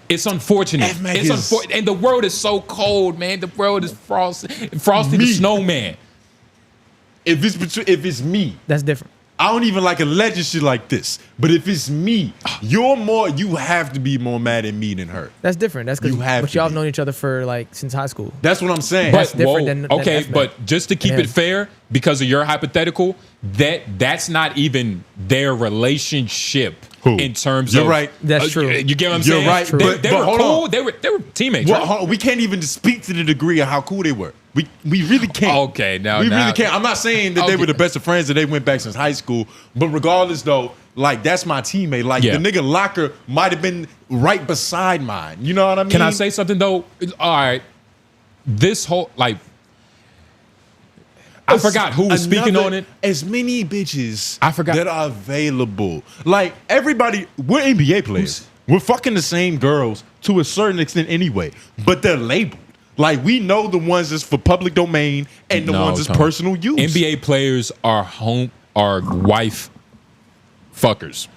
it's unfortunate. It's unfortunate, and the world is so cold, man. The world is Frosty the Snowman. If it's me, that's different. I don't even like alleged shit like this. But if it's me, you have to be more mad at me than her. That's different. That's because but y'all have known each other for like since high school. That's what I'm saying. That's different than okay, F-Man. but just to keep it fair, because of your hypothetical, that's not even their relationship in terms of. You're right. That's true. You get what I'm saying? You're right. They were cool. They were teammates. Well, right? hold on. We can't even speak to the degree of how cool they were. We really can't. Okay, now we really can't. I'm not saying that they were the best of friends, that they went back since high school. But regardless, though, like that's my teammate. Like the nigga locker might have been right beside mine. You know what I mean? Can I say something though? All right, this whole like. I forgot who was speaking on it. As many bitches I forgot that are available. Like everybody, we're NBA players. We're fucking the same girls to a certain extent anyway, but they're labeled. Like we know the ones that's for public domain and the ones that's personal use. NBA players are wife fuckers.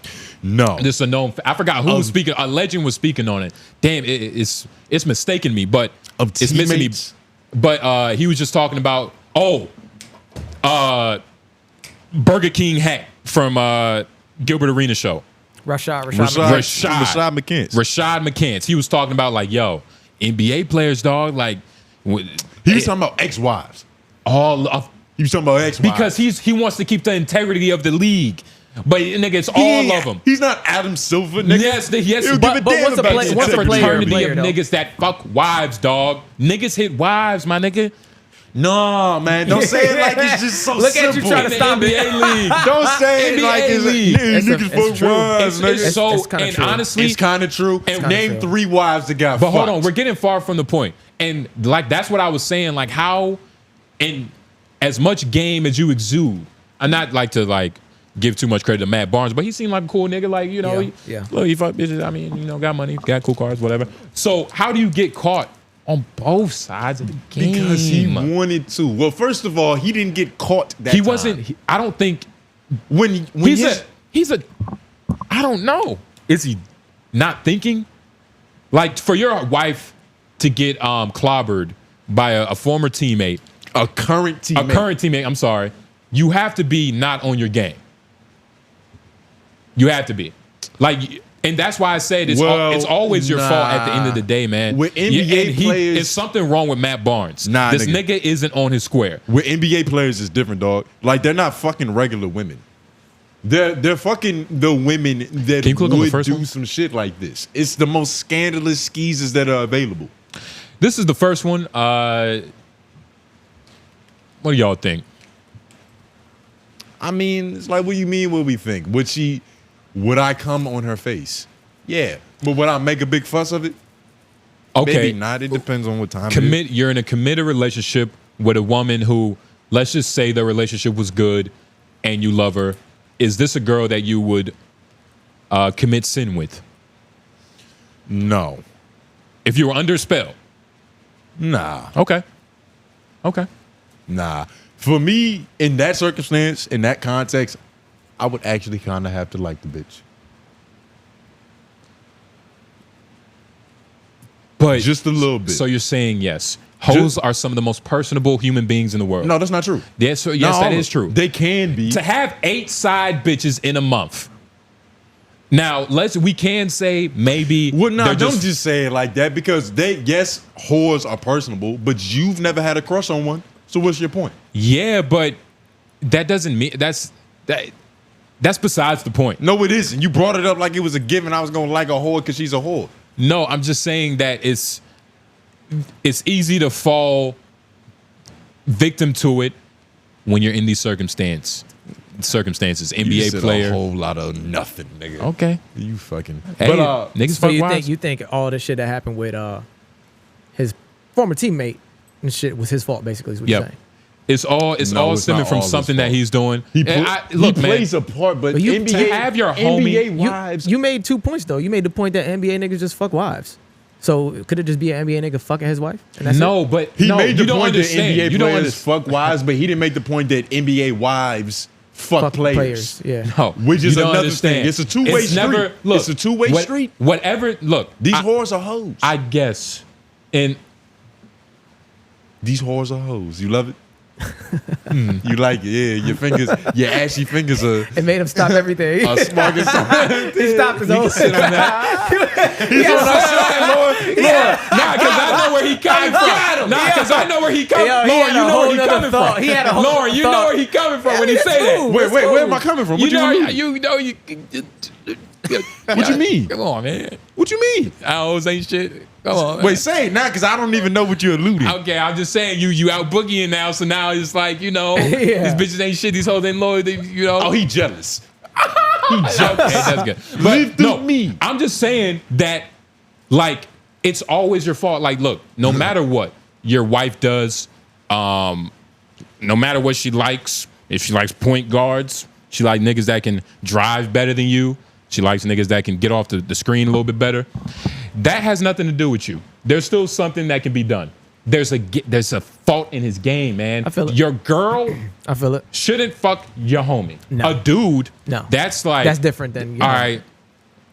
No, this is a known. I forgot who was speaking. A legend was speaking on it. Damn, it's mistaken me, but it's missing me. But he was just talking about Burger King hat from Gilbert Arenas show. Rashad McCants. He was talking about like, yo, NBA players, dog. Like, he was talking about ex-wives. He was talking about ex-wives because he wants to keep the integrity of the league. But nigga, it's all of them. He's not Adam Silver, nigga. Yes. But what's the fraternity of niggas that fuck wives, dog? Niggas hit wives, my nigga. No, man, don't say it like it's just so Look simple. at you trying to stop NBA league. Don't say it like it's niggas fuck wives, nigga. It's so, and true. honestly, it's kind of true. And name 3 wives that got But fucked. hold on, we're getting far from the point. And like that's what I was saying. Like how, and as much game as you exude, I'm not like to like give too much credit to Matt Barnes, but he seemed like a cool nigga. Like he fuck bitches. I mean, got money, got cool cars, whatever. So how do you get caught on both sides of the game? Because he wanted to. Well, first of all, he didn't get caught that he time. wasn't. I don't think when he's a. I don't know. Is he not thinking? Like for your wife to get clobbered by a former teammate, a current teammate. I'm sorry. You have to be not on your game. You have to be. Like And that's why I said it's Well, it's always your fault at the end of the day, man. With NBA players, it's something wrong with Matt Barnes. Nah, this nigga isn't on his square. With NBA players, it's different, dog. Like they're not fucking regular women. They're fucking the women that would do some shit like this. It's the most scandalous skeezers that are available. This is the first one. What do y'all think? I mean, it's like, what do you mean? What we think? Would I come on her face? Yeah, but would I make a big fuss of it? Okay, maybe not. It depends on what time. You're in a committed relationship with a woman who, let's just say, the relationship was good, and you love her. Is this a girl that you would commit sin with? No. If you were under a spell? Nah. Okay. Nah. For me, in that circumstance, in that context, I would actually kind of have to like the bitch. But just a little bit. So you're saying yes. Hoes are some of the most personable human beings in the world. No, that's not true. Yes, that is true. They can be. To have 8 side bitches in a month. Now, we can say maybe. Well, no, don't just say it like that, because yes, whores are personable, but you've never had a crush on one. So what's your point? Yeah, but that doesn't mean that's besides the point. No, it isn't. You brought it up like it was a given. I was gonna like a whore because she's a whore. No, I'm just saying that it's easy to fall victim to it when you're in these circumstances. NBA player, a whole lot of nothing, nigga. Okay, you fucking. Hey, but niggas so fuck you think all the shit that happened with his former teammate and shit was his fault, basically? Is what you're saying? It's all stemming from something that he's doing. He plays a part, but you, NBA, to have your homie, NBA wives. You made 2 points though. You made the point that NBA niggas just fuck wives. So could it just be an NBA nigga fucking his wife? And that's no, it? but he made the point that understand. NBA You don't players fuck wives, but he didn't make the point that NBA wives fuck players. Yeah, no, which is another understand. thing. It's a two-way street. It's a two-way street. Whatever. Look, these whores are hoes. I guess, and these whores are hoes. You love it. You like it, yeah. Your fingers, your ashy fingers are. It made him stop everything. Smart as He stopped his own. sit on that. He's on that side, Lord. Nah, because I know where he coming from. Nah, because I know where he coming from. Lauren, you know where he coming from. He had a whole Lauren, you know where he coming from when he say that. Wait, where am I coming from? What You know. What you mean? Come on, man. What you mean? Hoes ain't shit. Come on. Man. Wait, say it now, because I don't even know what you're alluding. Okay, I'm just saying you out boogieing now, so now it's like, these bitches ain't shit, these hoes ain't loyal, Oh, he jealous. He jealous. Okay, that's good. But me. I'm just saying that, like, it's always your fault. Like, look, no matter what your wife does, no matter what she likes, if she likes point guards, she likes niggas that can drive better than you, she likes niggas that can get off the screen a little bit better. That has nothing to do with you. There's still something that can be done. There's a fault in his game, man. I feel it. Your girl, I feel it. shouldn't fuck your homie. No. A dude, no. That's like that's different than your all homie.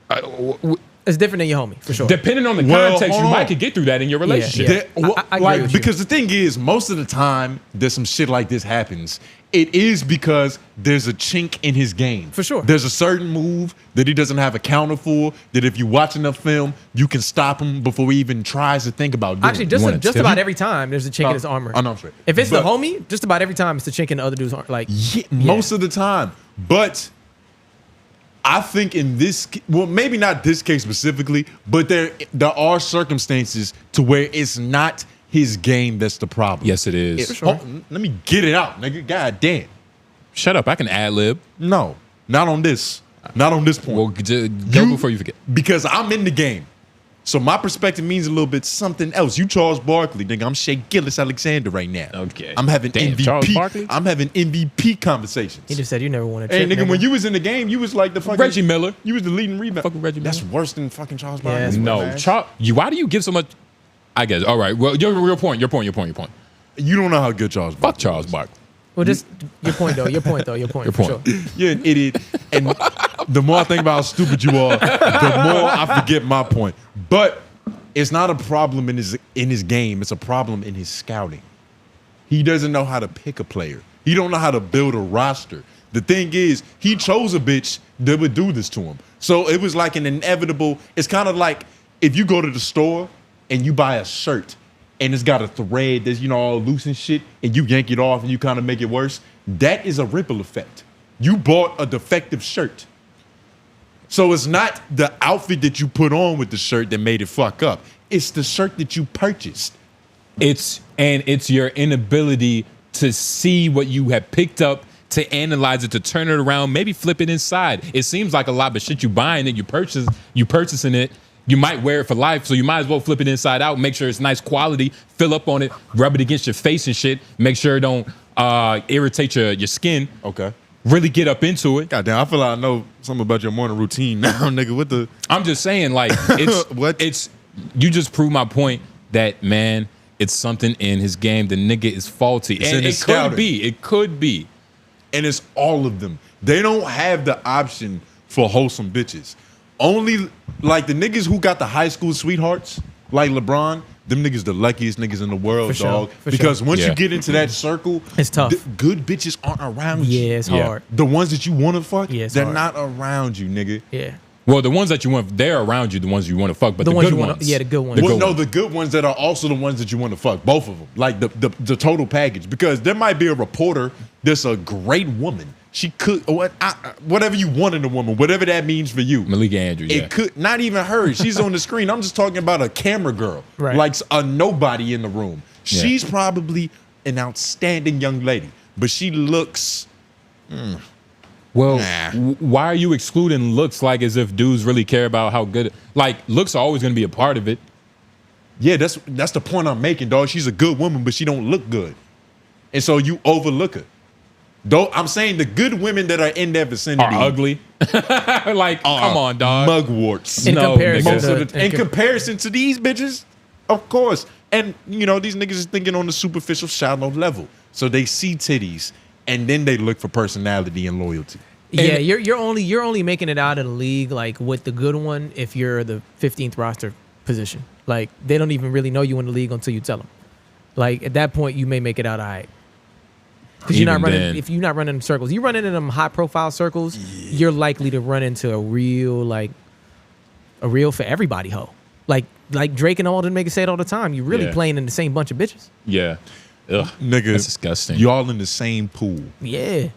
right. It's different than your homie for sure. Depending on the context, you might could get through that in your relationship. I agree with you. Because the thing is, most of the time that some shit like this happens, it is because there's a chink in his game. For sure. There's a certain move that he doesn't have a counter for, that if you watch enough film, you can stop him before he even tries to think about doing. Actually, just about every time there's a chink in his armor. I know, I'm straight. If it's the homie, just about every time it's the chink in the other dude's armor. Like, most of the time. But I think in this, well, maybe not this case specifically, but there are circumstances to where it's not his game that's the problem. Yes, it is. For sure. Let me get it out, nigga. God damn. Shut up. I can ad lib. No, not on this. Not on this point. Well, go before you forget. Because I'm in the game. So my perspective means a little bit something else. You Charles Barkley, nigga. I'm 𝔓𝔦𝔐𝔓�34 right now. Okay. I'm having Charles Barkley? MVP. I'm having MVP conversations. he just said you never won a Hey, chip. nigga, when you was in the game, you was like the fucking Reggie Miller. You was the leading rebound. Fucking Reggie That's Miller. worse than fucking Charles Barkley. No, why do you give so much? I guess. All right. Well, your point. You don't know how good Charles Barkley. Fuck Charles Barkley. Well, just your point though. Your point. For sure. You're an idiot. And the more I think about how stupid you are, the more I forget my point. But it's not a problem in his game. It's a problem in his scouting. He doesn't know how to pick a player. He don't know how to build a roster The thing is, he chose a bitch that would do this to him. So it was like an inevitable. It's kind of like if you go to the store and you buy a shirt and it's got a thread that's, you know, all loose and shit, and you yank it off and you kind of make it worse. That is a ripple effect. You bought a defective shirt. So it's not the outfit that you put on with the shirt that made it fuck up. It's the shirt that you purchased. It's your inability to see what you have picked up, to analyze it, to turn it around, maybe flip it inside. It seems like a lot, but shit, you buying it, you purchasing it, you might wear it for life, so you might as well flip it inside out, make sure it's nice quality, fill up on it, rub it against your face and shit, make sure it don't irritate your skin. Okay. Really get up into it. Goddamn, I feel like I know something about your morning routine now, nigga. What the? I'm just saying, like, it's What? It's you just proved my point that, man, it's something in his game. The nigga is faulty, It's and in it his could scouting. be. It could be. And it's all of them. They don't have the option for wholesome bitches. Only like the niggas who got the high school sweethearts, like LeBron, them niggas the luckiest niggas in the world, For sure, dog. for Because sure. once Yeah. you get into that circle, It's tough. Good bitches aren't around you. Yeah, it's Yeah. hard. The ones that you want to fuck, Yeah, it's they're hard. not around you, nigga. Yeah. Well, the ones that you want, they're around you. The ones you want to fuck, but The the, ones good you wanna- ones, yeah, the good ones. Well, good no, ones. the good ones that are also the ones that you want to fuck, both of them, like the total package. Because there might be a reporter that's a great woman. She could whatever you want in a woman, whatever that means for you. Malika Andrews. It Yeah. could not even her. She's on the screen. I'm just talking about a camera girl, Right. like a nobody in the room. Yeah. She's probably an outstanding young lady, but she looks. Well, Nah. why are you excluding looks like as if dudes really care about how good? Like, looks are always going to be a part of it. Yeah, that's the point I'm making, dog. She's a good woman, but she don't look good, and so you overlook her. Though I'm saying the good women that are in that vicinity Are ugly. Like, come on, dog. mugworts. In No, comparison, nigga. Most of to, the, in comparison to these bitches, of course. And you know, these niggas is thinking on the superficial, shallow level. So they see titties and then they look for personality and loyalty. yeah, And- you're only making it out of the league like with the good one if you're the 15th roster position. Like they don't even really know you in the league until you tell them. Like at that point, you may make it out all right. Because you're not Even running. then. If you're not running in circles, you run into them high profile circles. You're likely to run into a real for everybody hoe. Like Drake and all them niggas say it all the time. You're really Yeah. playing in the same bunch of bitches. Yeah. Ugh. Nigga, That's disgusting. Y'all in the same pool, Yeah.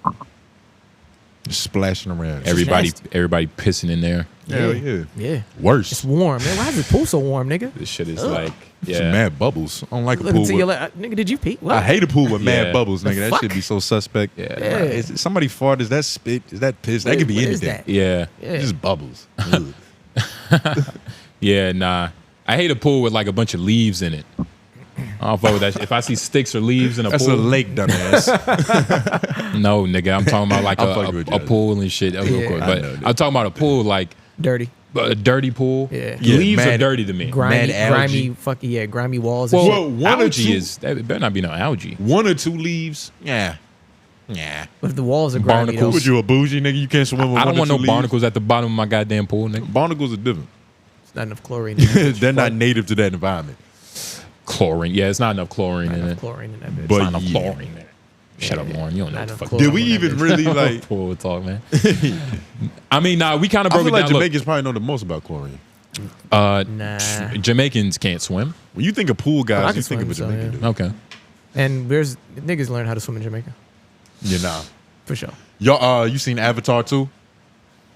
just splashing around. Everybody nasty. pissing in there. Hell yeah. Yeah. Worse. It's warm, man. Why is the pool so warm, nigga? This shit is Ugh. like, Some yeah. mad bubbles. I don't like a Look pool until you're with, like, nigga, did you pee? What? I hate a pool with Yeah. mad bubbles, nigga. That fuck? should be so suspect. Yeah. Yeah. Is somebody fart? Is that spit? Is that piss? That What- could be what is anything. that? Yeah. Yeah. Just bubbles. Ugh. Yeah, nah. I hate a pool with like a bunch of leaves in it. I don't fuck with that shit. If I see sticks or leaves in a That's pool, a lake, dumbass. no, nigga. I'm talking about like I'm fucking with you. a pool and shit. Of Yeah. course. I But know, dude. I'm talking about a pool like Dirty. a dirty pool. Yeah. Yeah, Leaves are mad- dirty to me. Grimy, algae. grimy walls and Well, shit. one or algae two- is that better not be no algae. One or two leaves. Yeah. If the walls are grimy, Barnacles. though. Would you a bougie nigga? You can't swim with I one don't or want two no leaves? barnacles at the bottom of my goddamn pool, nigga. Barnacles are different. It's not enough chlorine. In that bitch. They're not native to that environment. Chlorine. Yeah, it's not enough chlorine Not in enough it. chlorine in that bitch. But It's not enough yeah. chlorine there. Shut up, Lauren. You don't know Not what the enough fuck. chlorine. Did we in that even bitch. really like? pool talk, man? I mean, nah, we kind of I broke feel it like down. Look, Jamaicans probably know the most about chlorine. Nah. Jamaicans can't swim. When you think of pool I guys, can you think of a swim, so, Jamaican yeah. dude. Okay. And there's niggas learn how to swim in Jamaica. Yeah, nah. For sure. Y'all, you seen Avatar 2?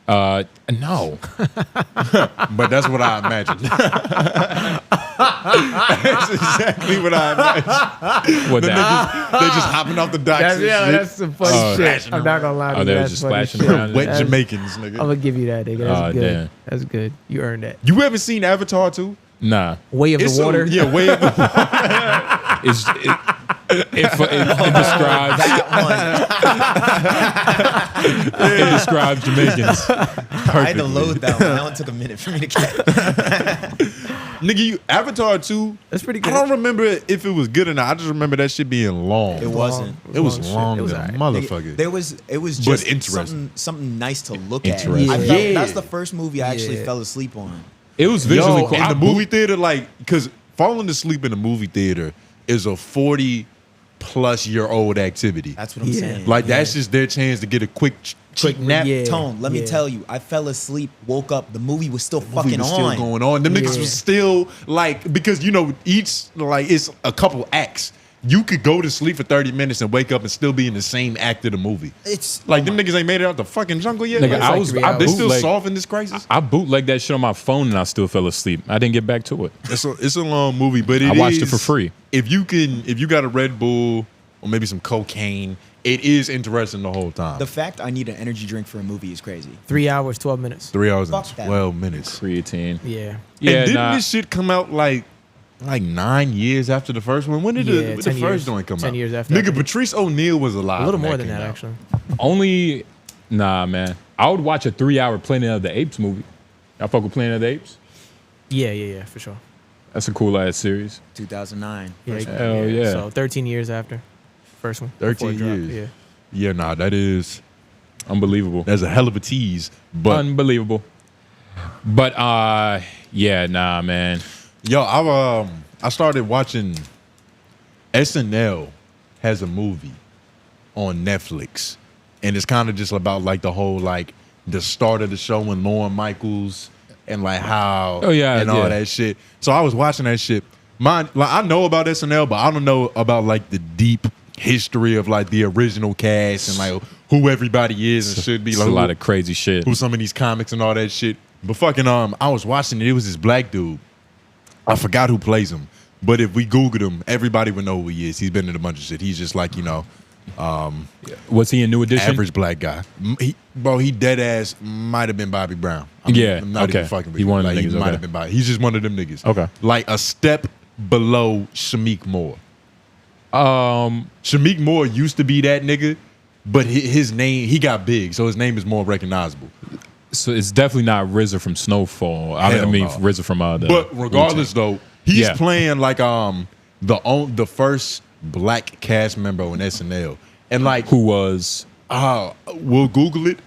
No. But that's what I imagined. That's exactly what I imagined. What The that? niggas, they just hopping off the docks and shit. some funny shit. I'm not gonna lie to Oh, you. they were That's just funny splashing shit. around. Wet That's- Jamaicans, nigga. I'm gonna give you that, nigga. That's Oh, good. damn. That's good. You earned that. You haven't seen Avatar 2? Nah. Way of It's the water. yeah, way of the It describes it describes Jamaicans. I had to load that one. That one took a minute for me to catch. Nigga, you Avatar 2. That's pretty I good. don't remember if it was good or not. I just remember that shit being long. It wasn't. It was shit. long It was as a alright. motherfucker. It was But just interesting. something nice to look at. Interesting. I felt, Yeah. That's the first movie I actually Yeah. fell asleep on. It was visually Yo, cool. in I the movie theater, like, because falling asleep in the movie theater is a 40% plus your old activity. That's what I'm saying. Like that's just their chance to get a quick nap. Yeah. Tone, let me tell you, I fell asleep, woke up, the movie was still Movie fucking was on. still going on. Them niggas was still like, because you know each like it's a couple acts. You could go to sleep for 30 minutes and wake up and still be in the same act of the movie. It's like them niggas ain't made it out the fucking jungle yet. Nigga, Like, they still solving this crisis. I bootlegged that shit on my phone and I still fell asleep. I didn't get back to it. It's a long movie, but I watched it for free. If you got a Red Bull or maybe some cocaine, it is interesting the whole time. the fact I need an energy drink for a movie is crazy. 3 hours, 12 minutes. 3 hours Fuck and that. 12 minutes. Creatine. Yeah. Yeah, and didn't nah. this shit come out like 9 years after the first one? When did Yeah, the 10 first years. joint come 10 out? years after. Nigga, Patrice O'Neal was alive. A little when more than came that, out. actually. Only, nah, man. I would watch a 3-hour Planet of the Apes movie. I fuck with Planet of the Apes. Yeah, for sure. That's a cool ass series. 2009. Yeah, Hell yeah. So 13 years after first one. before 13 it dropped, years. Yeah. Yeah, nah, Unbelievable. that's a hell of a tease. But Unbelievable. But yeah, nah, man. yo, I started watching SNL has a movie on Netflix, and it's kind of just about like the whole like the start of the show when Lorne Michaels and like how and all that shit. So I was watching that shit. I know about SNL, but I don't know about like the deep history of like the original cast and like who everybody is and should be. It's Like a lot of crazy shit. who some of these comics and all that shit. But fucking I was watching it. It was this black dude. I forgot who plays him. But if we Googled him, everybody would know who he is. He's been in a bunch of shit. He's just like, Was he in New Edition? average black guy. He dead ass might have been Bobby Brown. Yeah, I'm not okay. even fucking with He you. one of the Like, niggas, he might okay. have been Bobby. He's just one of them niggas. Okay. Like a step below Shameik Moore. Shameik Moore used to be that nigga, but his name, he got big, so his name is more recognizable. So it's definitely not RZA from Snowfall. I Hell mean no. RZA from the But regardless, though, he's Yeah. playing like the first black cast member on SNL, and like who was we'll Google it.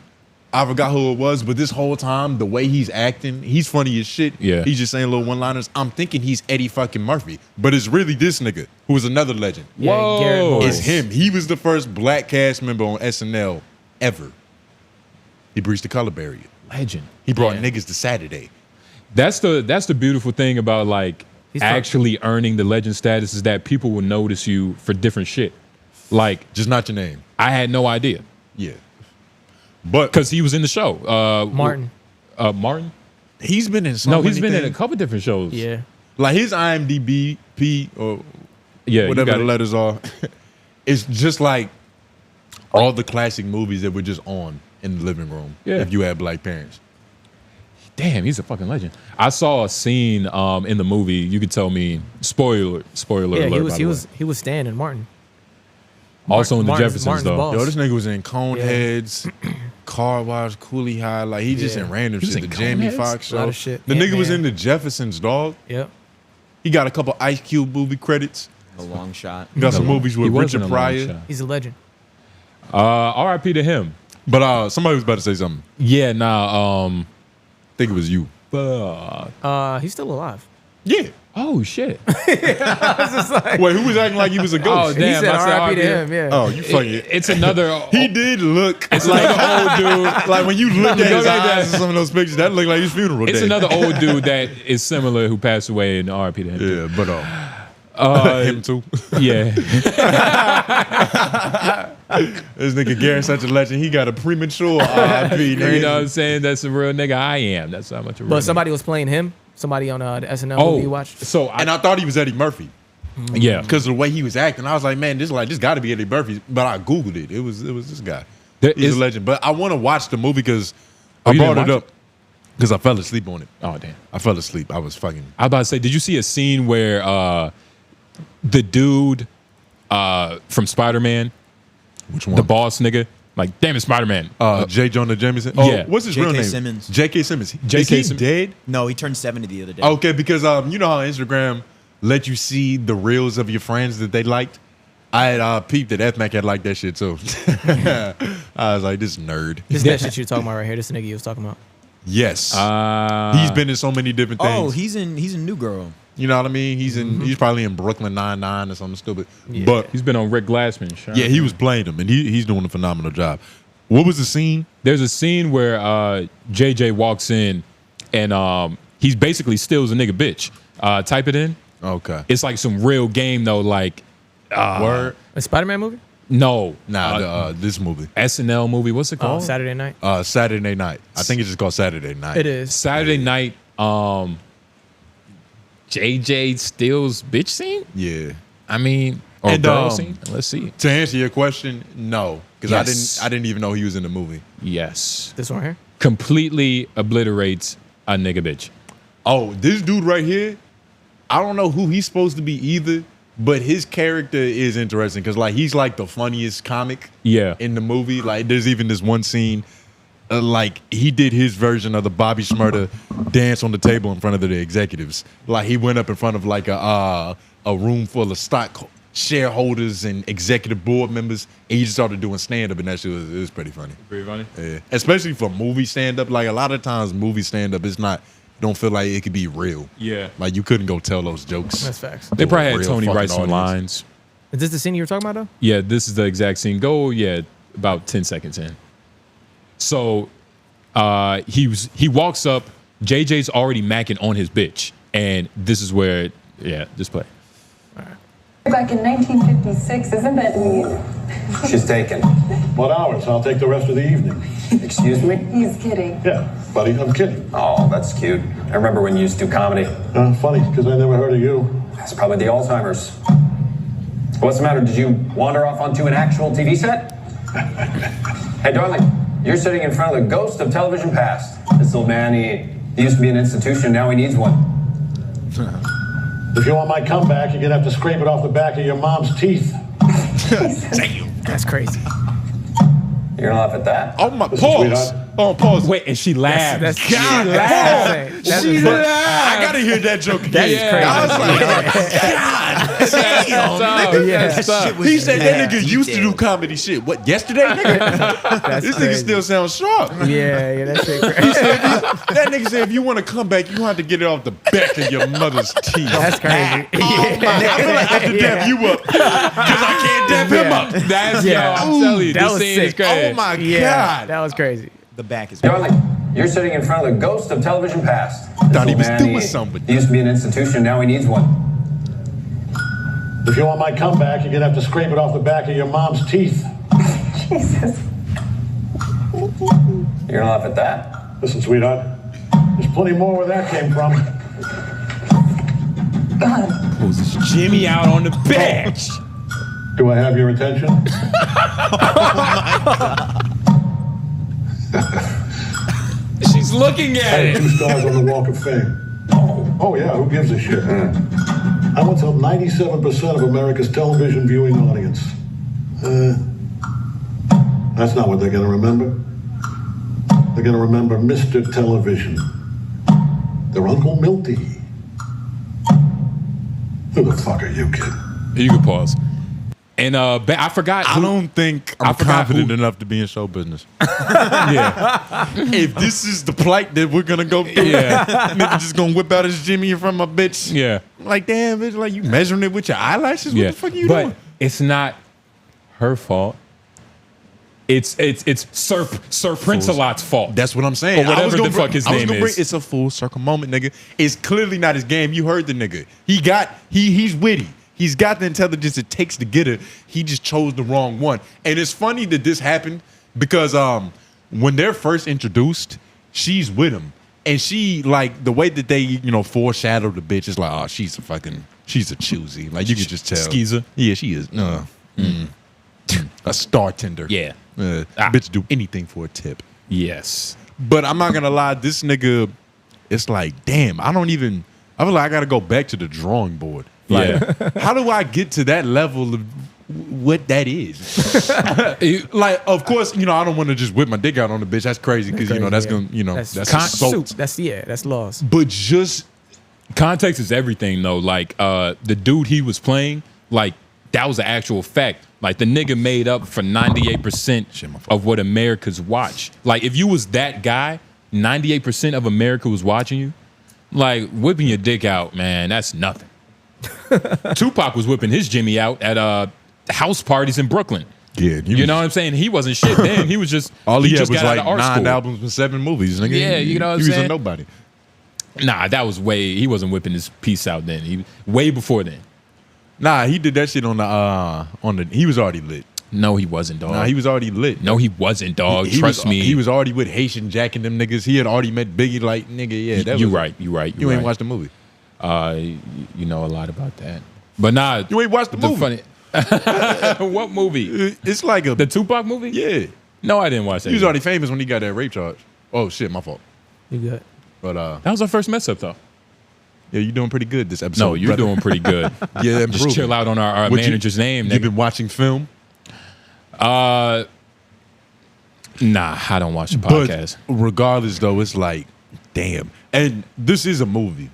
I forgot who it was, but this whole time, the way he's acting, he's funny as shit. Yeah. He's just saying little one-liners. I'm thinking he's Eddie fucking Murphy, but it's really this nigga who was another legend. Yeah, Garrett Whoa. Morris. It's him. He was the first black cast member on SNL ever. He breached the color barrier. legend. He brought Yeah. niggas to Saturday. That's the beautiful thing about like He's from- actually earning the legend status is that people will notice you for different shit. Like Just not your name. I had no idea Yeah. But because he was in the show. Martin. Martin? he's been in so No, he's many been in a things. couple different shows. Yeah. Like his IMDb or Yeah, you whatever got the it. letters are, it's just like all the classic movies that were just on in the living room. Yeah. If you had black parents. Damn, he's a fucking legend. I saw a scene in the movie. You could tell me spoiler Yeah, alert. he was by he the was way. he was Stan and Martin. Also in the Martin's- Jeffersons Martin's the though. boss. Yo, this nigga was in Coneheads, Car Wash, Coolie High. Like he just Yeah. in random He was shit. in The Jamie Coneheads? Foxx A lot show. of shit. The nigga was Ant-Man. in the Jeffersons, dog. Yep. He got a couple Ice Cube movie credits. A long shot. He got some movies He with was in Richard a long Pryor. shot. He's a legend. R.I.P. to him. But somebody was about to say something. Yeah, nah. I think it was you. Fuck. He's still alive. Yeah. Oh shit. Wait, who was acting like he was a Oh ghost? damn. he said I said R.I.P. to R.I.P. him. Yeah. Oh, you fucking. It's another. He did look It's another old dude. like when you look at his Go ahead, eyes in some of those pictures, that looked like his funeral It's day. another old dude that is similar who passed away in R.I.P. to him. Yeah, but him too. Yeah. This nigga Garrett's such a legend. He got a premature RIP. You know what I'm saying? That's a real nigga. I am. That's how much a real But nigga. somebody was playing him. Somebody on the SNL movie you watched. So And I thought he was Eddie Murphy yeah. because of the way he was acting. I was like, man, this got to be Eddie Murphy. But I googled it. It was this guy. There He's is- a legend. But I want to watch the movie because Oh, I you didn't brought it watch up because I fell asleep on it. Oh damn. I fell asleep. I was fucking. I was about to say, did you see a scene where the dude from Spider-Man, Which one? the boss nigga, like, damn it, Spider-Man. J. Jonah Jameson. Oh, Yeah. what's his J.K. real name? Simmons. J.K. Simmons. J.K. Is he Simmons. dead? No, he turned 70 the other day. Okay, because you know how Instagram let you see the reels of your friends that they liked. I had peeped that 𝐿𝙾𝙂𝚃 had liked that shit too. I was like, this nerd. This is that shit you're talking about right here. This nigga you was talking about. Yes. He's been in so many different things. Oh, he's in New Girl. You know what I mean? He's probably in Brooklyn Nine-Nine or something stupid. Yeah. But he's been on Rick Glassman. Sure. Yeah, he was playing him, and he's doing a phenomenal job. What was the scene? There's a scene where JJ walks in, and he basically steals a nigga bitch. Type it in. Okay. It's like some real game though. Like Word. A Spider-Man movie? No. This movie. SNL movie. What's it called? Saturday Night. Saturday Night. I think it's just called Saturday Night. It is. Saturday Night. JJ steals bitch scene? Yeah. I mean, or And, girl scene? Let's see. To answer your question, no, because Yes. I didn't even know he was in the movie. Yes. This one here? Completely obliterates a nigga bitch. Oh, this dude right here, I don't know who he's supposed to be either, but his character is interesting because like he's like the funniest comic in the movie. Like there's even this one scene, like he did his version of the Bobby Shmurda dance on the table in front of the executives. Like he went up in front of like a room full of stock shareholders and executive board members, and he just started doing stand-up, and that shit was pretty funny. Pretty funny? Yeah. Especially for movie stand-up. Like a lot of times movie stand-up is not, don't feel like it could be real. Yeah. Like you couldn't go tell those jokes. That's facts. They probably had Real Tony fucking write some audience. lines. Is this the scene you were talking about though? Yeah, this is the exact scene. Go, about 10 seconds in. So he walks up, JJ's already macking on his bitch. And this is where, just play. Back in 1956, isn't that neat? She's taken. What hours? I'll take the rest of the evening. Excuse me? He's kidding. Yeah, buddy, I'm kidding. Oh, that's cute. I remember when you used to do comedy. Funny, because I never heard of you. That's probably the Alzheimer's. What's the matter? Did you wander off onto an actual TV set? Hey, darling, you're sitting in front of the ghost of television past. This little man, he used to be an institution, now he needs one. If you want my comeback, you're going to have to scrape it off the back of your mom's teeth. That's crazy. You're gonna laugh at that? Oh my, pause. Oh, pause. Wait, and she laughed. That's God, she laughed. That's She insane. laughed. I gotta hear that joke again. That is crazy. I was like, God damn. Yeah. He said that nigga used to do comedy shit. What, yesterday, nigga? This nigga crazy. still sounds sharp. Yeah, that shit crazy. That nigga said if you want to come back, you have to get it off the back of your mother's teeth. That's crazy. Oh my, I feel like I have to dap you up because I can't dap him up. That's, Yeah. I'm telling you, That this was scene is sick. crazy. Oh my Yeah, God. that was crazy. The back is. Darling, you're sitting in front of the ghost of television past. This Thought he little was man, doing something. He used to be an institution, now he needs one. If you want my comeback, you're going to have to scrape it off the back of your mom's teeth. Jesus. You're gonna laugh at that? Listen, sweetheart, there's plenty more where that came from. God. Pulls this Jimmy out on the bench. Do I have your attention? She's looking at Hey, it. 2 stars on the Walk of Fame. Oh yeah, who gives a shit? I went to 97% of America's television viewing audience. That's not what they're gonna remember. They're gonna remember Mr. Television. Their Uncle Milty. Who the fuck are you, kid? You can pause. And I forgot. I don't think I'm confident enough to be in show business. Yeah. If this is the plight that we're gonna go through, nigga just gonna whip out his Jimmy in front of my bitch. Yeah. Like, damn, bitch, like you measuring it with your eyelashes? What Yeah. the fuck are you but doing? it's not her fault. It's Sir Prince-a-Lot's fault. That's what I'm saying. Or whatever I was gonna the fuck his I was name gonna bring- is. It's a full circle moment, nigga. It's clearly not his game. You heard the nigga. He's witty. He's got the intelligence it takes to get it. He just chose the wrong one. And it's funny that this happened because when they're first introduced, she's with him. And she, like, the way that they, foreshadow the bitch is like, oh, she's a choosy. Like, you can just tell. Skeezer? Yeah, she is. A star tender. Yeah. Bitch do anything for a tip. Yes. But I'm not gonna lie, this nigga, it's like, damn, I feel like I gotta go back to the drawing board. Like, how do I get to that level of what that is? Like, of course, I don't want to just whip my dick out on the bitch. That's crazy because that's gonna, that's assault. That's laws. But just context is everything, though. Like the dude he was playing, like that was an actual fact. Like the nigga made up for 98% of what Americans watch. Like if you was that guy, 98% of America was watching you, like whipping your dick out, man, that's nothing. Tupac was whipping his Jimmy out at house parties in Brooklyn. Yeah, you know what I'm saying? He wasn't shit then. He was just all he had just was got like out of art 9 school. albums and 7 movies. Nigga. Yeah, you know what I'm saying? He was a nobody. Nah, that was he wasn't whipping his piece out then. He way before then. Nah, he did that shit on the he was already lit. No, he wasn't, dog. Nah, he was already lit. No, he wasn't, dog. Trust me. He was already with Haitian Jack and them niggas. He had already met Biggie, like, nigga, yeah. That You was, right. You ain't watched the movie. You know a lot about that. But nah. You ain't watched the movie. Funny, what movie? It's like the Tupac movie? Yeah. No, I didn't watch that. He was already famous when he got that rape charge. Oh, shit, my fault. You good. But that was our first mess up, though. Yeah, you're doing pretty good this episode. No, you're doing pretty good. Yeah, just chill out on our manager's name. You've been watching film? Nah, I don't watch the podcast. But regardless, though, it's like, damn. And this is a movie.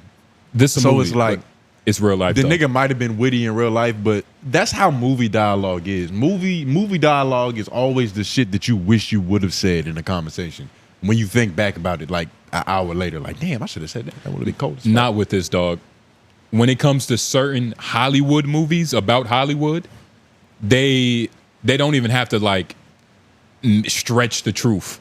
So it's like, it's real life. The though. nigga might have been witty in real life, but that's how movie dialogue is. Movie dialogue is always the shit that you wish you would have said in a conversation. When you think back about it, like an hour later, like, damn, I should have said that. That would have been cold as fuck. Not with this, dog. When it comes to certain Hollywood movies about Hollywood, they don't even have to like stretch the truth.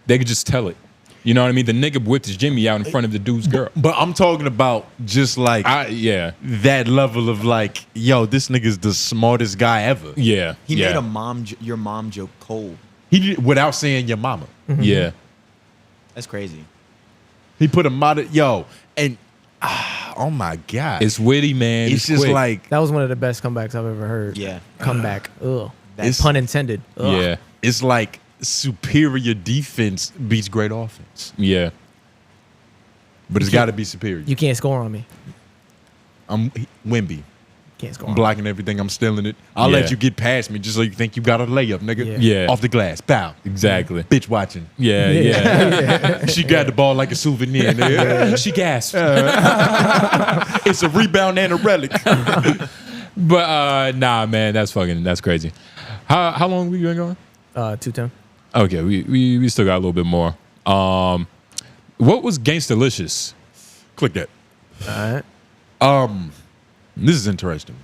They could just tell it. You know what I mean? The nigga whipped his Jimmy out in front of the dude's girl. But I'm talking about just like that level of like, yo, this nigga's the smartest guy ever. Yeah. He made your mom joke cold. He did without saying your mama. Mm-hmm. Yeah. That's crazy. He put a modern and oh my God. It's witty, man. It's just quick. like That was one of the best comebacks I've ever heard. Yeah. Comeback. Ugh. It's- Pun intended. Ugh. Yeah. it's like superior defense beats great offense. Yeah. But it's got to be superior. You can't score on me. I'm Wemby. Can't score I'm on blocking everything. I'm stealing it. I'll Yeah. let you get past me just so you think you got a layup, nigga. Yeah. Off the glass. Bow. Exactly. Bitch watching. Yeah. She got the ball like a souvenir, nigga. She gasped. It's a rebound and a relic. But nah, man, that's crazy. How long we been going? 210. Okay, we still got a little bit more. What was Gangsta-licious? Click that. All right. This is interesting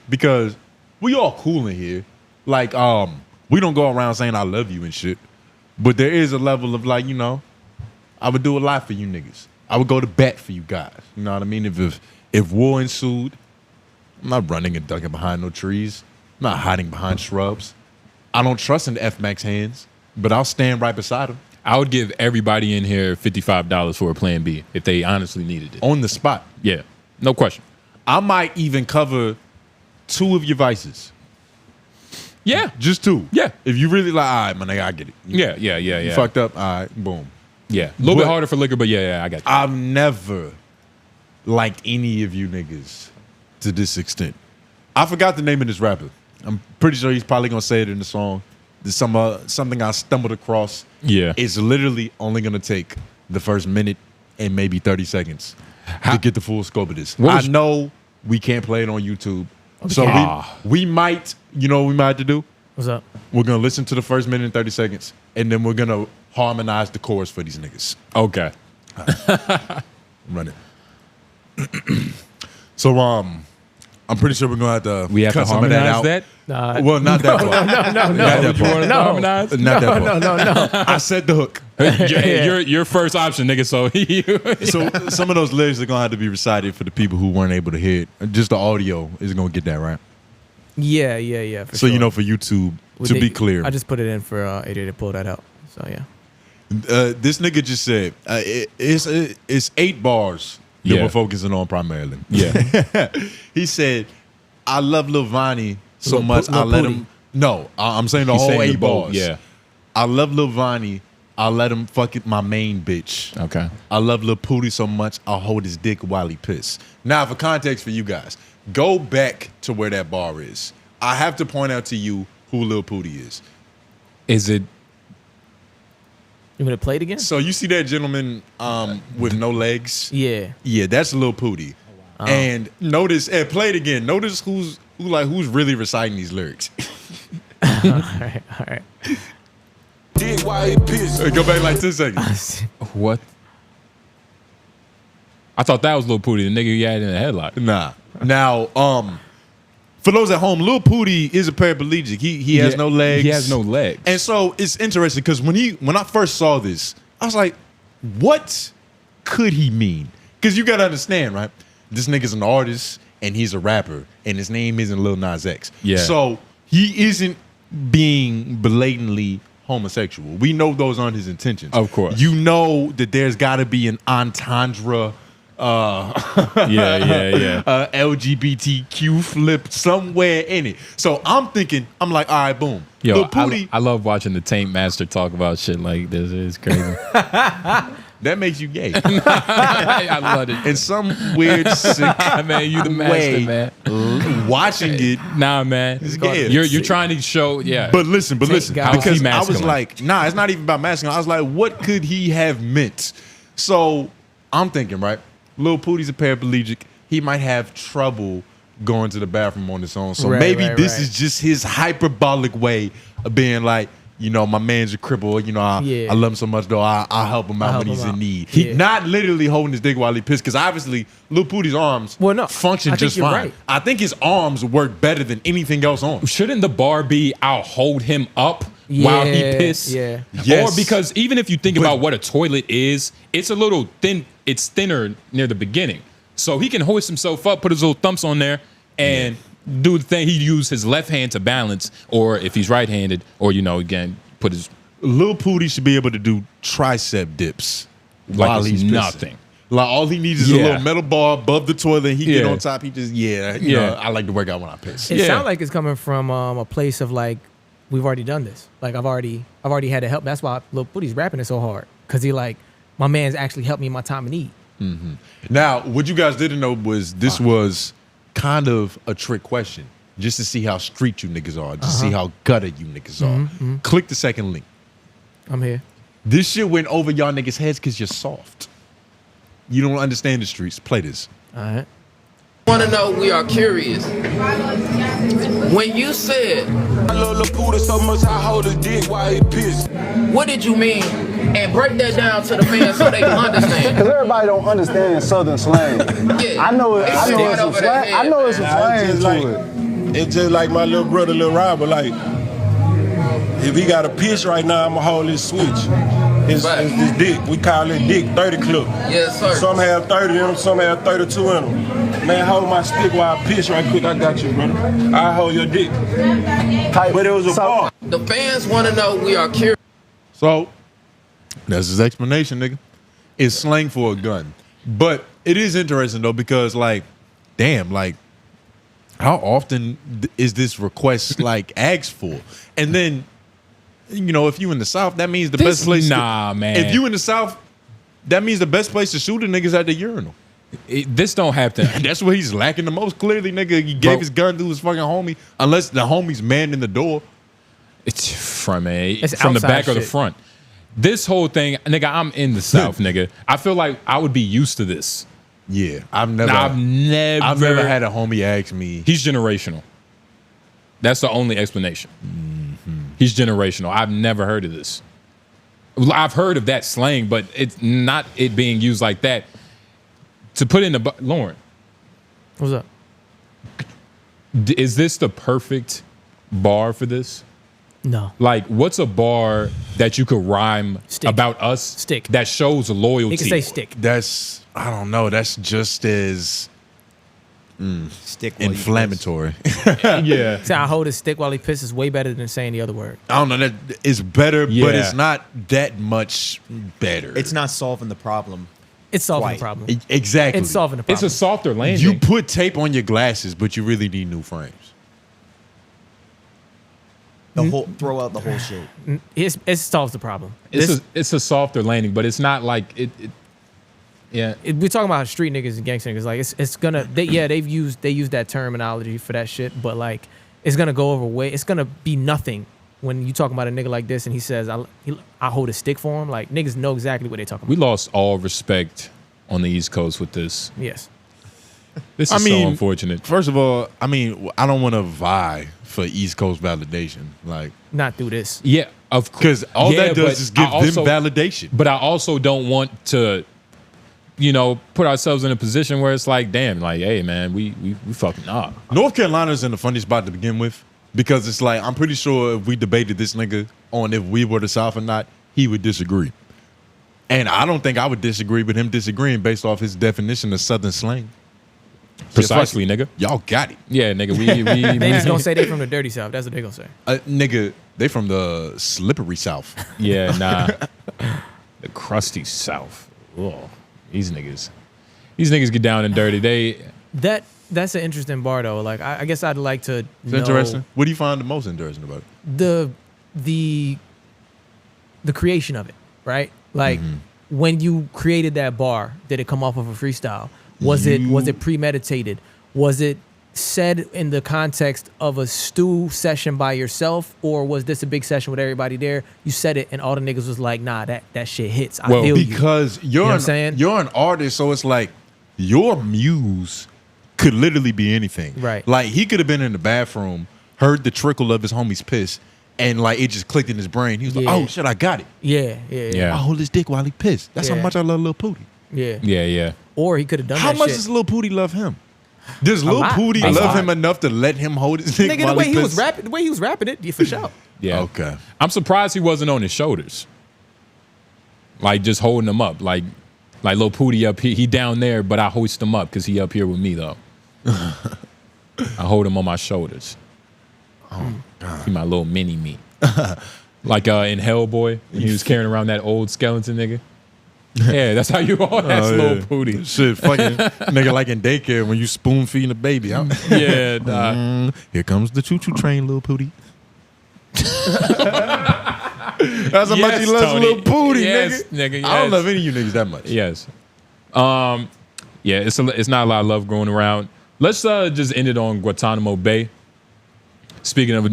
because we all cool in here. Like, we don't go around saying I love you and shit. But there is a level of like, you know, I would do a lot for you niggas. I would go to bat for you guys. You know what I mean? If war ensued, I'm not running and ducking behind no trees. I'm not hiding behind shrubs. I don't trust in F-Mac's hands, but I'll stand right beside him. I would give everybody in here $55 for a plan B if they honestly needed it. On the spot. Yeah, no question. I might even cover 2 of your vices. Yeah. Just 2. Yeah. If you really like, all right, my nigga, I get it. Yeah. You fucked up, all right, boom. Yeah. A little bit harder for liquor, but yeah, I got you. I've never liked any of you niggas to this extent. I forgot the name of this rapper. I'm pretty sure he's probably gonna say it in the song. There's something I stumbled across. Yeah. It's literally only gonna take the first minute and maybe 30 seconds to get the full scope of this. I know we can't play it on YouTube. So we might, you know what we might have to do? What's up? We're gonna listen to the first minute and 30 seconds, and then we're gonna harmonize the chorus for these niggas. Okay. Run it. So I'm pretty sure we're gonna have to We have cut to some of that harmonize out. that? Well, not that part. No. Not that You part. want to harmonize? Not that part. No. I said the hook. Your first option, nigga. So So some of those lyrics are gonna have to be recited for the people who weren't able to hear it. Just the audio is gonna get that right. Yeah. For So sure. you know, for YouTube, to be clear, I just put it in for 88 to pull that out. So yeah. this nigga just said it's 8 bars that Yeah. we're focusing on primarily. yeah. He said, "I love Lil Vonnie so Lil much, Lil I let Pootie. him." No, I'm saying the He's whole saying the 8 both, bars. yeah. I love Lil Vonnie. I let him fuck it, my main bitch. Okay. I love Lil Pootie so much, I'll hold his dick while he piss. Now, for context for you guys, go back to where that bar is. I have to point out to you who Lil Pootie is. Is it? You want to play it again? So you see that gentleman with no legs? Yeah. Yeah, that's Lil Pootie. And notice, and play it again. Notice who's really reciting these lyrics. All right. dick while he pissed. Go back like 10 seconds. What? I thought that was Lil Pooty, the nigga he had in the headlock. Nah. Now, for those at home, Lil Pooty is a paraplegic. He has no legs. He has no legs. And so it's interesting because when I first saw this, I was like, what could he mean? Because you gotta understand, right? This nigga's an artist and he's a rapper, and his name isn't Lil Nas X. Yeah. So he isn't being blatantly homosexual. We know those aren't his intentions. Of course. You know that there's gotta be an entendre LGBTQ flip somewhere in it. So I'm thinking, I'm like, all right, boom. Yo, Lil Pooty, I love watching the Taint Master talk about shit like this. It's crazy. that makes you gay. I love it. In some weird, sick Man, you the master, way, man. watching it. Nah, man. gay. You're trying to show, But listen, God. because How is he I was masculine? like, nah, it's not even about masculine. I was like, what could he have meant? So I'm thinking, right? Lil Pooty's a paraplegic. He might have trouble going to the bathroom on his own. So maybe this is just his hyperbolic way of being like, you know, my man's a cripple. You know, I love him so much, though. I'll help him out when he's in need. He not literally holding his dick while he pissed, because obviously Lil Pooty's arms function just fine. Right. I think his arms work better than anything else on him. Shouldn't the bar be I'll hold him up while he piss? Yeah. Yes. Or because even if you think about what a toilet is, it's a little thin. It's thinner near the beginning. So he can hoist himself up, put his little thumps on there, and do the thing. He use his left hand to balance, or if he's right-handed, or, you know, again, put his... Lil Pooty should be able to do tricep dips while he's nothing. Pissing. Like, all he needs is a little metal bar above the toilet, and he get on top. He just, you know, I like to work out when I piss. It sounds like it's coming from a place of like, we've already done this. Like, I've already had to help. That's why Lil Pooty's rapping it so hard, because he like, my man's actually helped me in my time of need. Mm-hmm. Now, what you guys didn't know was this was kind of a trick question, just to see how street you niggas are, just to see how gutter you niggas are. Click the second link. I'm here. This shit went over y'all niggas' heads because you're soft. You don't understand the streets. Play this. All right. Want to know, we are curious. When you said, I love Lil Pooty so much I hold his dick while he pissed. what did you mean? And break that down to the fans so they can understand. Because everybody don't understand Southern slang. Yeah. I know it's some slang. I know it's some slang to it. It's just like my little brother, Lil Robert. Like, if he got a piss right now, I'ma hold his switch. His dick. We call it dick 30 clip. Yes, sir. Some have 30 in them, some have 32 in them. Man, hold my stick while I piss right quick. I got you, brother. I hold your dick. But it was a bar. The fans want to know, we are curious. So, that's his explanation, nigga. It's slang for a gun. But it is interesting, though, because, like, damn, like, how often is this request, like, asked for? And then, you know, if you in the South, that means the best place. Nah, man. If you in the South, that means the best place to shoot a nigga's at the urinal. This don't happen. That's where he's lacking the most. Clearly, nigga, he gave his gun to his fucking homie, unless the homie's manning the door. It's from the outside back or the shit. front. This whole thing, nigga, I'm in the South, nigga. I feel like I would be used to this. Yeah, I've never had a homie ask me. He's generational. That's the only explanation. He's generational. I've never heard of this. I've heard of that slang, but it's not it being used like that. To put in the Lauren, What's up? Is this the perfect bar for this? No. Like, what's a bar that you could rhyme about us? Stick. That shows loyalty. He can say stick. That's, I don't know. That's just as Stick while you inflammatory. Yeah. See, I hold his stick while he pisses way better than saying the other word. I don't know. That is better, but Yeah. it's not that much better. It's not solving the problem. It's solving Quite. the problem. Exactly. It's solving the problem. It's a softer landing. You put tape on your glasses, but you really need new frames. The whole throw out the whole shit. It solves the problem. It's a softer landing, but it's not like it yeah. We're talking about street niggas and gangster niggas. Like it's gonna they use that terminology for that shit, but like it's gonna go over way. It's gonna be nothing when you talking about a nigga like this and he says I hold a stick for him. Like niggas know exactly what they talking We about. lost all respect on the East Coast with this. Yes. This is so unfortunate. First of all, I mean, I don't want to vie for East Coast validation. Like, Not through this. Yeah. Because all that does is give them validation. But I also don't want to, put ourselves in a position where it's like, damn, like, hey, man, we fucking up. North Carolina's in a funny spot to begin with because it's like, I'm pretty sure if we debated this nigga on if we were the South or not, he would disagree. And I don't think I would disagree with him disagreeing based off his definition of Southern slang. Precisely, nigga. Y'all got it. Yeah, nigga. They just gonna say they from the dirty South. That's what they gonna say. Nigga, they from the slippery South. Yeah, nah. The crusty South. Oh, these niggas get down and dirty. That's an interesting bar though. Like I guess I'd like to know interesting. What do you find the most interesting about it? The creation of it, right? Like when you created that bar, did it come off of a freestyle? Was it premeditated? Was it said in the context of a stew session by yourself, or was this a big session with everybody there? You said it, and all the niggas was like, "Nah, that shit hits." I feel because you're an artist, so it's like your muse could literally be anything. Right. Like he could have been in the bathroom, heard the trickle of his homie's piss, and like it just clicked in his brain. He was like, "Oh shit, I got it." Yeah. I hold his dick while he pissed. That's how much I love Lil Pooty. Yeah. Or he could have done How that much shit. does Lil Pooty love him? Does Lil Pooty love him enough to let him hold his dick Nigga, while the way he he pissed? was rapping, the way he was rapping it, for sure. Yeah. Okay. I'm surprised he wasn't on his shoulders. Like just holding him up. Like Lil Pooty up here. He down there, but I hoist him up because he up here with me though. I hold him on my shoulders. Oh God. He my little mini me. Like in Hellboy, when he was carrying around that old skeleton nigga. Yeah, that's how you are. That's Lil Pooty. Shit, fucking nigga like in daycare when you spoon feeding a baby. Yeah, nah. Here comes the choo-choo train, Lil Pooty. That's how much he loves Lil Pooty, nigga. Yes. I don't love any of you niggas that much. Yes. Yeah, it's not a lot of love going around. Let's just end it on Guantanamo Bay. Speaking of,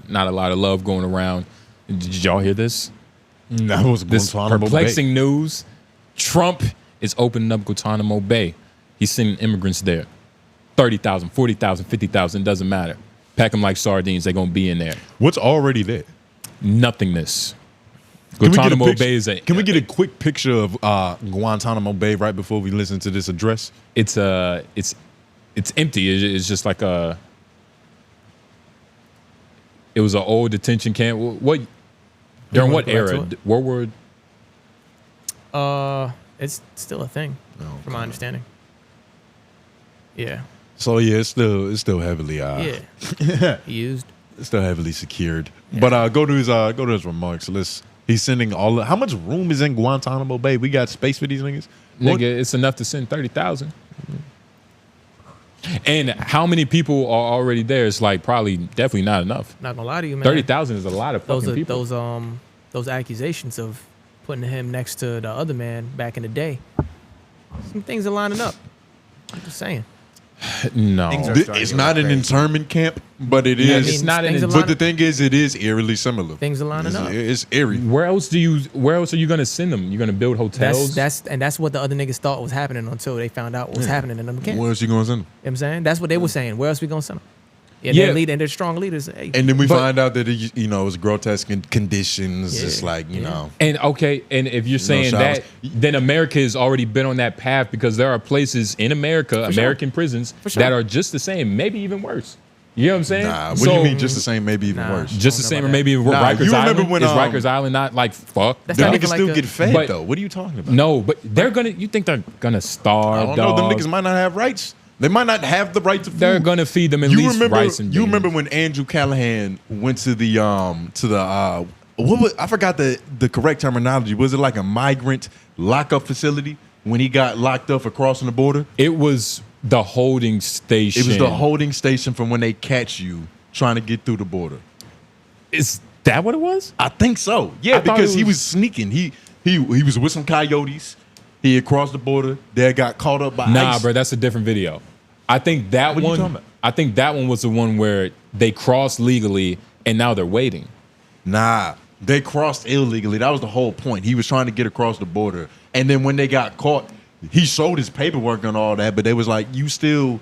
not a lot of love going around. Did y'all hear this? That was this Guantanamo perplexing Bay. news. Trump is opening up Guantanamo Bay. He's sending immigrants there. 30,000, 40,000, 50,000, doesn't matter. Pack them like sardines. They're going to be in there. What's already there? Nothingness. Guantanamo Bay is Can we get a quick picture of Guantanamo Bay right before we listen to this address? It's empty. It's just like a... It was an old detention camp. During what era? World War... It's still a thing, from my understanding. Yeah. So yeah, it's still heavily used. It's still heavily secured. Yeah. But go to his remarks. He's sending how much room is in Guantanamo Bay? We got space for these niggas? Nigga, it's enough to send 30,000. And how many people are already there? It's like definitely not enough. Not gonna lie to you, man. 30,000 is a lot of fucking people. Those accusations of putting him next to the other man back in the day. Some things are lining up. I'm just saying. No, it's not an internment camp, but it is. It's not but the thing is, it is eerily similar. Things are lining up. It's eerie. Where else are you gonna send them? You're gonna build hotels? That's what the other niggas thought was happening until they found out what was happening in them camps. Where else you gonna send them? You know what I'm saying? That's what they were saying. Where else we gonna send them? They're strong leaders. Hey. And then we find out that it was grotesque conditions. It's like And and if you're saying that, then America has already been on that path because there are places in America, American prisons, that are just the same, maybe even worse. You know what I'm saying? Nah, what do you mean just the same, maybe even worse? Just the same, or maybe Rikers Island. Is Rikers Island not like fuck? That's them not niggas still get fed though. What are you talking about? No, but you think they're gonna starve? I don't know. Them niggas might not have rights. They might not have the right to food. They're gonna feed them at least rice and beans. You remember when Andrew Callahan went to the I forgot the correct terminology. Was it like a migrant lockup facility when he got locked up for crossing the border? It was the holding station. It was the holding station from when they catch you trying to get through the border. Is that what it was? I think so. Yeah, because he was sneaking. He was with some coyotes. He had crossed the border. They got caught up by ICE. Bro, that's a different video. I think that What are you talking about? I think that one was the one where they crossed legally and now they're waiting. Nah, they crossed illegally. That was the whole point. He was trying to get across the border. And then when they got caught, he showed his paperwork and all that, but they was like, you still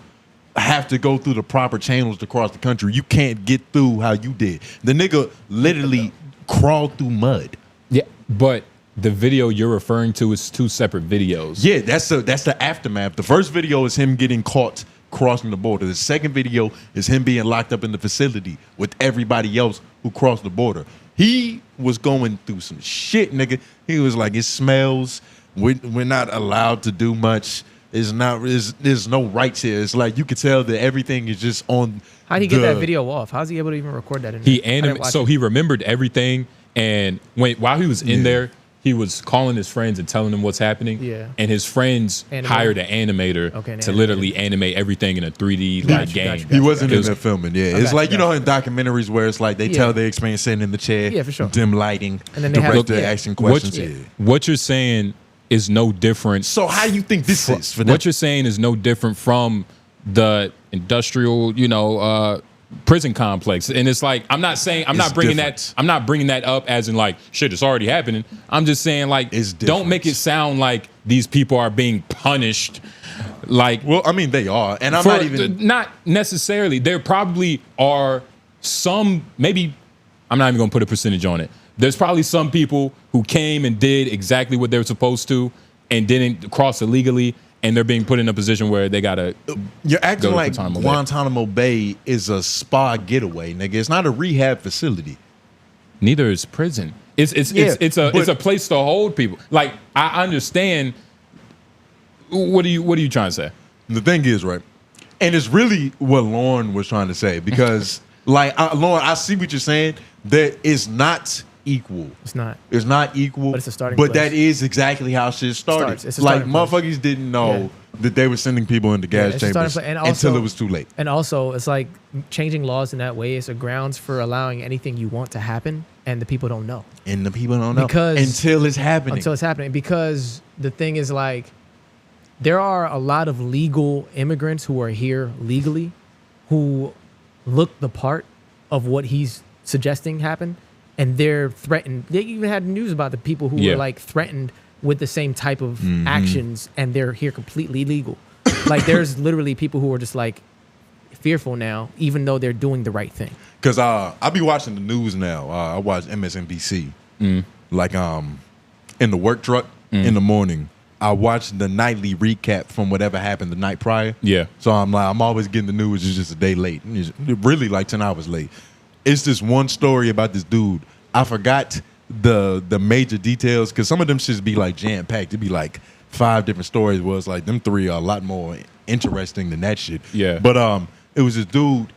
have to go through the proper channels to cross the country. You can't get through how you did. The nigga literally crawled through mud. Yeah, but the video you're referring to is 2 separate videos. Yeah, that's the aftermath. The first video is him getting caught crossing the border. The second video is him being locked up in the facility with everybody else who crossed the border. He was going through some shit, nigga. He was like, it smells. We're not allowed to do much. There's no rights here. It's like you could tell that everything is just on. How'd he get that video off? How's he able to even record that? He remembered everything, and while he was in there, he was calling his friends and telling them what's happening. Yeah. And his friends hired an animator to literally animate everything in a 3D game. He wasn't in there filming. Yeah, it's like you know in documentaries where it's like they tell their experience sitting in the chair. Yeah, for sure. Dim lighting. And then director asking questions. What you're saying is no different. So how do you think this is? For what you're saying is no different from the industrial, prison complex. And it's like I'm not bringing that up as in like shit, it's already happening. I'm just saying like don't make it sound like these people are being punished. Like, well, I mean they are, and I'm not necessarily. There probably are some. Maybe I'm not even gonna put a percentage on it. There's probably some people who came and did exactly what they were supposed to and didn't cross illegally, and they're being put in a position where they gotta. You're acting like Guantanamo Bay is a spa getaway, nigga. It's not a rehab facility. Neither is prison. It's a place to hold people. Like I understand. What are you trying to say? The thing is, right, and it's really what Lauren was trying to say because, like, Lauren, I see what you're saying. That is not equal. It's not. It's not equal. But it's a starting But place. That is exactly how shit started. It's like motherfuckers didn't know that they were sending people into gas chambers until it was too late. And also, it's like changing laws in that way is a grounds for allowing anything you want to happen, and the people don't know. And the people don't know because until it's happening. Until it's happening. Because the thing is, like, there are a lot of legal immigrants who are here legally, who look the part of what he's suggesting happen, and they're threatened. They even had news about the people who were like threatened with the same type of actions, and they're here completely legal. Like there's literally people who are just like fearful now, even though they're doing the right thing. Because I be watching the news now. I watch MSNBC. Like in the work truck in the morning. I watch the nightly recap from whatever happened the night prior. Yeah. So I'm always getting the news. It's just a day late. It's really like 10 hours late. It's this one story about this dude. I forgot the major details because some of them should be like jam packed. It'd be like 5 different stories. Where it's like them 3 are a lot more interesting than that shit. Yeah. But it was this dude,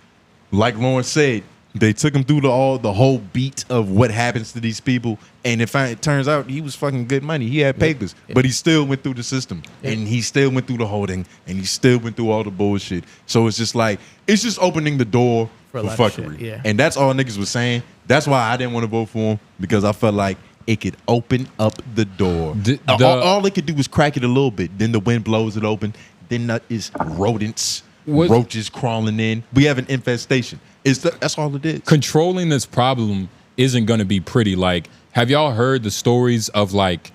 like Lauren said, they took him through the whole beat of what happens to these people, and it turns out he was fucking good money. He had papers, but he still went through the system, and he still went through the holding, and he still went through all the bullshit. So it's just like it's just opening the door for fuckery, and that's all niggas was saying. That's why I didn't want to vote for him because I felt like it could open up the door. All it could do was crack it a little bit. Then the wind blows it open. Then it's rodents. Roaches crawling in. We have an infestation. That's all it is. Controlling this problem isn't going to be pretty. Like, have y'all heard the stories of like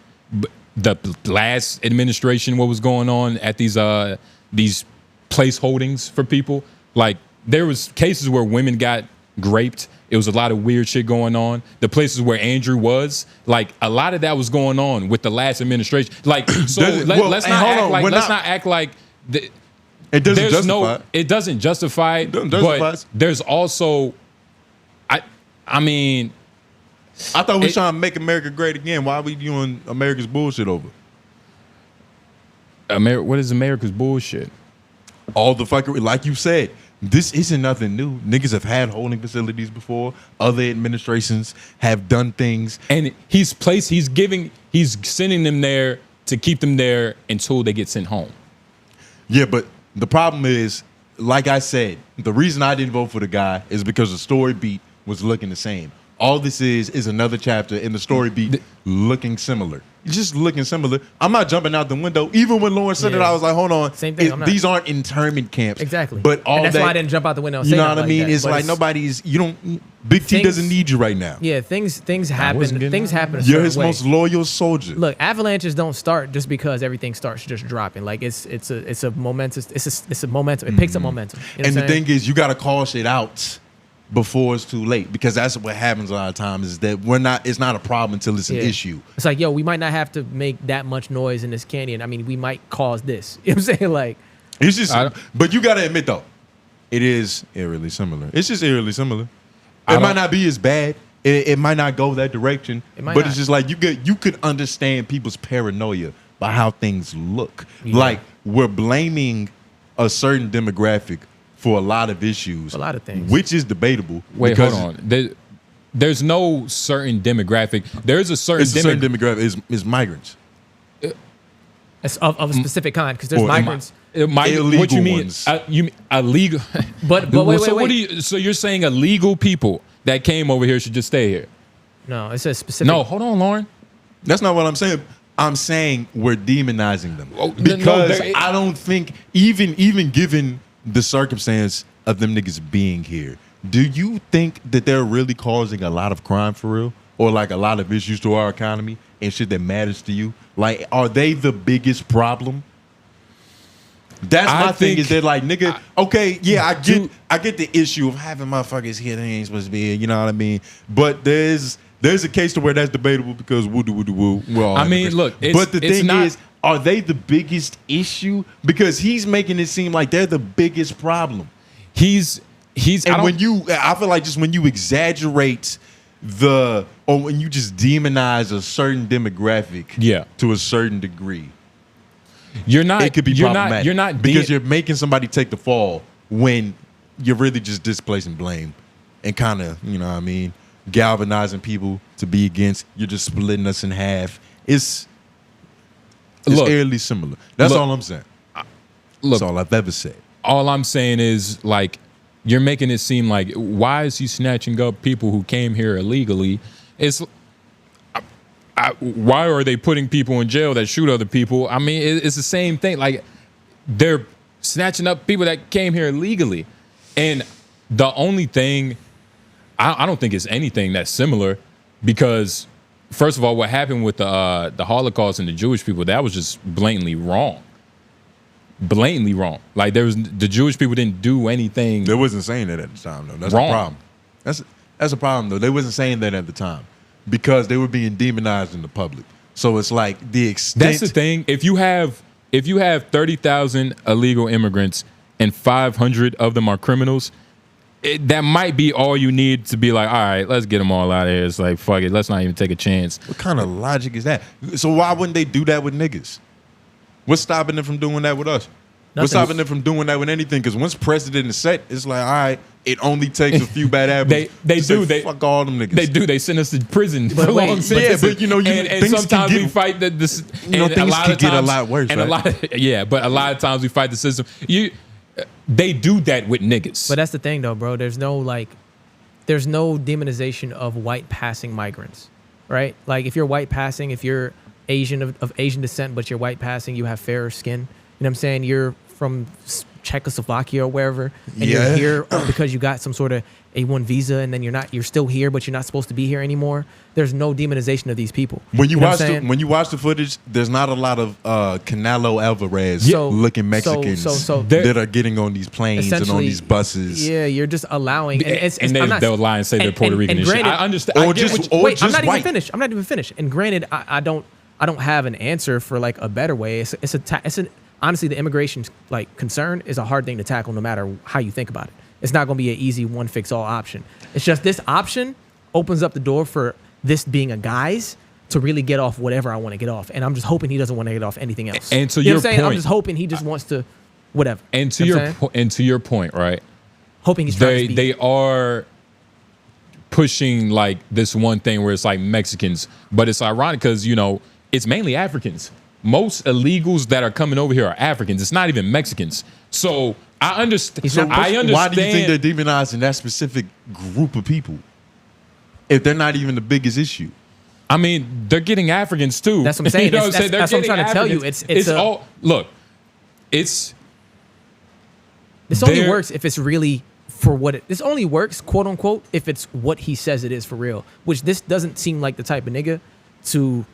the last administration? What was going on at these place holdings for people? Like, there was cases where women got raped. It was a lot of weird shit going on. The places where Andrew was, like, a lot of that was going on with the last administration. Like, so let's not act like. It doesn't justify it. It doesn't justify it, but there's also, I mean, I thought we were trying to make America great again. Why are we doing America's bullshit over? What is America's bullshit? All the fucking, like you said, this isn't nothing new. Niggas have had holding facilities before. Other administrations have done things. And he's sending them there to keep them there until they get sent home. Yeah, but the problem is, like I said, the reason I didn't vote for the guy is because the story beat was looking the same. All this is another chapter in the story beat looking similar. Just looking similar. I'm not jumping out the window. Even when Lauren said it, I was like, hold on. Same thing. These aren't internment camps. Exactly. But all and that's that, why I didn't jump out the window and you say know what I mean? Like it's like nobody's, Big T doesn't need you right now. Yeah, things happen. Things happen. You're his most loyal soldier. Look, avalanches don't start just because everything starts just dropping. Like it's a momentum. It picks up momentum. You know and the thing is, you got to call shit out before it's too late, because that's what happens a lot of times, is that it's not a problem until it's an issue. It's like, yo, we might not have to make that much noise in this canyon. I mean, we might cause this. You know what I'm saying? Like, it's just, but you got to admit though, it is eerily similar. It's just eerily similar. It might not be as bad. It might not go that direction, but it's just like you could understand people's paranoia by how things look. Yeah. Like, we're blaming a certain demographic for a lot of issues, a lot of things, which is debatable. Wait, hold on. There's no certain demographic. There's a certain demographic is migrants. It's of a specific kind, because there's migrants. Illegal what you mean? Ones. You mean illegal? But wait. What do you? So you're saying illegal people that came over here should just stay here? No, it says specific. No, hold on, Lauren. That's not what I'm saying. I'm saying we're demonizing them because I don't think even given the circumstance of them niggas being here, do you think that they're really causing a lot of crime for real, or like a lot of issues to our economy and shit that matters to you? Like, are they the biggest problem? That's my thing, is that like, nigga, okay, yeah, I get the issue of having motherfuckers here that ain't supposed to be here, you know what I mean? But there's a case to where that's debatable, because woo. Well, I mean, look, but the thing is, are they the biggest issue? Because he's making it seem like they're the biggest problem. He's and I feel like just when you exaggerate or when you just demonize a certain demographic to a certain degree, it could be problematic. You're not because you're making somebody take the fall when you're really just displacing blame and kind of, you know what I mean, galvanizing people to be against. You're just splitting us in half. It's eerily similar. That's all I'm saying. That's all I've ever said. All I'm saying is, like, you're making it seem like, why is he snatching up people who came here illegally? It's why are they putting people in jail that shoot other people? I mean, it's the same thing. Like, they're snatching up people that came here illegally, and the only thing, I don't think it's anything that's similar, because first of all, what happened with the Holocaust and the Jewish people, that was just blatantly wrong. Blatantly wrong. Like, the Jewish people didn't do anything. They wasn't saying that at the time, though. That's wrong. the problem. That's a problem, though. They wasn't saying that at the time because they were being demonized in the public. So it's like the extent. That's the thing. If you have 30,000 illegal immigrants and 500 of them are criminals, that might be all you need to be like, all right, let's get them all out of here. It's like, fuck it, let's not even take a chance. What kind of logic is that? So why wouldn't they do that with niggas? What's stopping them from doing that with us? Nothing. What's stopping them from doing that with anything? Because once precedent is set, it's like, all right, it only takes a few bad apples. They fuck all them niggas. They do. They send us to prison for But wait, long but sentences. but you know, and sometimes we fight this. You know, things can get a lot worse. And right? but a lot of times we fight the system. They do that with niggas. But that's the thing, though, bro. There's no demonization of white passing migrants, right? Like, if you're white passing, if you're Asian of Asian descent, but you're white passing, you have fairer skin. You know what I'm saying? You're from Czechoslovakia or wherever, and you're here because you got some sort of A1 visa, and then you're still here, but you're not supposed to be here anymore. There's no demonization of these people. When you watch the footage, there's not a lot of Canelo Alvarez looking Mexicans that are getting on these planes and on these buses. Yeah, you're just allowing, and they'll lie and say they're Puerto Rican and shit. I understand. I'm not even finished. And granted, I don't have an answer for like a better way. Honestly, the immigration like concern is a hard thing to tackle no matter how you think about it. It's not going to be an easy one fix all option. It's just this option opens up the door for this being a guise to really get off whatever I want to get off. And I'm just hoping he doesn't want to get off anything else. And to you know your what I'm saying? point, I'm just hoping he just wants to whatever. And to your point, right? Hoping he's trying to speak. They are pushing like this one thing where it's like Mexicans, but it's ironic because, you know, it's mainly Africans. Most illegals that are coming over here are Africans. It's not even Mexicans. So I understand. Why do you think they're demonizing that specific group of people if they're not even the biggest issue? I mean, they're getting Africans too. That's what I'm saying. You know what I'm saying? That's what I'm trying to tell you. It's all look. This only works if it's really for what it. This only works, quote unquote, if it's what he says it is for real. Which this doesn't seem like the type of nigga to.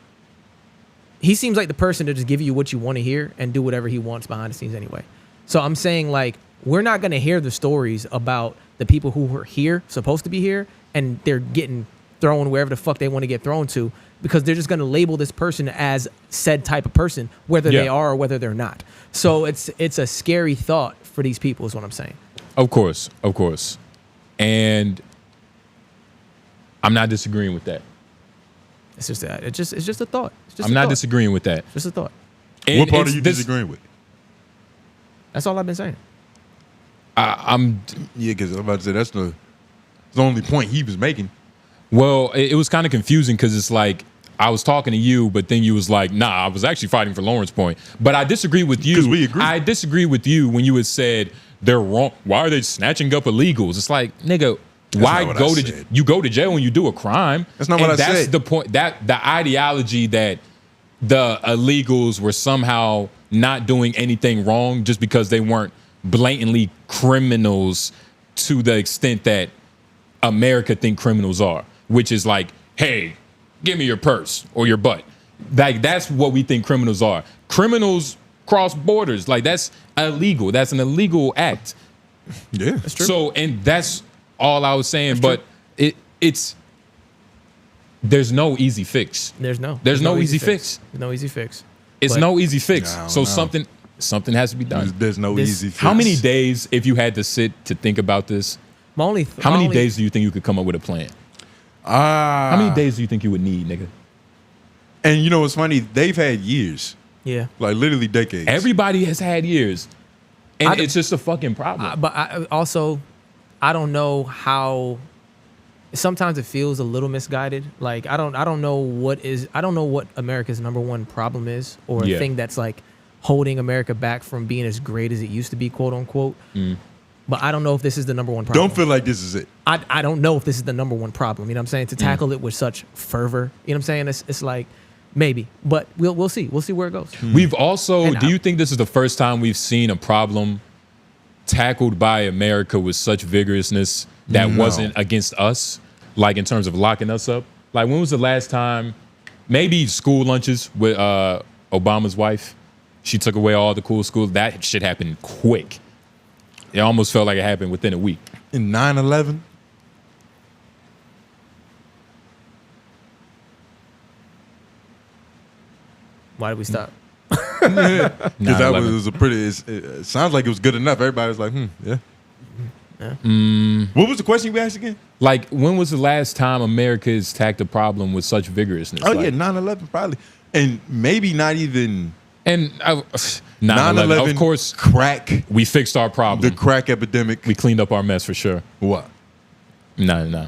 He seems like the person to just give you what you want to hear and do whatever he wants behind the scenes anyway. So I'm saying, like, we're not going to hear the stories about the people who were here, supposed to be here, and they're getting thrown wherever the fuck they want to get thrown to, because they're just going to label this person as said type of person, whether they are or whether they're not. So it's a scary thought for these people is what I'm saying. Of course. And I'm not disagreeing with that. It's just that. It's just a thought. It's just I'm not disagreeing with that. Just a thought. And what part are you disagreeing with? That's all I've been saying. I'm because I'm about to say that's the only point he was making. Well, it was kind of confusing because it's like I was talking to you, but then you was like, nah, I was actually fighting for Lawrence Point. But I disagree with you. Because we agree. I disagree with you when you had said they're wrong. Why are they snatching up illegals? It's like, nigga, why go to you go to jail when you do a crime? That's not what I said. That's the point. That the ideology that the illegals were somehow not doing anything wrong just because they weren't blatantly criminals to the extent that America think criminals are, which is like, hey, give me your purse or your butt. Like that's what we think criminals are. Criminals cross borders. Like that's illegal. That's an illegal act. Yeah, that's true. So, and that's all I was saying. But it's there's no easy fix. There's no easy fix. There's no easy fix. It's no easy fix. So know. something has to be done. There's no easy fix. How many days, if you had to sit to think about this? How many days do you think you could come up with a plan? How many days do you think you would need, nigga? And you know what's funny? They've had years. Yeah. Like literally decades. Everybody has had years. And it's just a fucking problem. But I don't know how. Sometimes it feels a little misguided. Like I don't know what America's number one problem is, or a thing that's like holding America back from being as great as it used to be, quote unquote. But I don't know if this is the number one problem. Don't feel like this is it. I don't know if this is the number one problem. You know what I'm saying? To tackle it with such fervor. You know what I'm saying? It's like maybe, but we'll see. We'll see where it goes. We've also. Do you think this is the first time we've seen a problem tackled by America with such vigorousness that wasn't against us, like in terms of locking us up? Like when was the last time? Maybe school lunches with Obama's wife. She took away all the cool schools. That shit happened quick. It almost felt like it happened within a week. In 9/11? Why did we stop? Because that was a pretty. It sounds like it was good enough. Everybody was like, yeah. What was the question you asked again? Like, when was the last time America has tackled a problem with such vigorousness? Oh, like, yeah, 9/11 probably. And maybe not even... And 9/11, of course, crack. We fixed our problem. The crack epidemic. We cleaned up our mess for sure. What? No.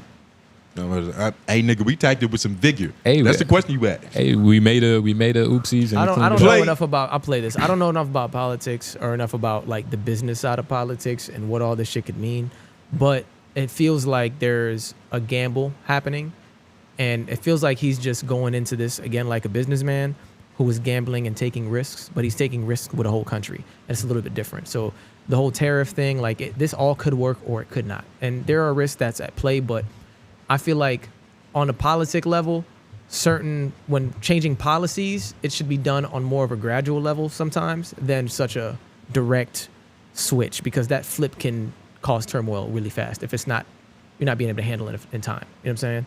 Hey, nigga, we tacked it with some vigor. Hey, that's the question you asked. Hey, we made a oopsies. And I don't know enough about. I'll play this. I don't know enough about politics or enough about like the business side of politics and what all this shit could mean. But it feels like there's a gamble happening, and it feels like he's just going into this again like a businessman who is gambling and taking risks, but he's taking risks with a whole country, and it's a little bit different. So the whole tariff thing, like this all could work or it could not, and there are risks that's at play. But I feel like on a politic level, when changing policies, it should be done on more of a gradual level sometimes than such a direct switch, because that flip can cause turmoil really fast if you're not being able to handle it in time. You know what I'm saying?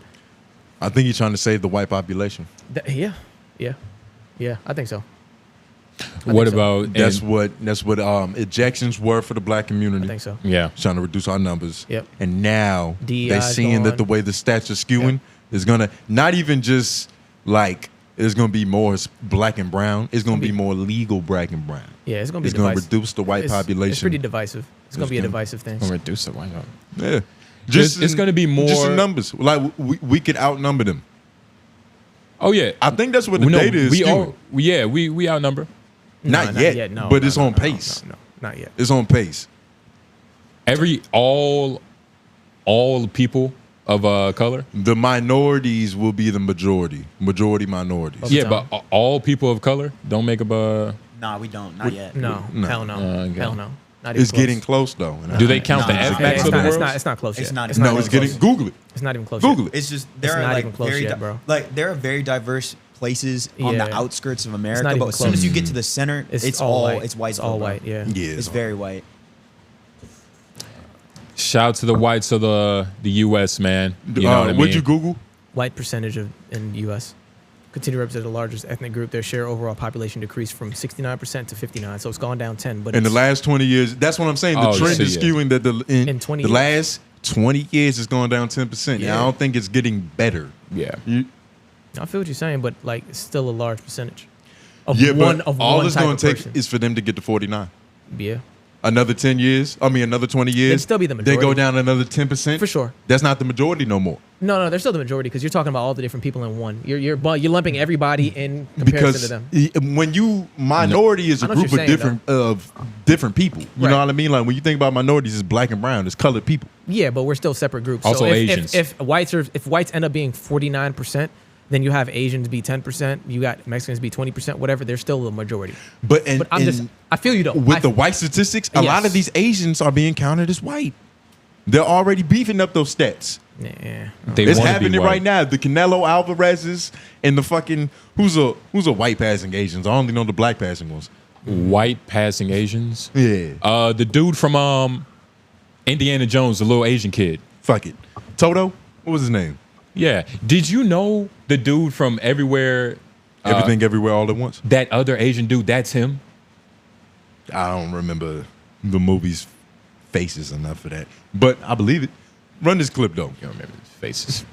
I think you're trying to save the white population. Yeah, I think so. What about that's what ejections were for the black community. I think so. Yeah, trying to reduce our numbers. Yep. And now they're seeing that the way the stats are skewing is gonna not even just like it's gonna be more black and brown. It's gonna be more legal black and brown. Yeah, it's gonna be. It's gonna reduce the white population. It's pretty divisive. It's gonna be a divisive thing. Gonna reduce the white. Yeah, it's gonna be more just in numbers. Like we could outnumber them. Oh yeah, I think that's what the data is. We outnumber. Not yet. No, but it's on pace. No, not yet. It's on pace. All people of color. The minorities will be the majority. Majority minorities. Yeah, but all people of color don't make up a. Nah, we don't. Not yet. No. Hell no. Hell no. Not It's close. getting close though. Do they count the FMAX of the world? It's not close yet. It's not. It's getting. Google it. It's not even close. Google yet. it. It's just It's not even close very yet, bro. there are very diverse places on the outskirts of America, not but even as soon as close. you get to the center, it's all white. It's white. It's all white. Yeah. Yeah. It's very white. Shout out to the whites of the U.S., man. You know what I mean? What'd you Google? White percentage in the U.S. continue to represent the largest ethnic group. Their share overall population decreased from 69% to 59%. So it's gone down 10. But in the last 20 years, that's what I'm saying. The trend is skewing that in 20 the years. last 20 years it's gone down 10%. Yeah. I don't think it's getting better. Yeah. I feel what you're saying, but like it's still a large percentage. All it's going to take is for them to get to 49. Yeah. Another 10 years, another 20 years. They'd still be the majority. They go down another 10%. For sure. That's not the majority no more. No, they're still the majority because you're talking about all the different people in one. You're lumping everybody in comparison to them. When you minority is a group of different people. You know what I mean? Like when you think about minorities, it's black and brown, it's colored people. Yeah, but we're still separate groups. Also so if, Asians. If whites end up being 49%, then you have Asians be 10%, you got Mexicans be 20%, whatever. They're still the majority. I feel you though. With the white statistics, a lot of these Asians are being counted as white. They're already beefing up those stats. Yeah, it's happening right now. The Canelo Alvarez's and the fucking who's a white passing Asians. I only know the black passing ones. White passing Asians. Yeah. The dude from Indiana Jones, the little Asian kid. Fuck it. Toto. What was his name? Yeah. Did you know the dude from Everywhere? Everything, Everywhere, All at Once. That other Asian dude. That's him. I don't remember the movie's faces enough for that, but I believe it. Run this clip though. You don't remember his faces.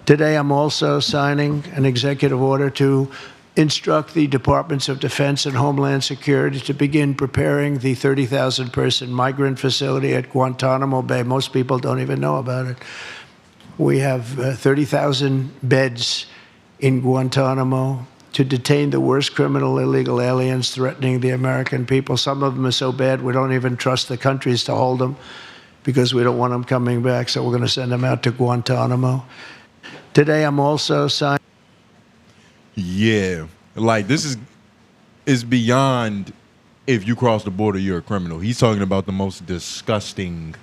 Today, I'm also signing an executive order to instruct the Departments of Defense and Homeland Security to begin preparing the 30,000-person migrant facility at Guantanamo Bay. Most people don't even know about it. We have 30,000 beds in Guantanamo to detain the worst criminal illegal aliens threatening the American people. Some of them are so bad we don't even trust the countries to hold them because we don't want them coming back, so we're going to send them out to Guantanamo. Today, I'm also signing. Yeah, like this is beyond if you cross the border, you're a criminal. He's talking about the most disgusting,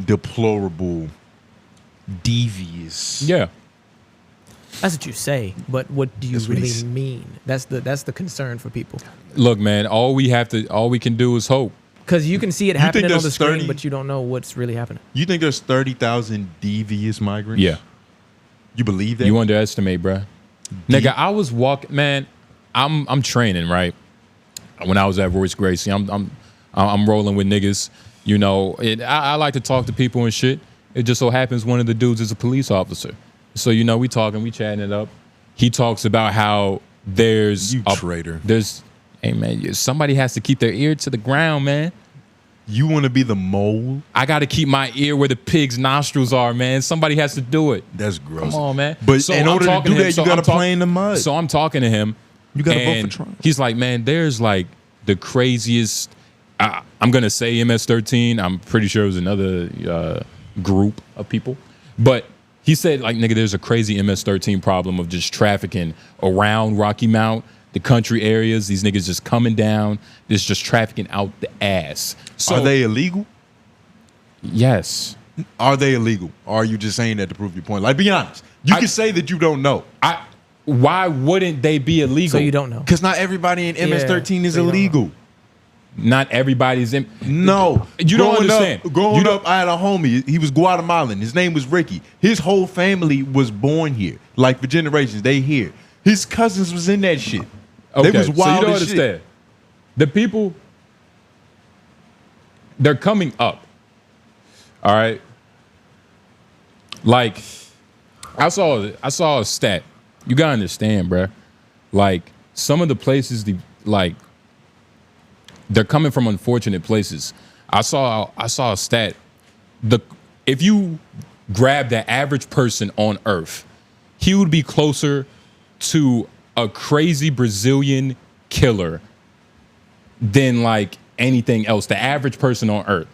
deplorable, devious. Yeah. That's what you say, but what do you really mean? That's the concern for people. Look, man, all we can do is hope. Because you can see it happening on the screen, but you don't know what's really happening. You think there's 30,000 devious migrants? Yeah. You believe that? You underestimate, bruh. Nigga, I was walking, man. I'm training, right? When I was at Royce Gracie, I'm rolling with niggas. You know, I like to talk to people and shit. It just so happens one of the dudes is a police officer. So, you know, we talking, we chatting it up. He talks about how there's traitor. Hey man, somebody has to keep their ear to the ground, man. You want to be the mole? I got to keep my ear where the pig's nostrils are, man. Somebody has to do it. That's gross. Come on, man. But in order to do that, you got to play in the mud. So I'm talking to him. You got to vote for Trump. He's like, man, there's like the craziest. I'm gonna say MS-13. I'm pretty sure it was another group of people, but he said like, nigga, there's a crazy MS-13 problem of just trafficking around Rocky Mount. The country areas, these niggas just coming down. There's just trafficking out the ass. So, are they illegal? Yes. Are they illegal? Or are you just saying that to prove your point? Like, be honest. You can say that you don't know. Why wouldn't they be illegal? So you don't know. Because not everybody in MS-13 is illegal. Not everybody's in. No. You don't understand. Growing up, I had a homie. He was Guatemalan. His name was Ricky. His whole family was born here. Like, for generations, they here. His cousins was in that shit. Okay, they was wild so you don't as understand. Shit. The people, they're coming up. All right. Like, I saw a stat. You gotta understand, bruh. Like, some of the places, they're coming from unfortunate places. I saw a stat. If you grab the average person on Earth, he would be closer to a crazy Brazilian killer than like anything else. The average person on Earth.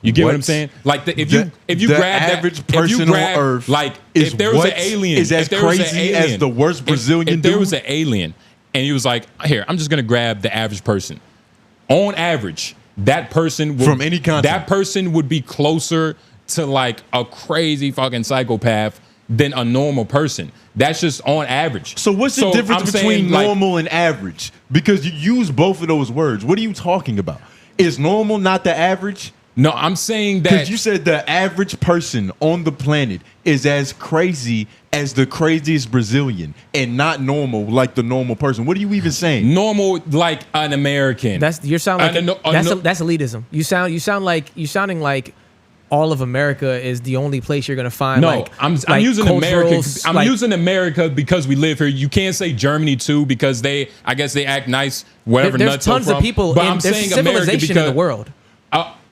You get what I'm saying? Like if you grab the average person on Earth, like if there was an alien, is as crazy as the worst Brazilian dude. If there was an alien and he was like, here, I'm just gonna grab the average person. On average, that person from any continent, that person would be closer to like a crazy fucking psychopath than a normal person. That's just on average. So what's the difference between normal and average? Because you use both of those words. What are you talking about? Is normal not the average? No, I'm saying that because you said the average person on the planet is as crazy as the craziest Brazilian and not normal like the normal person. What are you even saying? Normal like an American. That's that's elitism. You sounding like all of America is the only place you're gonna find. No, I'm using America. I'm using America because we live here. You can't say Germany too because I guess they act nice wherever. There's tons of people. But I'm saying civilization in the world.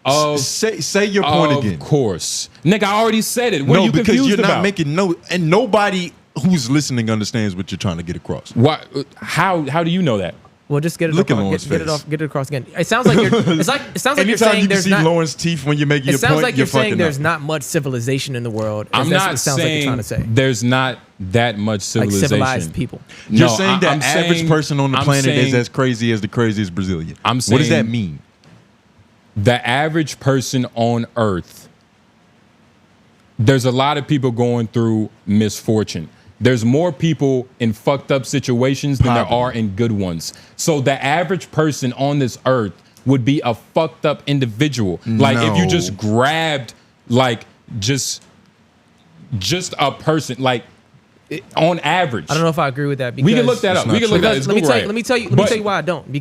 Say your point again. Of course, nigga. I already said it. What no, are you because confused you're not about? making and nobody who's listening understands what you're trying to get across. What? How do you know that? Well, just get it. Look at across, Lauren's get it across again. It sounds like you're. It sounds like you're saying there's not. Lauren's teeth when you're making your point. It sounds like you're saying there's up. not much civilization in the world. I'm not saying there's not that much civilization. Like civilized people. You're saying that average person on the planet is as crazy as the craziest Brazilian. I'm saying, what does that mean? The average person on Earth, there's a lot of people going through misfortune. There's more people in fucked up situations than there are in good ones. So the average person on this earth would be a fucked up individual. Like if you just grabbed like just a person, like on average. I don't know if I agree with that. Because we can look that up. We can look that up. Let me tell you why I don't.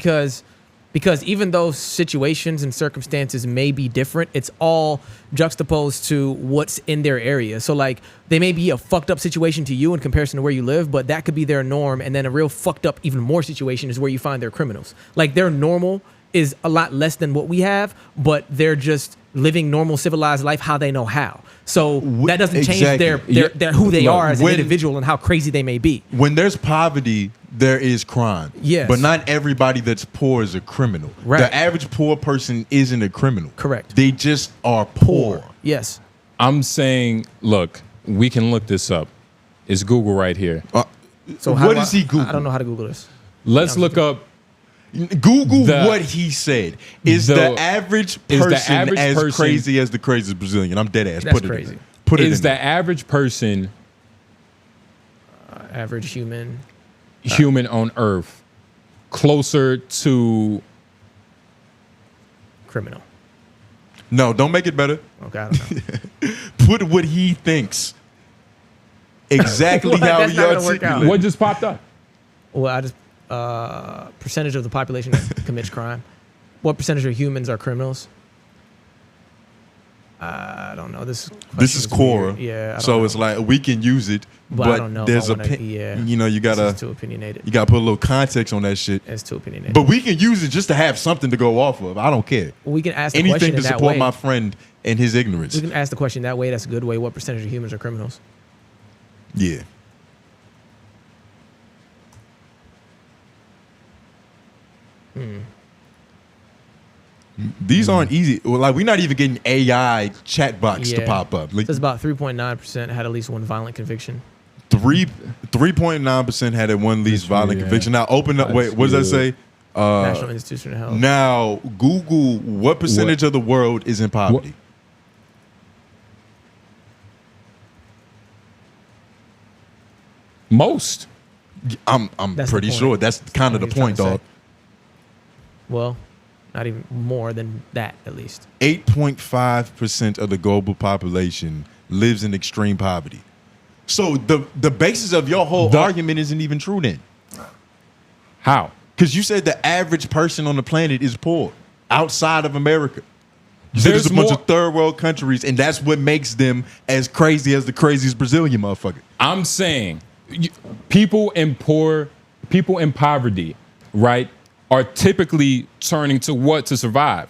Because even though situations and circumstances may be different, it's all juxtaposed to what's in their area. So like they may be a fucked up situation to you in comparison to where you live, but that could be their norm. And then a real fucked up, even more situation is where you find their criminals. Like their normal is a lot less than what we have, but they're just living normal civilized life how they know how. So that doesn't change their who they are as an individual and how crazy they may be. When there's poverty, there is crime. Yes. But not everybody that's poor is a criminal. Right. The average poor person isn't a criminal. Correct. They just are poor. Yes. I'm saying, look, we can look this up. It's Google right here. So what does he Google? I don't know how to Google this. Let's look up. Google what he said. Is the average person as crazy as the craziest Brazilian? I'm dead ass. That's crazy. Put it is the average person average human on Earth closer to criminal? No, don't make it better. Okay, I don't know. Put what he thinks. Exactly how he articulates. What just popped up? Well, I just percentage of the population that commits crime. What percentage of humans are criminals? I don't know. This is Quora. Yeah. So it's like we can use it, but I don't know there's you know, you gotta too opinionated. You gotta put a little context on that shit. It's too opinionated. But we can use it just to have something to go off of. I don't care. We can ask the anything question to in that support way. my friend and his ignorance. We can ask the question that way. That's a good way. What percentage of humans are criminals? Yeah. These aren't easy. Well, like we're not even getting AI chatbots to pop up. Like, so it's about 3.9% had at least one violent conviction. 3.9% had at one least violent conviction. Now open up. Wait, what does that say? National Institution of Health. Now Google what percentage of the world is in poverty. Most. I'm pretty sure that's kind of the point, dog. Well, not even more than that, at least. 8.5% of the global population lives in extreme poverty. So the basis of your whole argument isn't even true then. How? Because you said the average person on the planet is poor outside of America. You said there's a bunch of third world countries, and that's what makes them as crazy as the craziest Brazilian motherfucker. I'm saying people in poverty, right, are typically turning to what to survive?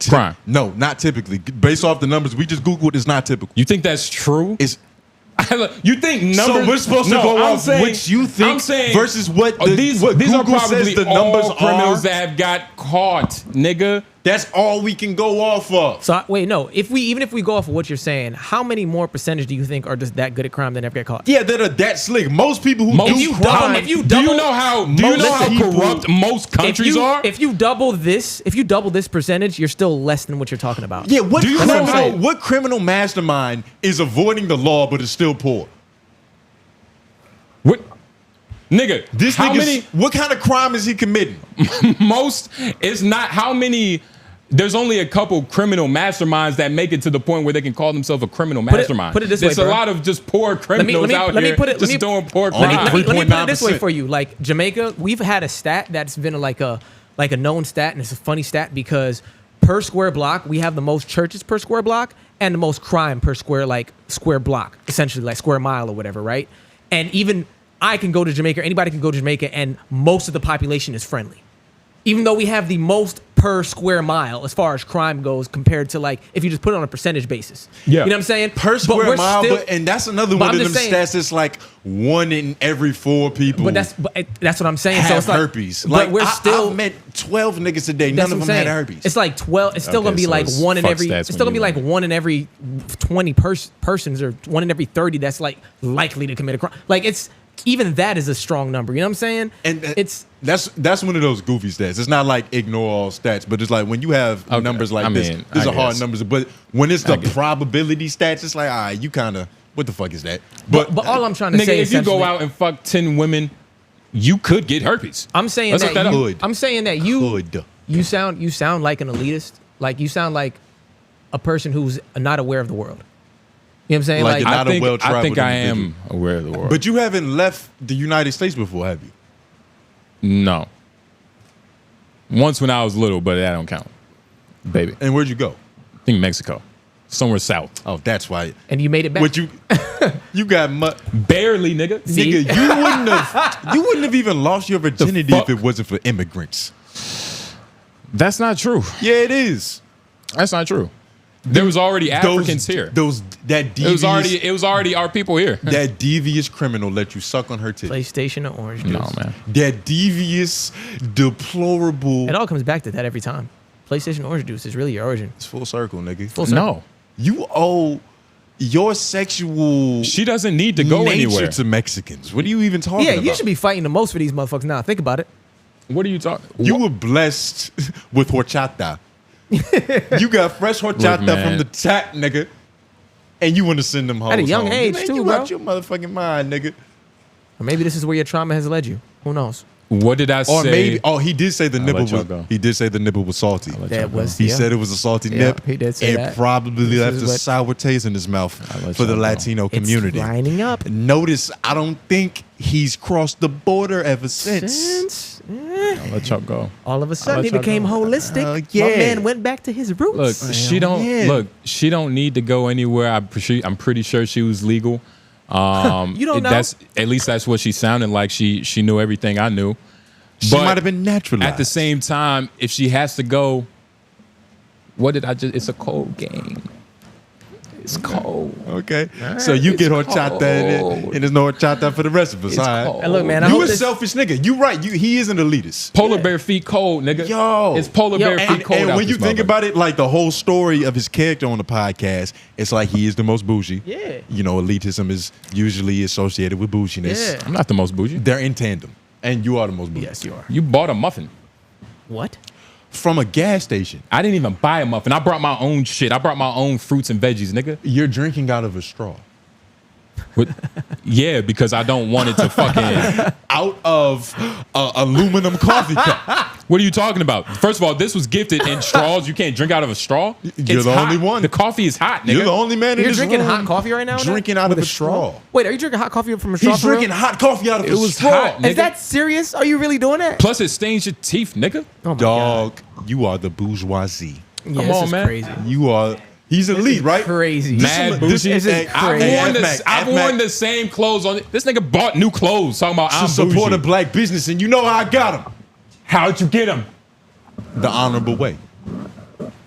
Crime. No, not typically. Based off the numbers we just Googled, it's not typical. You think that's true? You think numbers? So we're supposed to go off what you think versus what these Google are probably says the numbers all criminals are. that have got caught, nigga. That's all we can go off of. So wait, no. Even if we go off of what you're saying, how many more percentage do you think are just that good at crime that never get caught? Yeah, that are that slick. Most people who do crime. Do you know how corrupt most countries are? If you double this percentage, you're still less than what you're talking about. Yeah, what criminal mastermind is avoiding the law but is still poor? What? Nigga, what kind of crime is he committing? Most, it's not how many there's only a couple criminal masterminds that make it to the point where they can call themselves a criminal mastermind. Put it this There's way, a bro. lot of just poor criminals out here just doing poor crimes. Let me put it this way for you. Like Jamaica, we've had a stat that's been like a known stat, and it's a funny stat because per square block, we have the most churches per square block and the most crime per square block, essentially like square mile or whatever, right? And even I can go to Jamaica, anybody can go to Jamaica, and most of the population is friendly. Even though we have the most per square mile as far as crime goes compared to like if you just put it on a percentage basis. Yeah. You know what I'm saying? Per square mile, and that's another one of them stats that's like 1 in every 4 people. But that's what I'm saying. Have So it's like herpes. But Like we're still I met 12 niggas today. None of them had herpes. It's like 12. It's still gonna be like one in every. It's still gonna be like 1 in every 20 persons or 1 in every 30 that's like likely to commit a crime. Like it's even that is a strong number. You know what I'm saying? And it's that's one of those goofy stats. It's not like ignore all stats, but it's like when you have numbers like this, these are hard numbers. But when it's the probability stats, it's like, all right, you kind of, what the fuck is that? But all I'm trying to say is, if you go out and fuck 10 women, you could get herpes. I'm saying Let's that look you, up. I'm saying that you sound like an elitist. Like you sound like a person who's not aware of the world. You know what I'm saying? Like, you're not a well-traveled I think I am individual. aware of the world. But you haven't left the United States before, have you? No. Once when I was little, but that don't count, baby. And where'd you go? I think Mexico, somewhere south. Oh, that's why. And you made it back. What you got barely, nigga. Nigga, you wouldn't have even lost your virginity if it wasn't for immigrants. That's not true. Yeah, it is. That's not true. There was already Africans here. That devious, it was already our people here. That devious criminal let you suck on her titty. PlayStation or orange juice. No, man. That devious, deplorable. It all comes back to that every time. PlayStation orange juice is really your origin. It's full circle, nigga. Full circle. No. You owe your sexual. She doesn't need to go nature anywhere. to Mexicans. What are you even talking about? Yeah, you should be fighting the most for these motherfuckers now. Think about it. What are you talking? You were blessed with horchata. You got fresh horchata from the tap, nigga. And you want to send them home. At a young age, too, you bro. out your motherfucking mind, nigga. Or maybe this is where your trauma has led you. Who knows? What did I say? Or maybe, he did say the nipple let y'all was. go. He did say the nipple was salty. That was. He said it was a salty nip. He did say that. It probably This left is a what- sour taste in his mouth for the y'all go. Latino community. It's lining up. Notice, I don't think he's crossed the border ever since. I'll let y'all go. All of a sudden, let he y'all became go. holistic. My yeah. man went back to his roots. Look, she don't need to go anywhere. I'm pretty sure she was legal. You don't know? That's at least that's what she sounded like. She knew everything I knew. She might have been naturalized. At the same time, if she has to go, what did I just? It's a cold game. It's cold. Okay. Right. So you It's get horchata and there's no horchata for the rest of us. It's All right. cold. And look, man, I You hope a this- selfish nigga. You right. He is an elitist. Polar bear feet cold, nigga. Yo. It's polar bear feet cold. And out when you this think motherfucker. about it, like the whole story of his character on the podcast, it's like he is the most bougie. Yeah. You know, elitism is usually associated with bouginess. Yeah. I'm not the most bougie. They're in tandem. And you are the most bougie. Yes, you are. You bought a muffin What? From a gas station. I didn't even buy a muffin. I brought my own shit. I brought my own fruits and veggies, nigga. You're drinking out of a straw. Yeah, because I don't want it to fucking Out of aluminum coffee cup. What are you talking about? First of all, this was gifted in straws. You can't drink out of a straw. You're It's the hot. only one. The coffee is hot, nigga. You're the only man in You're this drinking room hot coffee right now? drinking out of With a straw. Wait, are you drinking hot coffee from a straw? He's for real? drinking hot coffee out of It a was straw. hot, nigga. Is that serious? Are you really doing that? Plus, it stains your teeth, nigga. Oh my Dog, you are the bourgeoisie. God. Come this on, is man. Crazy. You are. He's elite, right? Crazy. Mad bougie. This is I've worn the same clothes on. This nigga bought new clothes. Talking about to I'm support bougie. a black business, and you know how I got him. How'd you get them? The honorable way.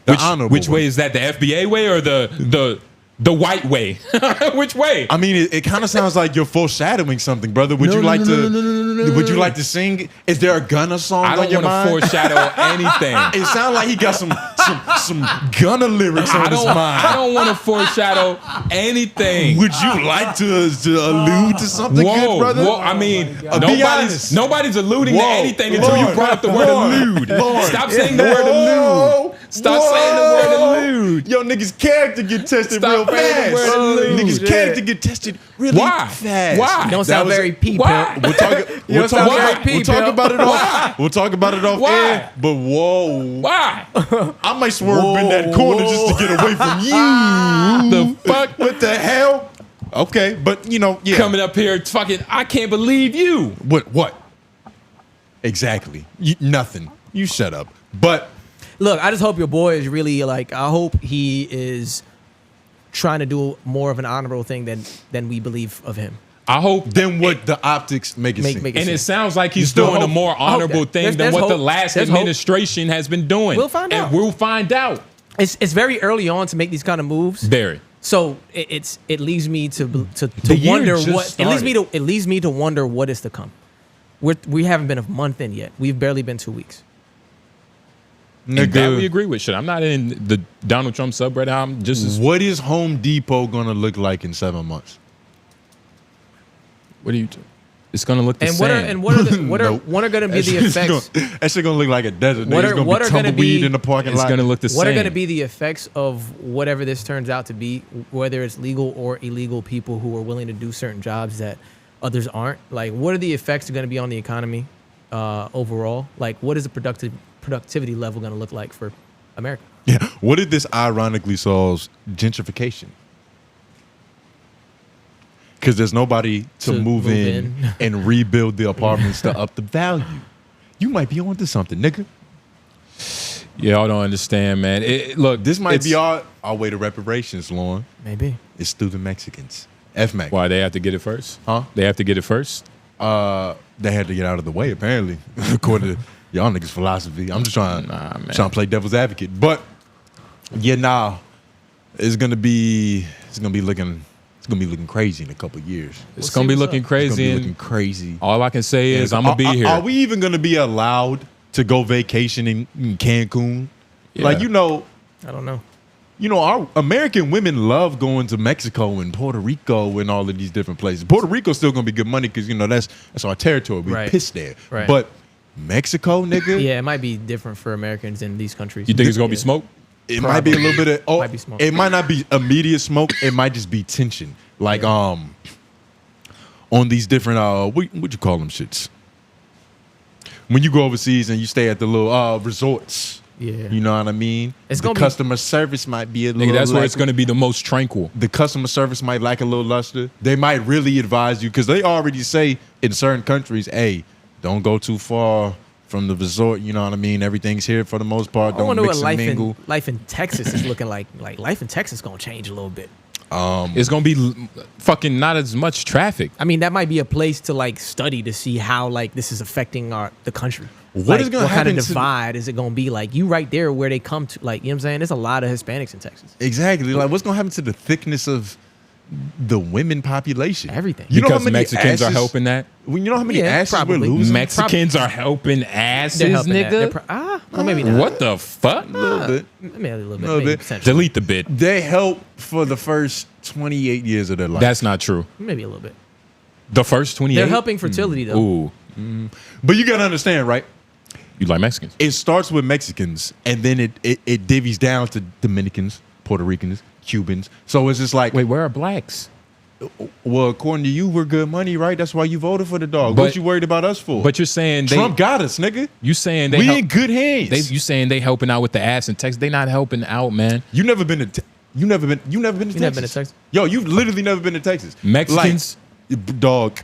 The honorable Which way is that? The FBA way or the white way? Which way? I mean, it kind of sounds like you're foreshadowing something, brother. Would you like to? Would you like to sing? Is there a Gunna song I on don't your want to mind? foreshadow anything. It sounds like he got some Gunna lyrics on his mind. I don't want to foreshadow anything. Would you like to allude to something good, brother? Whoa, I mean, Be honest. nobody's alluding to Whoa, anything until you Lord, brought up the word Lord, allude. Lord. Stop saying the word allude. Stop saying the word allude. Yo, niggas' character get tested Stop real saying fast. the word allude. Niggas' character get tested really fast. Why? You don't sound very P, Why? Pimp. We'll talk. We'll talk about it off. We'll talk about it off Why? air. But whoa, Why? I might swerve in that corner just to get away from you. The fuck? What the hell? Okay, but you know, yeah. Coming up here, fucking, I can't believe you. What? Exactly. Nothing. You shut up. But Look, I just hope your boy is really like. I hope he is trying to do more of an honorable thing than we believe of him. I hope. then what the optics make it seem. And it sounds like he's still doing a hope- more honorable thing than There's what the hope. last There's hope. administration has been doing. We'll find out. And we'll find out. It's very early on to make these kind of moves. Very. So it leaves me to The year wonder just what started. it leaves me to wonder what is to come. We haven't been a month in yet. We've barely been 2 weeks. And that Nigga, we agree with. Shit, I'm not in the Donald Trump subreddit. I'm just as. what is Home Depot gonna look like in 7 months? What are you? It's gonna look the And same. what are Nope. what are going to be the effects? That shit gonna look like a desert. What There's are- gonna what be are gonna tumbleweed be- in the parking It's lot. gonna look the What same. are going to be the effects of whatever this turns out to be, whether it's legal or illegal people who are willing to do certain jobs that others aren't? Like, what are the effects going to be on the economy overall? Like, what is the productivity level going to look like for America? Yeah. What if this ironically solves gentrification? Because there's nobody to move in and rebuild the apartments to up the value. You might be onto something, nigga. Y'all don't understand, man. Look, This might be our way to reparations, Lauren. Maybe. It's through the Mexicans. FMAC. Why they have to get it first? Huh? They have to get it first. They had to get out of the way, apparently, according to y'all niggas' philosophy. I'm just trying to play devil's advocate. But yeah, it's gonna be looking crazy in a couple of years. It's gonna be looking crazy. It's gonna be and looking crazy. All I can say is I'm gonna be here. Are we even gonna be allowed to go vacation in Cancun? Yeah. Like, you know, I don't know. You know, our American women love going to Mexico and Puerto Rico and all of these different places. Puerto Rico's still gonna be good money because, you know, that's our territory. We pissed there. Right. But Mexico, nigga. Yeah, it might be different for Americans in these countries. You think it's gonna be smoke? It might be a little bit of Might be smoke. it might not be immediate smoke. It might just be tension. Like on these different what you call them shits? When you go overseas and you stay at the little resorts. Yeah. You know what I mean? It's the gonna be- customer service might be a little. Nigga, that's where like- it's gonna be the most tranquil. The customer service might lack a little luster. They might really advise you because they already say in certain countries, hey, don't go too far from the resort. You know what I mean? Everything's here for the most part. I Don't wonder mix what and mingle. life in Texas is looking like. Like life in Texas is gonna change a little bit. It's gonna be fucking not as much traffic. I mean, that might be a place to like study to see how like this is affecting the country. What is gonna what kind happen of to- divide is it gonna be? Like you right there where they come to, like, you know what I'm saying? There's a lot of Hispanics in Texas. Exactly. Like, what's gonna happen to the thickness of the women population? Everything. You know how Because many Mexicans are asses- helping that. Well, you know how many Yeah, asses probably. we're losing? Mexicans are helping asses, They're helping that. They're nigga. well, maybe not. What the fuck? A little bit. Maybe a little bit. Little Maybe bit. potentially. Delete the bit. They help for the first 28 years of their life. That's not true. Maybe a little bit. The first 28. They're helping fertility though. Ooh, But you gotta understand, right? you like Mexicans? It starts with Mexicans, and then it divvies down to Dominicans, Puerto Ricans, Cubans. So it's just like, Wait, where are blacks? well, according to you, we're good money, right? That's why you voted for the dog. But- What you worried about us for? But you're saying Trump got us, nigga. You saying they We help- in good hands. You saying they helping out with the ass in Texas? They not helping out, man. You never been to you never been to never Texas. been to Texas? Yo, you've literally never been to Texas. Mexicans? Like, dog.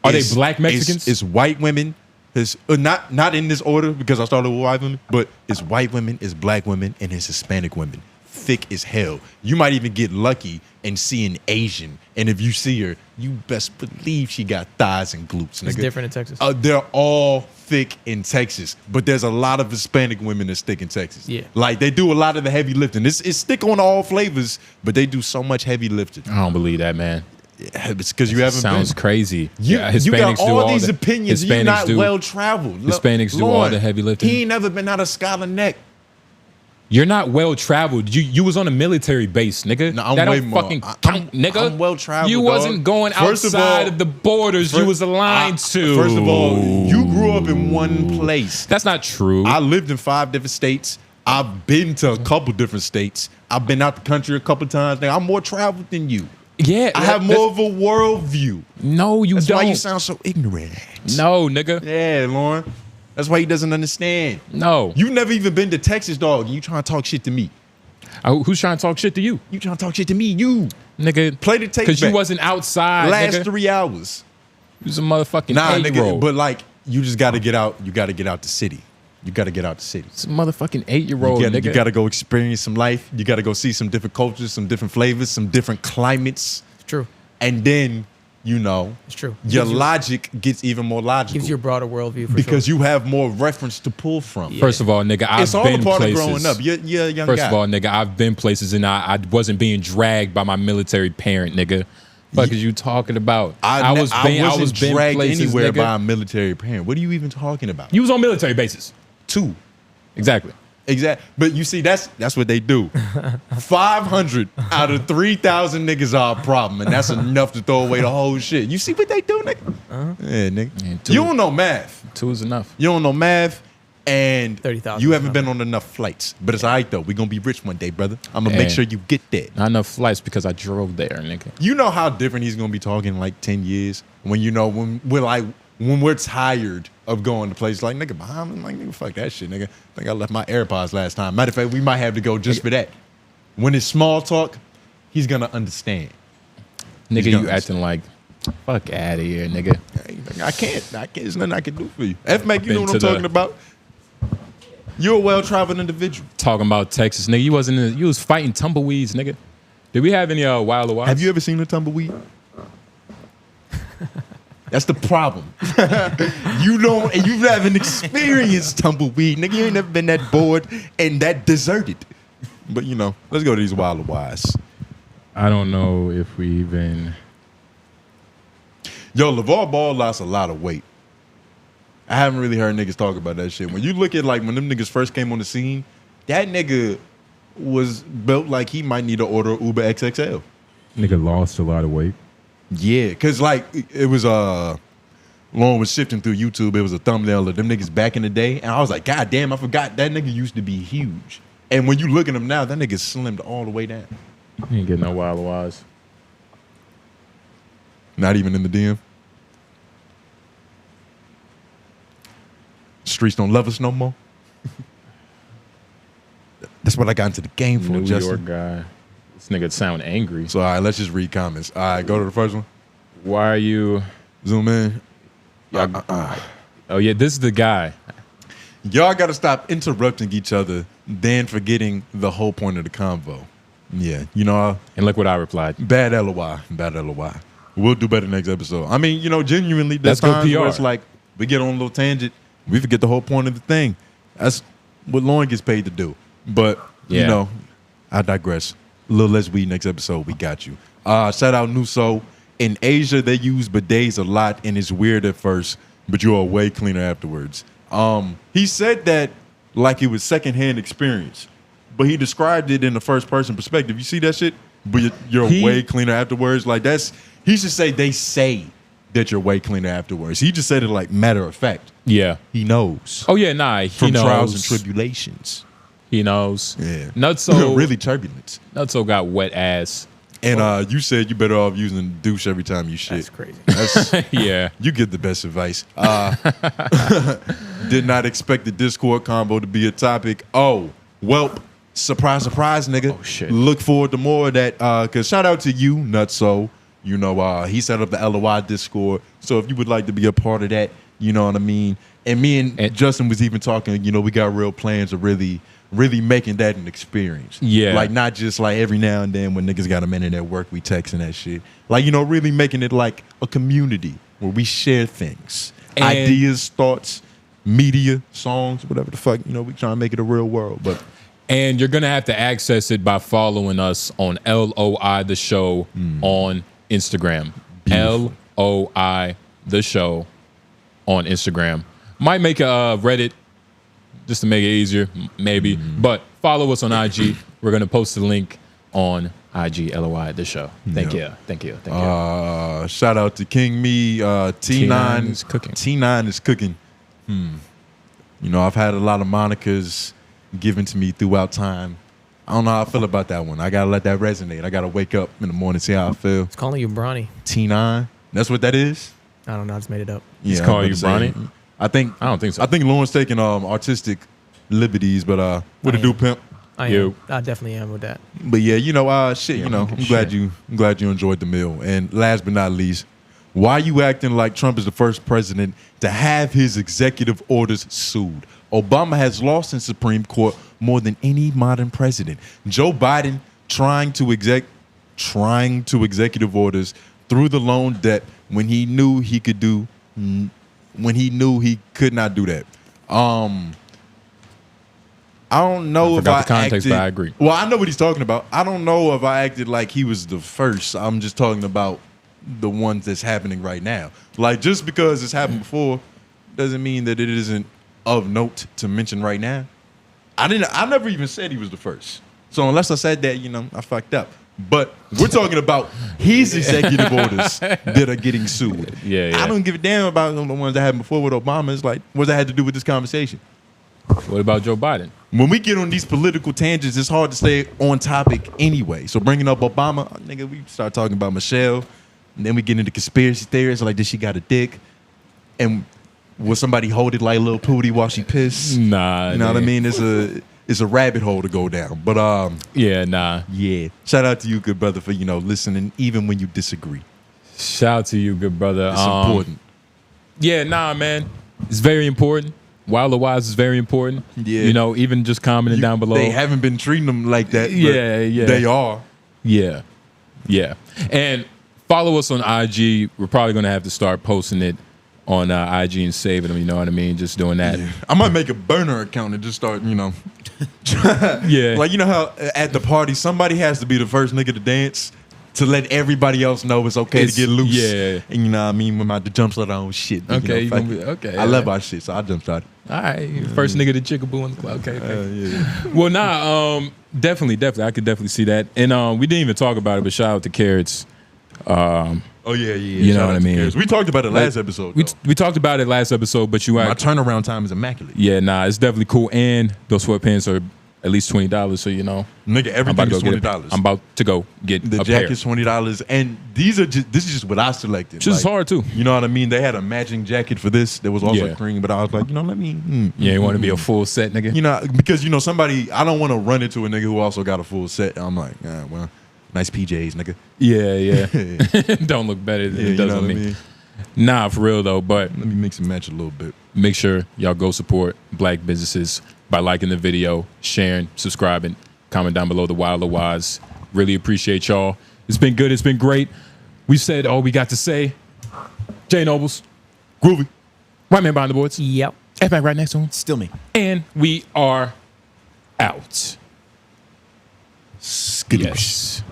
Are they it's- black Mexicans? It's white women. It's not in this order because I started with white women, but it's white women, it's black women, and it's Hispanic women. Thick as hell. You might even get lucky and see an Asian, and if you see her, you best believe she got thighs and glutes, nigga. It's different in Texas. They're all thick in Texas, but there's a lot of Hispanic women that's thick in Texas. Yeah. Like, they do a lot of the heavy lifting. It's thick on all flavors, but they do so much heavy lifting. I don't believe that, man. It's because you haven't Sounds been. crazy. You, Yeah, you got Hispanics do all these the- opinions. You're Hispanics not do- well traveled. Hispanics do all the heavy lifting. He ain't never been out of Scholar Neck. You're not well traveled. You was on a military base, nigga. No, I'm that way don't more. fucking I'm- count, nigga. I'm well traveled. You wasn't going outside of the borders you was aligned to. First of all, you grew up in one place. That's not true. I lived in 5 different states. I've been to a couple different states. I've been out the country a couple times. Nigga, I'm more traveled than you. Yeah, I have more of a worldview. No, you That's don't. why you sound so ignorant. No, nigga. Yeah, Lauren. That's why he doesn't understand. No. You never even been to Texas, dog, and you trying to talk shit to me. Who's trying to talk shit to you? You trying to talk shit to me, you. Nigga. Play the tape Because you back. wasn't outside, Last nigga. 3 hours. You was a motherfucking Nah, 8-year-old. nigga, but like, you just got to get out. You got to get out the city. You got to get out the city. It's a motherfucking 8-year-old, nigga. You got to go experience some life. You got to go see some different cultures, some different flavors, some different climates. It's true. And then, you know, It's true. your logic gets even more logical. Gives you a broader worldview for because sure. you have more reference to pull from. First of all, nigga, I've It's all been a part places. of growing up. You're a young First guy. of all, nigga, I've been places and I wasn't being dragged by my military parent, nigga. Fuck is you talking about? I wasn't been dragged places, anywhere nigga. by a military parent. What are you even talking about? You was on military bases. 2. Exactly. But you see, that's what they do. 500 out of 3,000 niggas are a problem, and that's enough to throw away the whole shit. You see what they do, nigga? Yeah, nigga. Man, You don't know math. 2 is enough. You don't know math, and 30,000 you is haven't been nothing. on enough flights. But it's all right, though. We're going to be rich one day, brother. I'm going to make Hey. sure you get there. Not enough flights because I drove there, nigga. You know how different he's going to be talking in like 10 years? When you know, when we're tired of going to places like, nigga, Bahamas, like, nigga, fuck that shit, nigga. I think I left my AirPods last time. Matter of fact, we might have to go just for that. When it's small talk, he's going to understand. Nigga, He's you gonna acting like, fuck out of here, nigga. I can't. There's nothing I can do for you. F-Mac, you know Been what I'm to the- talking about? You're a well-traveled individual. Talking about Texas, nigga. You was fighting tumbleweeds, nigga. Did we have any Wild LOIs? Have you ever seen a tumbleweed? That's the problem. You haven't experienced tumbleweed, nigga. You ain't never been that bored and that deserted. But you know, let's go to these Wild LOIs. I don't know if we even. Yo, LeVar Ball lost a lot of weight. I haven't really heard niggas talk about that shit. When you look at like when them niggas first came on the scene, that nigga was built like he might need to order Uber XXL. Nigga lost a lot of weight. Yeah, cause like it was Lauren was shifting through YouTube. It was a thumbnail of them niggas back in the day, and I was like, God damn, I forgot that nigga used to be huge. And when you look at him now, that nigga slimmed all the way down. He ain't getting no Wild LOIs. Not even in the DM. Streets don't love us no more. That's what I got into the game for, New Justin. York guy. This nigga sound angry. So all right, let's just read comments. All right, go to the first one. Why are you? Zoom in. Oh yeah, this is the guy. Y'all got to stop interrupting each other, then forgetting the whole point of the convo. Yeah, you know. And look what I replied. Bad LOI. Bad LOI. We'll do better next episode. I mean, you know, genuinely, there's That's good times where PR. it's like we get on a little tangent, we forget the whole point of the thing. That's what Lauren gets paid to do. But you Yeah. know, I digress. A little less weed next episode. We got you. Shout out Nuso. In Asia, they use bidets a lot, and it's weird at first, but you are way cleaner afterwards. He said that like it was secondhand experience, but he described it in the first person perspective. You see that shit? But you're way cleaner afterwards. Like that's he should say they say that you're way cleaner afterwards. He just said it like matter of fact. Yeah. He knows. Oh yeah, nah. He From knows. trials and tribulations. He knows. Yeah. Nutso really turbulence. Nutso got wet ass. And you said you better off using douche every time you shit. That's crazy. Yeah. You get the best advice. Did not expect the Discord combo to be a topic. Oh, welp. Surprise, surprise, nigga. Oh, shit. Look forward to more of that. Because shout out to you, Nutso. You know, he set up the LOI Discord. So if you would like to be a part of that, you know what I mean? And me and Justin was even talking, you know, we got real plans of really making that an experience. Yeah. Like not just like every now and then when niggas got a minute at work, we texting that shit. Like, you know, really making it like a community where we share things. And ideas, thoughts, media, songs, whatever the fuck, you know, we trying to make it a real world. But And you're gonna have to access it by following us on LOI the show on Instagram. Beautiful. LOI the show on Instagram. Might make a Reddit just to make it easier, maybe. But follow us on IG. We're gonna post the link on IG LOI the show. Thank you. Shout out to King Me. T9 is cooking. T9 is cooking. You know, I've had a lot of monikers. given to me throughout time. I don't know how I feel about that one. I gotta let that resonate. I gotta wake up in the morning, see how I feel. It's calling you Bronny. T9. That's what that is? I don't know. I just made it up. He's calling you Bronny? I don't think so. I think Lauren's taking artistic liberties, but what to do, pimp? I definitely am with that. But yeah, shit, I'm glad you enjoyed the meal. And last but not least, why you acting like Trump is the first president to have his executive orders sued? Obama has lost in Supreme Court more than any modern president. Joe Biden trying to executive orders through the loan debt when he knew he could not do that. I don't know if I the context, acted, but I agree. Well, I know what he's talking about. I don't know if I acted like he was the first. I'm just talking about the ones that's happening right now. Like, just because it's happened before doesn't mean that it isn't of note to mention right now. I never even said he was the first. So unless I said that, I fucked up. But we're talking about his executive orders that are getting sued. Yeah. I don't give a damn about the ones that happened before with Obama. It's like, what does that have to do with this conversation? What about Joe Biden? When we get on these political tangents, it's hard to stay on topic anyway. So bringing up Obama, nigga, we start talking about Michelle, and then we get into conspiracy theories like, did she got a dick? And will somebody hold it like Lil Pootie while she pissed? Nah. You know what I mean? It's a rabbit hole to go down. But yeah, nah. Yeah. Shout out to you, good brother, for listening even when you disagree. Shout out to you, good brother. It's important. Yeah, nah, man. It's very important. Wilder Wise is very important. Yeah. Even just commenting down below. They haven't been treating them like that. Yeah. They are. Yeah. And follow us on IG. We're probably going to have to start posting it on IG and saving them. You know what I mean? Just doing that. Yeah. I might make a burner account and just start, Yeah. Like, how at the party, somebody has to be the first nigga to dance to let everybody else know it's okay to get loose. Yeah. And you know what I mean? When I jump start on shit. Okay. Okay. I love our shit, so I jump started. All right. First nigga to chickaboo in the club. Okay. Yeah. Well, definitely. I could definitely see that. And we didn't even talk about it, but shout out to Carrots. Oh, yeah. You know what I mean? Carrots. We talked about it last episode. We talked about it last episode, but my turnaround time is immaculate. Yeah, it's definitely cool. And those sweatpants are at least $20, so nigga, everything is $20. I'm about to go get the a jacket's pair. $20, and this is just what I selected. This is hard too. You know what I mean? They had a matching jacket for this that was also cream, but I was like, let me. You want to be a full set, nigga? Because somebody, I don't want to run into a nigga who also got a full set. I'm like, well, nice PJs, nigga. Yeah. Don't look better than it does on me. Mean? Nah, for real though. But let me mix and match a little bit. Make sure y'all go support black businesses by liking the video, sharing, subscribing, comment down below the Wilder Wise. Really appreciate y'all. It's been good. It's been great. We said all we got to say. Jay Nobles, Groovy, White Man behind the boards. Yep. F-Back right next to him. Still me. And we are out. Skadoosh. Yes.